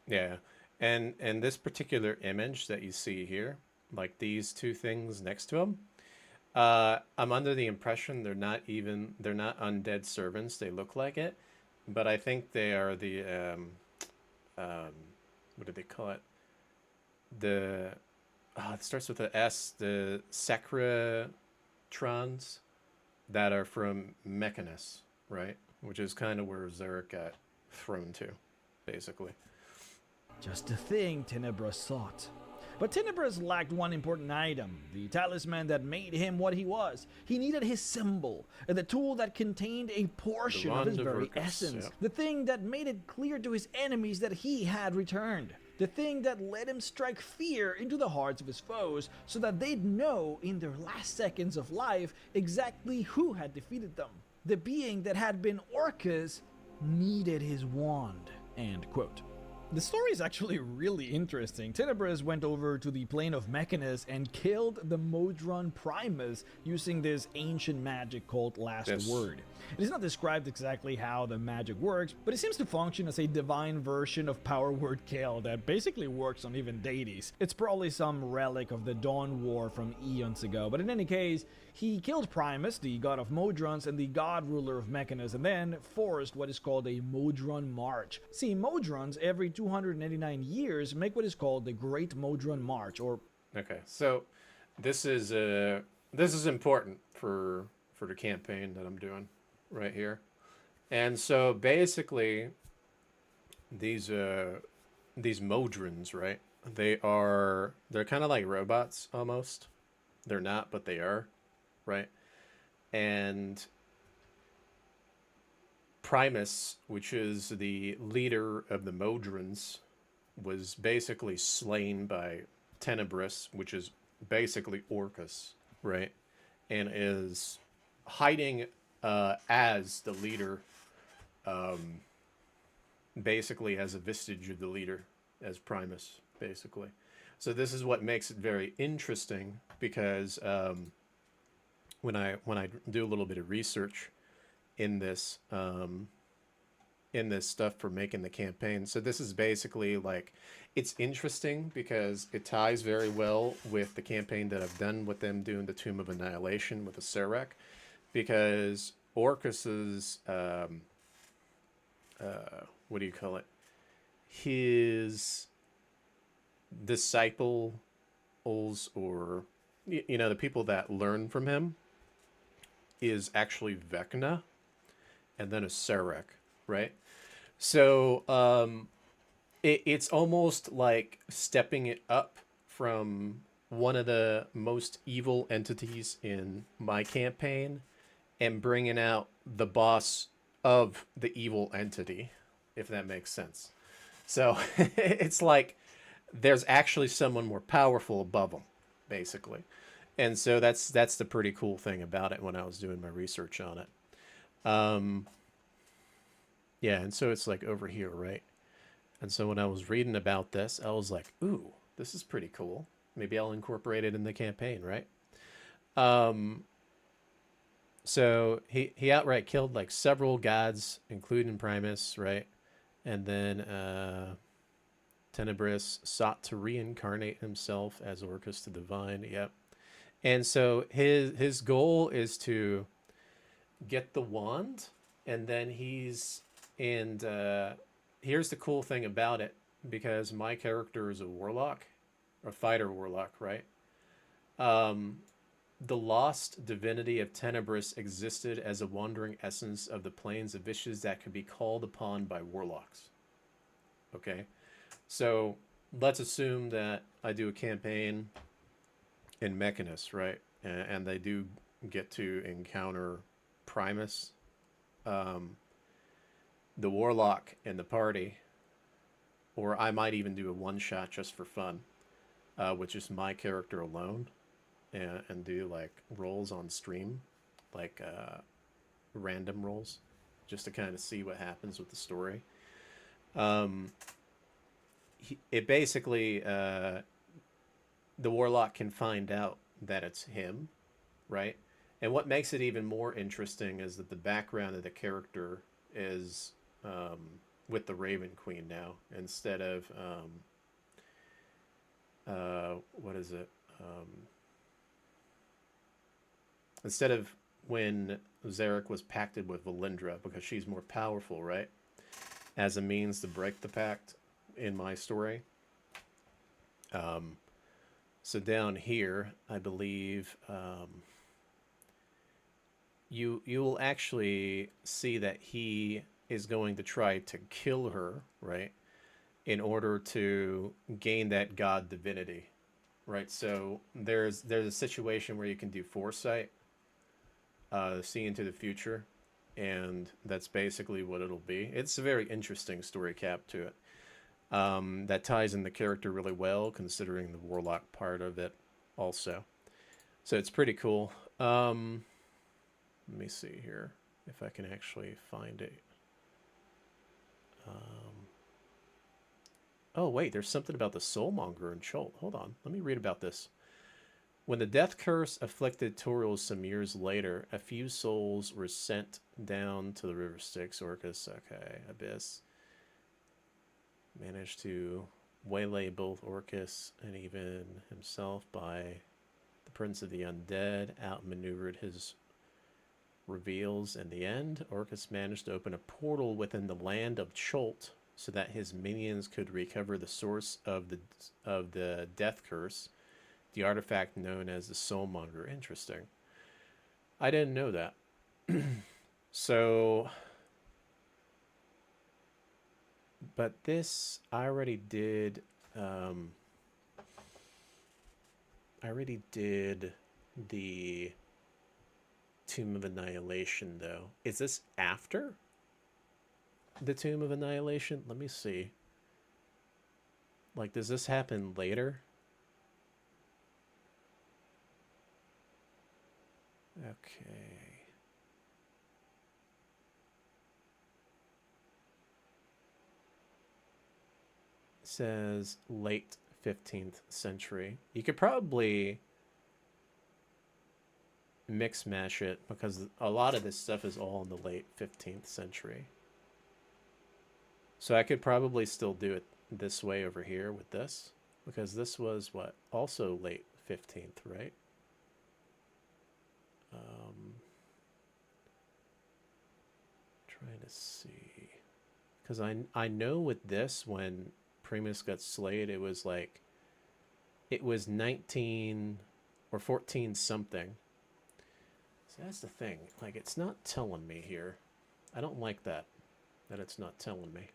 A: Yeah, and this particular image that you see here, like these two things next to him, I'm under the impression they're not undead servants. They look like it, but I think they are the what do they call it? It starts with an S. The Sacratrons that are from Mechanus, right? Which is kind of where Zurich got thrown to, basically.
I: Just the thing Tenebris sought. But Tenebris lacked one important item, the talisman that made him what he was. He needed his symbol, the tool that contained a portion of his very essence,
A: yeah.
I: the thing that made it clear to his enemies that he had returned, the thing that let him strike fear into the hearts of his foes so that they'd know in their last seconds of life exactly who had defeated them. The being that had been Orcus needed his wand. End quote. The story is actually really interesting. Tenebris went over to the plane of Mechanus and killed the Modron Primus using this ancient magic called Last Word. It is not described exactly how the magic works, but it seems to function as a divine version of Power Word Kill that basically works on even deities. It's probably some relic of the Dawn War from eons ago, but in any case, he killed Primus, the god of Modrons and the god ruler of Mechanus, and then forced what is called a Modron March. See, Modrons every 289 years make what is called the Great Modron March, or...
A: Okay, so this is important for the campaign that I'm doing right here. And so basically these Modrons, right? They're kind of like robots almost. They're not, but they are, right? And Primus, which is the leader of the Modrons, was basically slain by Tenebris, which is basically Orcus, right? And is hiding as the leader, basically as a vestige of the leader, as Primus, basically. So this is what makes it very interesting, because when I do a little bit of research in this stuff for making the campaign, so this is basically like, it's interesting because it ties very well with the campaign that I've done with them doing the Tomb of Annihilation with the Serac, because Orcus's what do you call it? His disciples, or the people that learn from him, is actually Vecna, and then a Serac, right? So it's almost like stepping it up from one of the most evil entities in my campaign and bringing out the boss of the evil entity, if that makes sense. So it's like there's actually someone more powerful above them, basically. And so that's the pretty cool thing about it when I was doing my research on it. Yeah, and so it's like over here, right? And so when I was reading about this, I was like, ooh, this is pretty cool. Maybe I'll incorporate it in the campaign, right? So he outright killed like several gods, including Primus, right? And then Tenebris sought to reincarnate himself as Orcus the Divine. Yep. And so his goal is to get the wand, and then here's the cool thing about it, because my character is a warlock, or fighter warlock, right? The lost divinity of Tenebris existed as a wandering essence of the plains of Vishas that could be called upon by warlocks. Okay, so let's assume that I do a campaign in Mechanus, right? And they do get to encounter Primus, the Warlock, in the party. Or I might even do a one-shot just for fun, with just my character alone, and do like rolls on stream, like random rolls, just to kind of see what happens with the story. It basically, the Warlock can find out that it's him, right? And what makes it even more interesting is that the background of the character is with the Raven Queen now, instead of what is it? Instead of when Zarek was pacted with Valindra, because she's more powerful, right? As a means to break the pact in my story. So down here, I believe you will actually see that he is going to try to kill her, right, in order to gain that god divinity, right? So there's a situation where you can do foresight, see into the future, and that's basically what it'll be. It's a very interesting story cap to it. That ties in the character really well, considering the Warlock part of it also. So it's pretty cool. Let me see here if I can actually find it. Oh, wait, there's something about the Soulmonger in Chult. Hold on, let me read about this. When the death curse afflicted Toriel some years later, a few souls were sent down to the River Styx. Orcus, okay, Abyss managed to waylay both Orcus and even himself by the Prince of the Undead, outmaneuvered his reveals. In the end, Orcus managed to open a portal within the land of Chult so that his minions could recover the source of the death curse, the artifact known as the Soulmonger. Interesting. I didn't know that. So, but this I already did. I already did the Tomb of Annihilation, though. Is this after the Tomb of Annihilation? Let me see. Like, does this happen later? Okay. It says late 15th century. You could probably mix mash it because a lot of this stuff is all in the late 15th century. So I could probably still do it this way over here with this, because this was what, also late 15th, right? Trying to see, because I know with this, when Primus got slayed, it was like, it was 19 or 14 something. So that's the thing, like, it's not telling me here. I don't like that it's not telling me.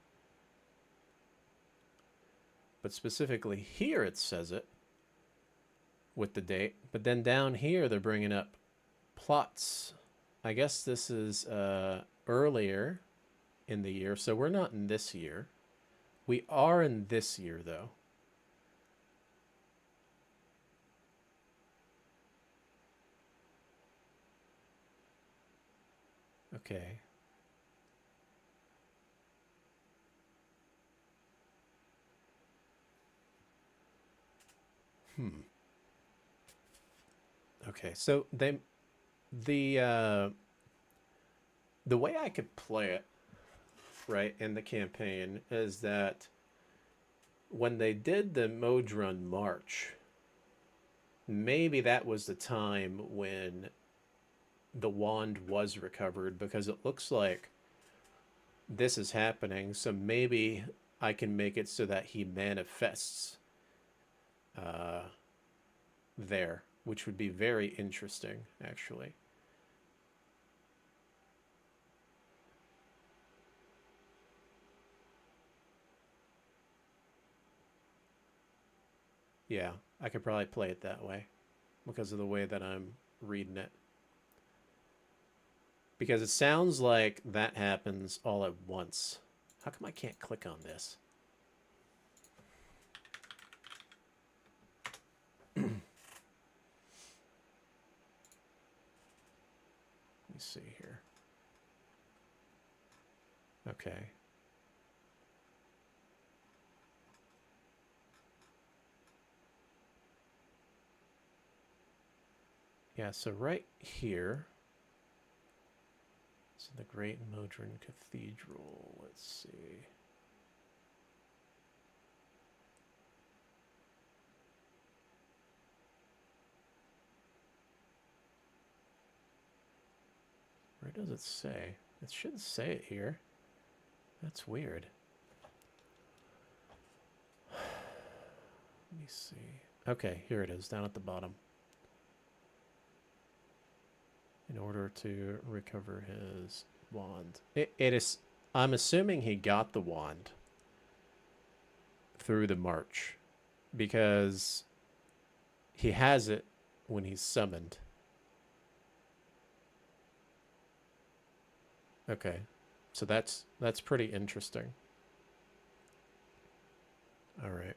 A: But specifically here it says it with the date, but then down here they're bringing up plots. I guess this is earlier in the year, so we're not in this year. We are in this year, though. Okay. Okay, so the way I could play it, right, in the campaign is that when they did the Modron March, maybe that was the time when the wand was recovered, because it looks like this is happening, so maybe I can make it so that he manifests there, which would be very interesting, actually. Yeah, I could probably play it that way. because of the way that I'm reading it. Because it sounds like that happens all at once. How come I can't click on this? Let me see here. Okay. Yeah, so right here. So the Great Modron Cathedral. Let's see. Where does it say? It should say it here. That's weird. Let me see. Okay, here it is, down at the bottom. In order to recover his wand. It is... I'm assuming he got the wand through the march. Because he has it when he's summoned. Okay, so that's pretty interesting. All right.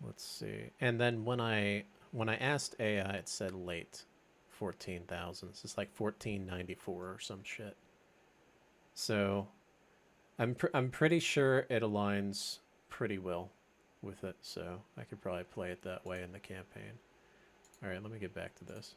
A: Let's see. And then when I asked AI, it said late. 14,000. It's like 1494 or some shit. So I'm pretty sure it aligns pretty well with it, so I could probably play it that way in the campaign. All right, let me get back to this.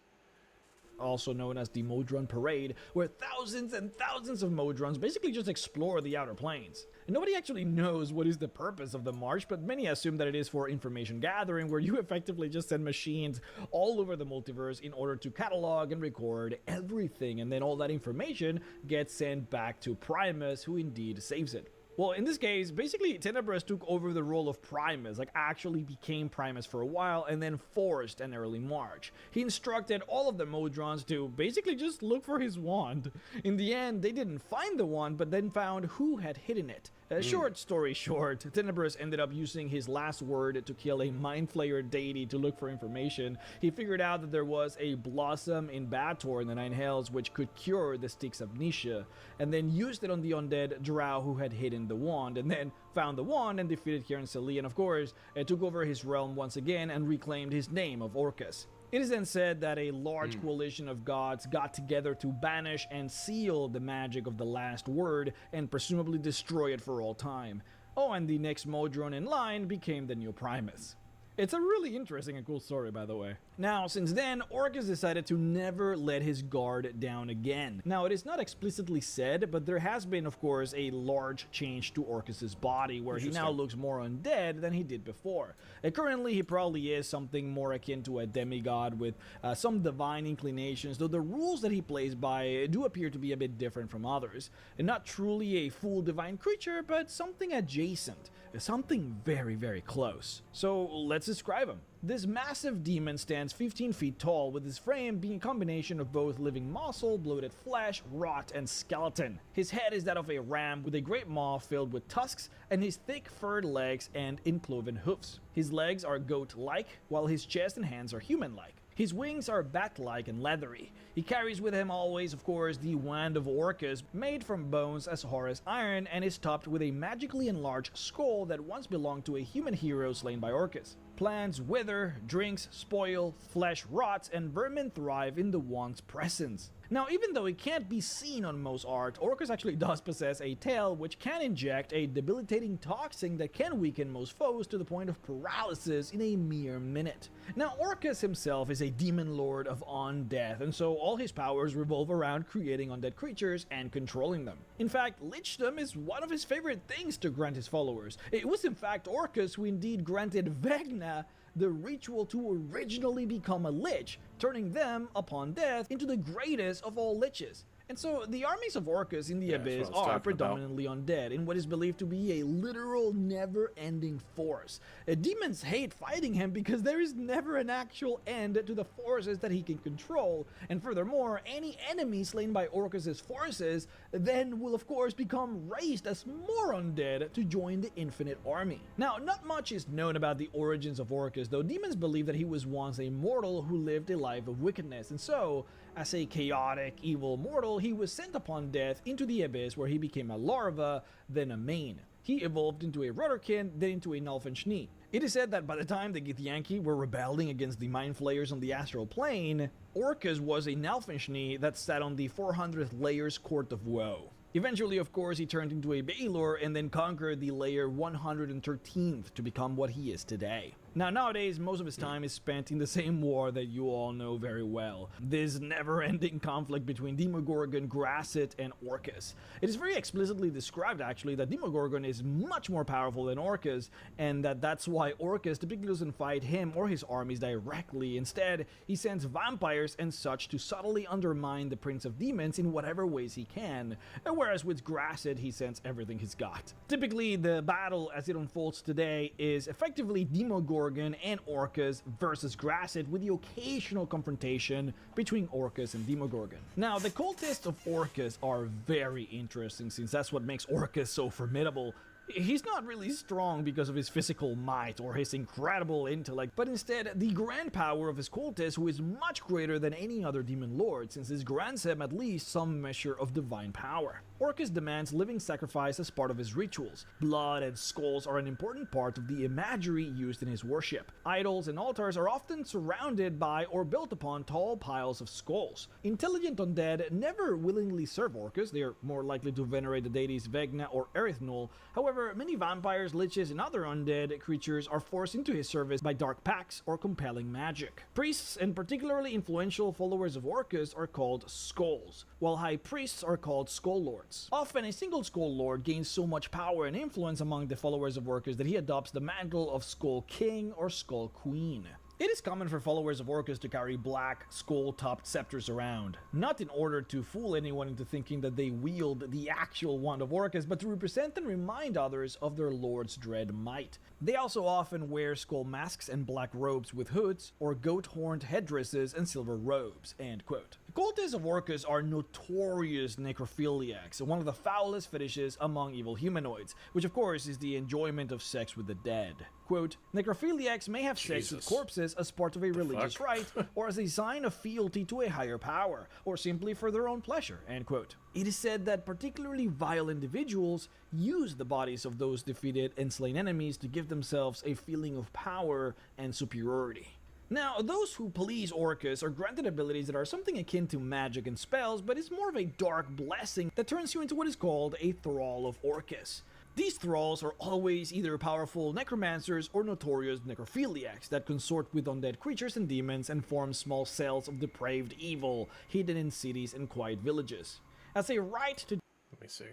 I: Also known as the Modron Parade, where thousands and thousands of Modrons basically just explore the outer planes. And nobody actually knows what is the purpose of the march, but many assume that it is for information gathering, where you effectively just send machines all over the multiverse in order to catalog and record everything, and then all that information gets sent back to Primus, who indeed saves it. Well, in this case, basically, Tenebris took over the role of Primus, like actually became Primus for a while, and then forced an early march. He instructed all of the Modrons to basically just look for his wand. In the end, they didn't find the wand, but then found who had hidden it. Short story short, Tenebris ended up using his last word to kill a Mind Flayer deity to look for information. He figured out that there was a blossom in Bator in the Nine Hells which could cure the Styx amnesia, and then used it on the undead drow who had hidden the wand, and then found the wand and defeated Kieran Sali, and of course, took over his realm once again and reclaimed his name of Orcus. It is then said that a large coalition of gods got together to banish and seal the magic of the last word and presumably destroy it for all time. Oh, and the next Modron in line became the new Primus. It's a really interesting and cool story, by the way. Now, since then, Orcus decided to never let his guard down again. Now, it is not explicitly said, but there has been, of course, a large change to Orcus's body, where he now looks more undead than he did before. Currently, he probably is something more akin to a demigod with some divine inclinations, though the rules that he plays by do appear to be a bit different from others. And not truly a full divine creature, but something adjacent. Something very, very close. So, let's describe him. This massive demon stands 15 feet tall, with his frame being a combination of both living muscle, bloated flesh, rot, and skeleton. His head is that of a ram with a great maw filled with tusks, and his thick furred legs and incloven hoofs. His legs are goat-like, while his chest and hands are human-like. His wings are bat-like and leathery. He carries with him always, of course, the Wand of Orcus, made from bones as hard as iron, and is topped with a magically enlarged skull that once belonged to a human hero slain by Orcus. Plants wither, drinks spoil, flesh rots, and vermin thrive in the wand's presence. Now, even though it can't be seen on most art, Orcus actually does possess a tail which can inject a debilitating toxin that can weaken most foes to the point of paralysis in a mere minute. Now, Orcus himself is a demon lord of undeath, and so all his powers revolve around creating undead creatures and controlling them. In fact, lichdom is one of his favorite things to grant his followers. It was in fact Orcus who indeed granted Vecna the ritual to originally become a lich, turning them, upon death, into the greatest of all liches. And so the armies of Orcus in the
A: Yeah, that's
I: Abyss
A: what I was
I: are
A: talking about.
I: predominantly undead in what is believed to be a literal never-ending force. Demons hate fighting him because there is never an actual end to the forces that he can control, and furthermore, any enemy slain by Orcus's forces then will of course become raised as more undead to join the infinite army. Now, not much is known about the origins of Orcus, though demons believe that he was once a mortal who lived a life of wickedness, and so, as a chaotic, evil mortal, he was sent upon death into the Abyss, where he became a larva, then a mane. He evolved into a Rudderkin, then into a Nalfenschnee. It is said that by the time the Githyanki were rebelling against the Mind Flayers on the astral plane, Orcus was a Nalfenschnee that sat on the 400th layer's Court of Woe. Eventually, of course, he turned into a Baelor and then conquered the layer 113th to become what he is today. Now, nowadays, most of his time is spent in the same war that you all know very well. This never-ending conflict between Demogorgon, Grasset, and Orcus. It is very explicitly described, actually, that Demogorgon is much more powerful than Orcus, and that's why Orcus typically doesn't fight him or his armies directly. Instead, he sends vampires and such to subtly undermine the Prince of Demons in whatever ways he can, whereas with Grasset, he sends everything he's got. Typically, the battle as it unfolds today is effectively Demogorgon and Orcus versus Grasset, with the occasional confrontation between Orcus and Demogorgon. Now, the cultists of Orcus are very interesting, since that's what makes Orcus so formidable. He's not really strong because of his physical might or his incredible intellect, but instead the grand power of his cultist, who is much greater than any other demon lord, since this grants him at least some measure of divine power. Orcus demands living sacrifice as part of his rituals. Blood and skulls are an important part of the imagery used in his worship. Idols and altars are often surrounded by or built upon tall piles of skulls. Intelligent undead never willingly serve Orcus. They are more likely to venerate the deities Vegna or Erythnul. However, many vampires, liches, and other undead creatures are forced into his service by dark pacts or compelling magic. Priests, and particularly influential followers of Orcus, are called skulls, while high priests are called skull lords. Often, a single skull lord gains so much power and influence among the followers of Orcus that he adopts the mantle of skull king or skull queen. It is common for followers of Orcus to carry black, skull-topped scepters around, not in order to fool anyone into thinking that they wield the actual wand of Orcus, but to represent and remind others of their lord's dread might. They also often wear skull masks and black robes with hoods, or goat-horned headdresses and silver robes." End quote. The cultists of Orcus are notorious necrophiliacs, one of the foulest fetishes among evil humanoids, which of course is the enjoyment of sex with the dead. Quote, "Necrophiliacs may have sex with
A: Jesus.
I: corpses as part of a religious
A: fuck?
I: rite, or as a sign of fealty to a higher power, or simply for their own pleasure." End quote. It is said that particularly vile individuals use the bodies of those defeated and slain enemies to give themselves a feeling of power and superiority. Now, those who please Orcus are granted abilities that are something akin to magic and spells, but it's more of a dark blessing that turns you into what is called a thrall of Orcus. These thralls are always either powerful necromancers or notorious necrophiliacs that consort with undead creatures and demons and form small cells of depraved evil hidden in cities and quiet villages. As a right to
A: Let me see.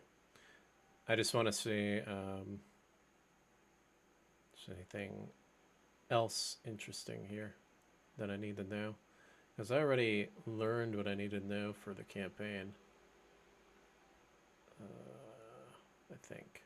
A: I just want to see is there anything else interesting here that I need to know, because I already learned what I needed to know for the campaign. I think.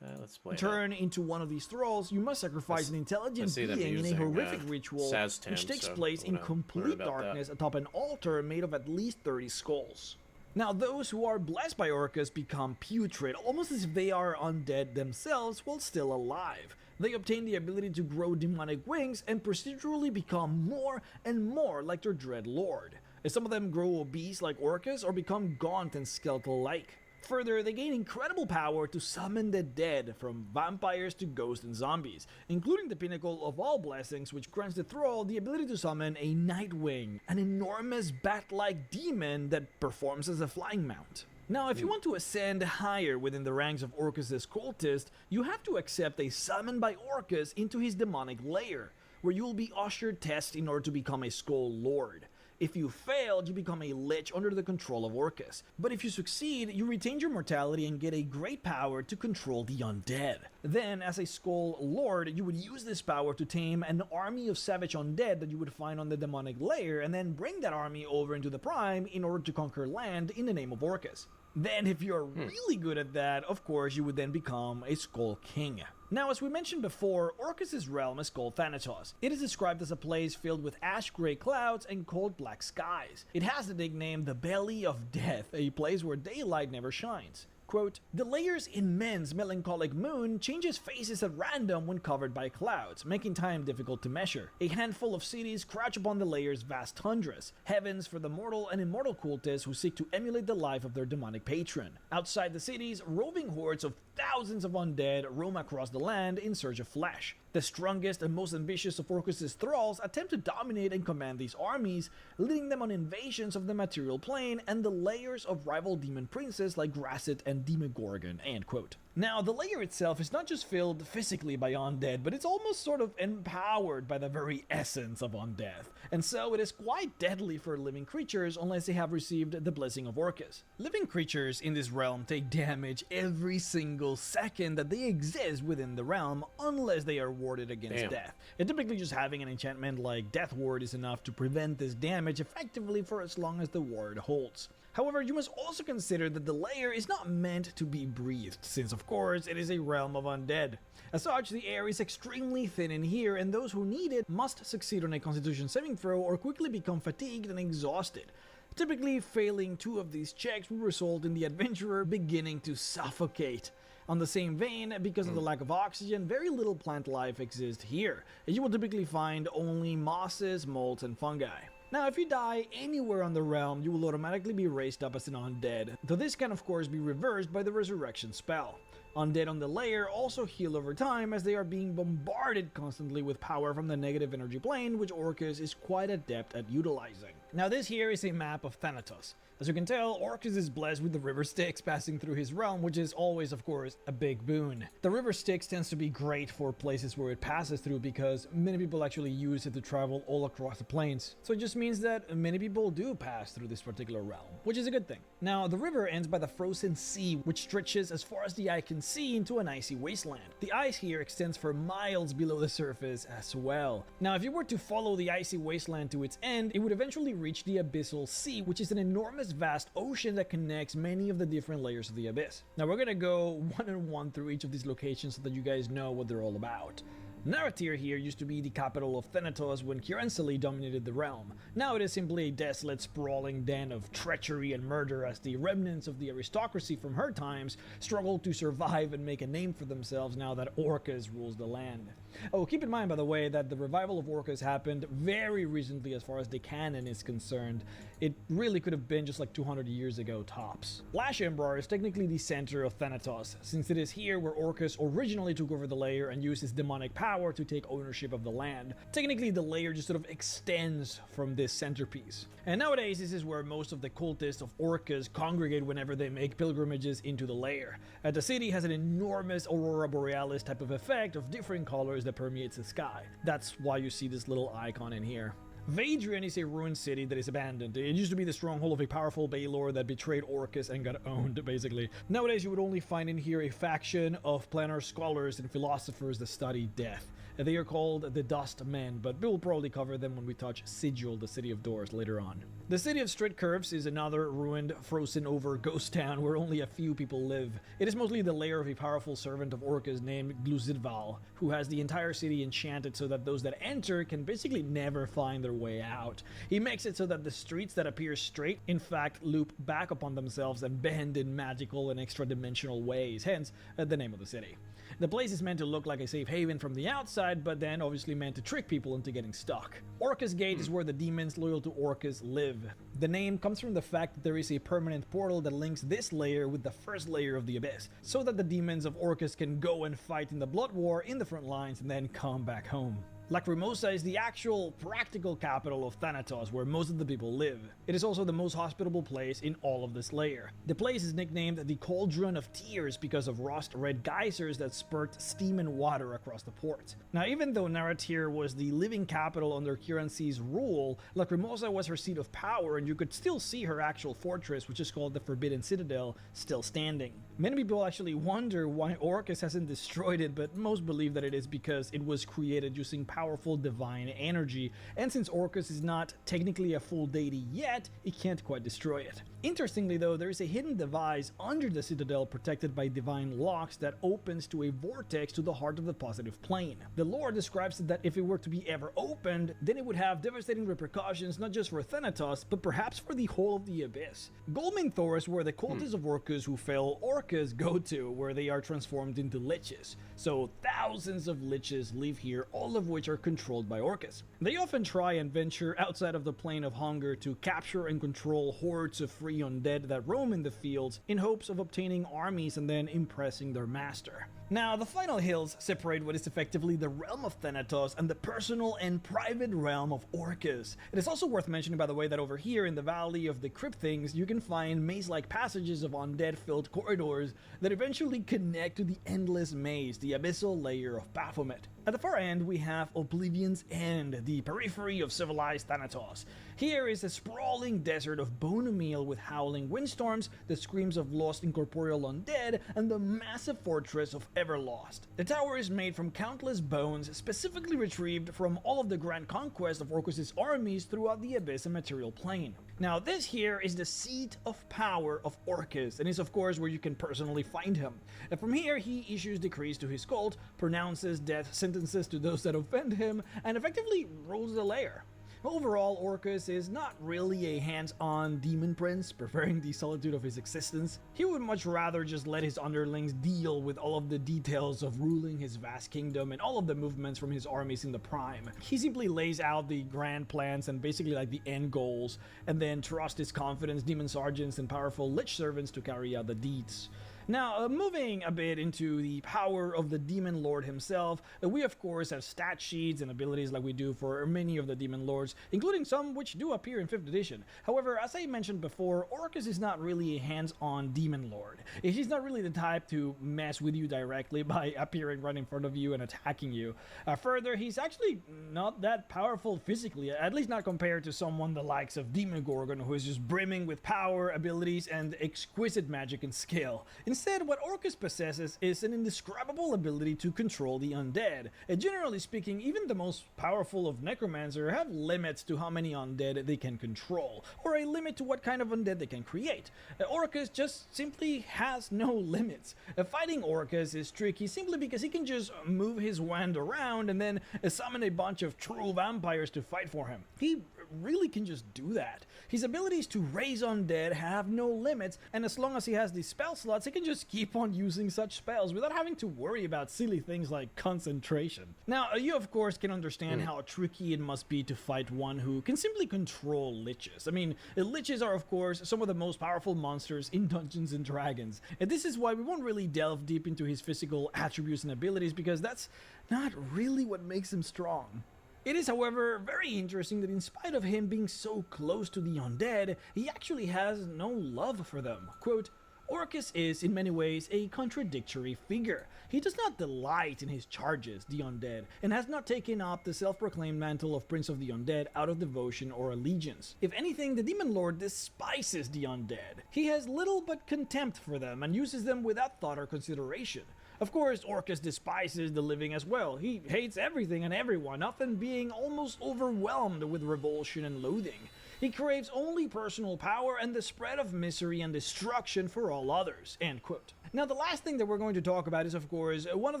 A: Let's play it out.
I: turn into one of these thralls, you must sacrifice an intelligent
A: see them
I: being in a
A: using,
I: horrific ritual,
A: Saztan,
I: which takes
A: so
I: place
A: I
I: in
A: wanna learn
I: complete
A: about that.
I: darkness atop an altar made of at least 30 skulls. Now, those who are blessed by Orcus become putrid, almost as if they are undead themselves while still alive. They obtain the ability to grow demonic wings and procedurally become more and more like their dread lord, as some of them grow obese like Orcus or become gaunt and skeletal-like. Further, they gain incredible power to summon the dead, from vampires to ghosts and zombies, including the pinnacle of all blessings, which grants the thrall the ability to summon a Nightwing, an enormous bat-like demon that performs as a flying mount. Now, if you want to ascend higher within the ranks of Orcus's cultist, you have to accept a summon by Orcus into his demonic lair, where you will be ushered test in order to become a Skull Lord. If you failed, you become a lich under the control of Orcus. But if you succeed, you retain your mortality and get a great power to control the undead. Then, as a Skull Lord, you would use this power to tame an army of savage undead that you would find on the demonic lair, and then bring that army over into the Prime in order to conquer land in the name of Orcus. Then, if you're really good at that, of course, you would then become a Skull King. Now, as we mentioned before, Orcus' realm is called Thanatos. It is described as a place filled with ash-gray clouds and cold black skies. It has the nickname the Belly of Death, a place where daylight never shines. Quote, the layer's immense melancholic moon changes faces at random when covered by clouds, making time difficult to measure. A handful of cities crouch upon the layer's vast tundras, heavens for the mortal and immortal cultists who seek to emulate the life of their demonic patron. Outside the cities, roving hordes of thousands of undead roam across the land in search of flesh. The strongest and most ambitious of Orcus' thralls attempt to dominate and command these armies, leading them on invasions of the material plane and the layers of rival demon princes like Grasset and Demogorgon, end quote. Now, the layer itself is not just filled physically by undead, but it's almost sort of empowered by the very essence of undeath. And so it is quite deadly for living creatures unless they have received the blessing of Orcus. Living creatures in this realm take damage every single second that they exist within the realm, unless they are warded against death. And typically just having an enchantment like Death Ward is enough to prevent this damage effectively for as long as the ward holds. However, you must also consider that the layer is not meant to be breathed, since of course it is a realm of undead. As such, the air is extremely thin in here, and those who need it must succeed on a constitution saving throw or quickly become fatigued and exhausted. Typically, failing 2 of these checks will result in the adventurer beginning to suffocate. On the same vein, because of the lack of oxygen, very little plant life exists here, and you will typically find only mosses, molds, and fungi. Now, if you die anywhere on the realm, you will automatically be raised up as an undead, though this can of course be reversed by the resurrection spell. Undead on the layer also heal over time as they are being bombarded constantly with power from the negative energy plane, which Orcus is quite adept at utilizing. Now, this here is a map of Thanatos. As you can tell, Orcus is blessed with the river Styx passing through his realm, which is always, of course, a big boon. The river Styx tends to be great for places where it passes through because many people actually use it to travel all across the plains. So it just means that many people do pass through this particular realm, which is a good thing. Now, the river ends by the frozen sea, which stretches as far as the eye can see into an icy wasteland. The ice here extends for miles below the surface as well. Now, if you were to follow the icy wasteland to its end, it would eventually reach the Abyssal Sea, which is an enormous vast ocean that connects many of the different layers of the abyss. Now, we're gonna go one through each of these locations so that you guys know what they're all about. Naratir here used to be the capital of Thanatos when Kiransali dominated the realm. Now it is simply a desolate, sprawling den of treachery and murder as the remnants of the aristocracy from her times struggle to survive and make a name for themselves now that Orcus rules the land. Oh, keep in mind, by the way, that the revival of Orcus happened very recently as far as the canon is concerned. It really could have been just like 200 years ago tops. Lashembrar is technically the center of Thanatos, since it is here where Orcus originally took over the layer and used his demonic power to take ownership of the land. Technically, the layer just sort of extends from this centerpiece. And nowadays, this is where most of the cultists of Orcus congregate whenever they make pilgrimages into the layer. The city has an enormous aurora borealis type of effect of different colors that permeates the sky. That's why you see this little icon in here. Vadrian is a ruined city that is abandoned. It used to be the stronghold of a powerful Baelor that betrayed Orcus and got owned, basically. Nowadays, you would only find in here a faction of planar scholars and philosophers that study death. They are called the Dust Men, but we'll probably cover them when we touch Sigil, the City of Doors, later on. The City of Straight Curves is another ruined, frozen-over ghost town where only a few people live. It is mostly the lair of a powerful servant of Orcus named Gluzidval, who has the entire city enchanted so that those that enter can basically never find their way out. He makes it so that the streets that appear straight, in fact, loop back upon themselves and bend in magical and extra-dimensional ways, hence the name of the city. The place is meant to look like a safe haven from the outside, but then obviously meant to trick people into getting stuck. Orcus Gate is where the demons loyal to Orcus live. The name comes from the fact that there is a permanent portal that links this layer with the first layer of the Abyss, so that the demons of Orcus can go and fight in the Blood War in the front lines and then come back home. Lacrimosa is the actual practical capital of Thanatos, where most of the people live. It is also the most hospitable place in all of this layer. The place is nicknamed the Cauldron of Tears because of rust-red geysers that spurt steam and water across the port. Now, even though Naratir was the living capital under Kiransi's rule, Lacrimosa was her seat of power, and you could still see her actual fortress, which is called the Forbidden Citadel, still standing. Many people actually wonder why Orcus hasn't destroyed it, but most believe that it is because it was created using powerful divine energy, and since Orcus is not technically a full deity yet, it can't quite destroy it. Interestingly though, there is a hidden device under the Citadel protected by divine locks that opens to a vortex to the heart of the positive plane. The lore describes it that if it were to be ever opened, then it would have devastating repercussions not just for Thanatos, but perhaps for the whole of the Abyss. Goldmane Thor is where the cultists of Orcus who fail Orcus go to, where they are transformed into liches. So thousands of liches live here, all of which are controlled by Orcus. They often try and venture outside of the plane of hunger to capture and control hordes of free undead that roam in the fields in hopes of obtaining armies and then impressing their master. Now, the final hills separate what is effectively the realm of Thanatos and the personal and private realm of Orcus. It is also worth mentioning, by the way, that over here in the Valley of the Crypt Things, you can find maze-like passages of undead-filled corridors that eventually connect to the endless maze, the abyssal layer of Baphomet. At the far end, we have Oblivion's End, the periphery of civilized Thanatos. Here is a sprawling desert of bone meal with howling windstorms, the screams of lost incorporeal undead, and the massive fortress of Everlost. The tower is made from countless bones, specifically retrieved from all of the grand conquest of Orcus' armies throughout the Abyss and Material Plane. Now, this here is the seat of power of Orcus, and is of course where you can personally find him. And from here, he issues decrees to his cult, pronounces death sentences to those that offend him, and effectively rules the lair. Overall, Orcus is not really a hands-on demon prince, preferring the solitude of his existence. He would much rather just let his underlings deal with all of the details of ruling his vast kingdom and all of the movements from his armies in the prime. He simply lays out the grand plans and basically like the end goals, and then trusts his confident demon sergeants and powerful lich servants to carry out the deeds. Now, moving a bit into the power of the Demon Lord himself, we of course have stat sheets and abilities like we do for many of the Demon Lords, including some which do appear in 5th edition. However, as I mentioned before, Orcus is not really a hands-on Demon Lord. He's not really the type to mess with you directly by appearing right in front of you and attacking you. Further, he's actually not that powerful physically, at least not compared to someone the likes of Demogorgon, who is just brimming with power, abilities, and exquisite magic and skill. Instead, what Orcus possesses is an indescribable ability to control the undead. Generally speaking, even the most powerful of necromancer have limits to how many undead they can control, or a limit to what kind of undead they can create. Orcus just simply has no limits. Fighting Orcus is tricky simply because he can just move his wand around and then summon a bunch of true vampires to fight for him. He really can just do that. His abilities to raise undead have no limits, and as long as he has these spell slots, he can just keep on using such spells without having to worry about silly things like concentration. Now, you of course can understand how tricky it must be to fight one who can simply control liches. I mean, liches are of course some of the most powerful monsters in Dungeons & Dragons, and this is why we won't really delve deep into his physical attributes and abilities, because that's not really what makes him strong. It is, however, very interesting that in spite of him being so close to the undead, he actually has no love for them. Quote, Orcus is, in many ways, a contradictory figure. He does not delight in his charges, the undead, and has not taken up the self-proclaimed mantle of Prince of the Undead out of devotion or allegiance. If anything, the Demon Lord despises the undead. He has little but contempt for them and uses them without thought or consideration. Of course, Orcus despises the living as well. He hates everything and everyone, often being almost overwhelmed with revulsion and loathing. He craves only personal power and the spread of misery and destruction for all others." End quote. Now, the last thing that we're going to talk about is, of course, one of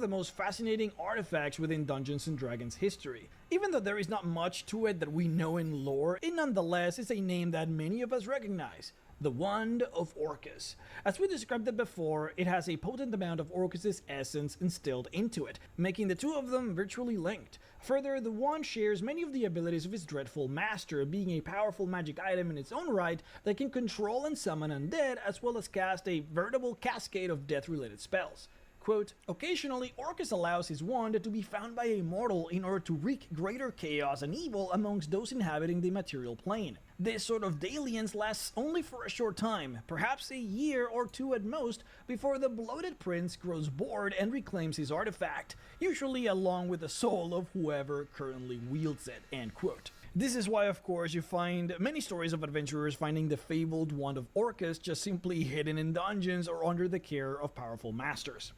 I: the most fascinating artifacts within Dungeons & Dragons history. Even though there is not much to it that we know in lore, it nonetheless is a name that many of us recognize. The Wand of Orcus. As we described it before, it has a potent amount of Orcus' essence instilled into it, making the two of them virtually linked. Further, the wand shares many of the abilities of its dreadful master, being a powerful magic item in its own right that can control and summon undead, as well as cast a veritable cascade of death-related spells. quote, occasionally Orcus allows his wand to be found by a mortal in order to wreak greater chaos and evil amongst those inhabiting the material plane. This sort of dalliance lasts only for a short time, perhaps a year or two at most, before the bloated prince grows bored and reclaims his artifact, usually along with the soul of whoever currently wields it, end quote. This is why, of course, you find many stories of adventurers finding the fabled wand of Orcus just simply hidden in dungeons or under the care of powerful masters.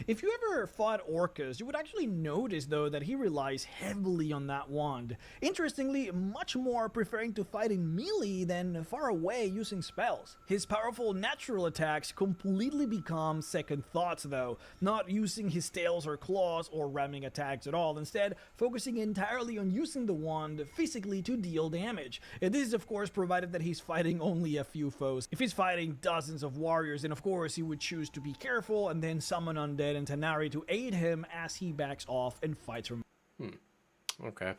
I: If you ever fought Orcus, you would actually notice, though, that he relies heavily on that wand. Interestingly, much more preferring to fight in melee than far away using spells. His powerful natural attacks completely become second thoughts, though, not using his tails or claws or ramming attacks at all, instead focusing entirely on using the wand physically to deal damage. And this is, of course, provided that he's fighting only a few foes. If he's fighting dozens of warriors, then of course he would choose to be careful and then summon undead and Tanari to aid him as he backs off and fights from.
A: Okay.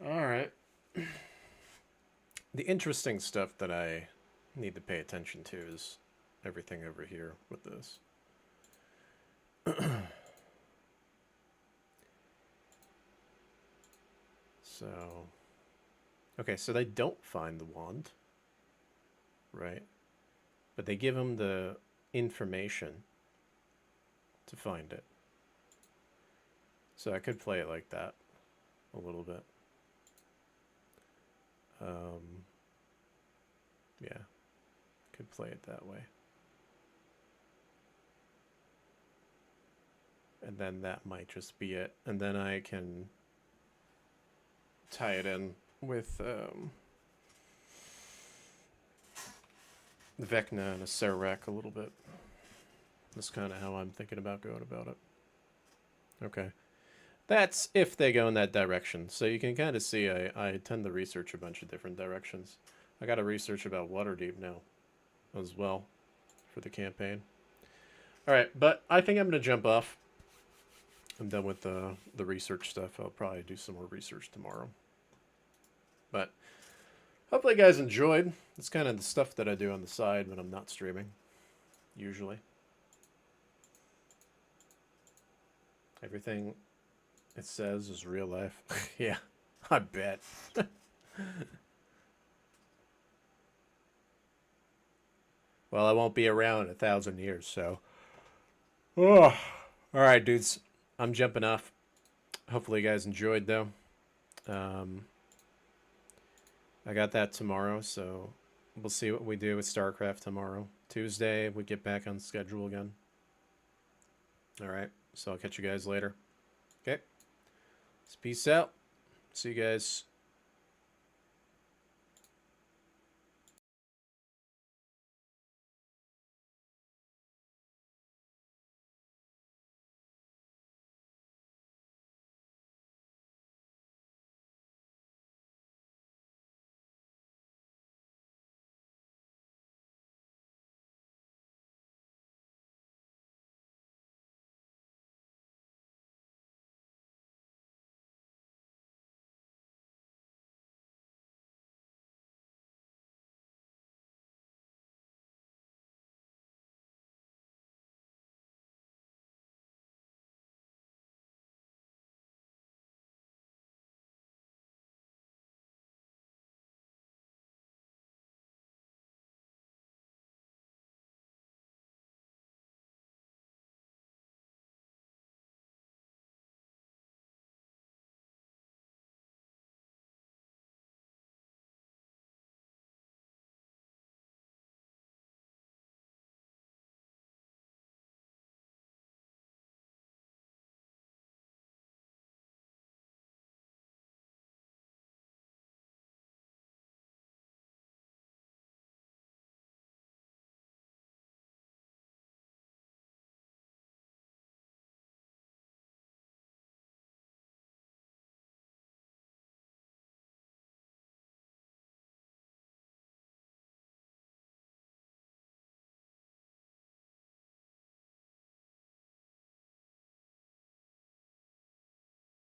A: Alright. The interesting stuff that I need to pay attention to is everything over here with this. So... Okay, so they don't find the wand. Right? But they give him the information to find it. So I could play it like that a little bit. Yeah, could play it that way. And then that might just be it. And then I can tie it in with Vecna and a Serac a little bit. That's kind of how I'm thinking about going about it. Okay. That's if they go in that direction. So you can kind of see I tend to research a bunch of different directions. I got to research about Waterdeep now as well for the campaign. Alright, but I think I'm going to jump off. I'm done with the research stuff. I'll probably do some more research tomorrow. But hopefully you guys enjoyed. It's kind of the stuff that I do on the side when I'm not streaming, usually. Everything it says is real life. Yeah, I bet. Well, I won't be around 1,000 years, so. Oh. All right, dudes. I'm jumping off. Hopefully you guys enjoyed, though. I got that tomorrow, so we'll see what we do with StarCraft tomorrow. Tuesday, we get back on schedule again. All right, so I'll catch you guys later. Okay. Peace out. See you guys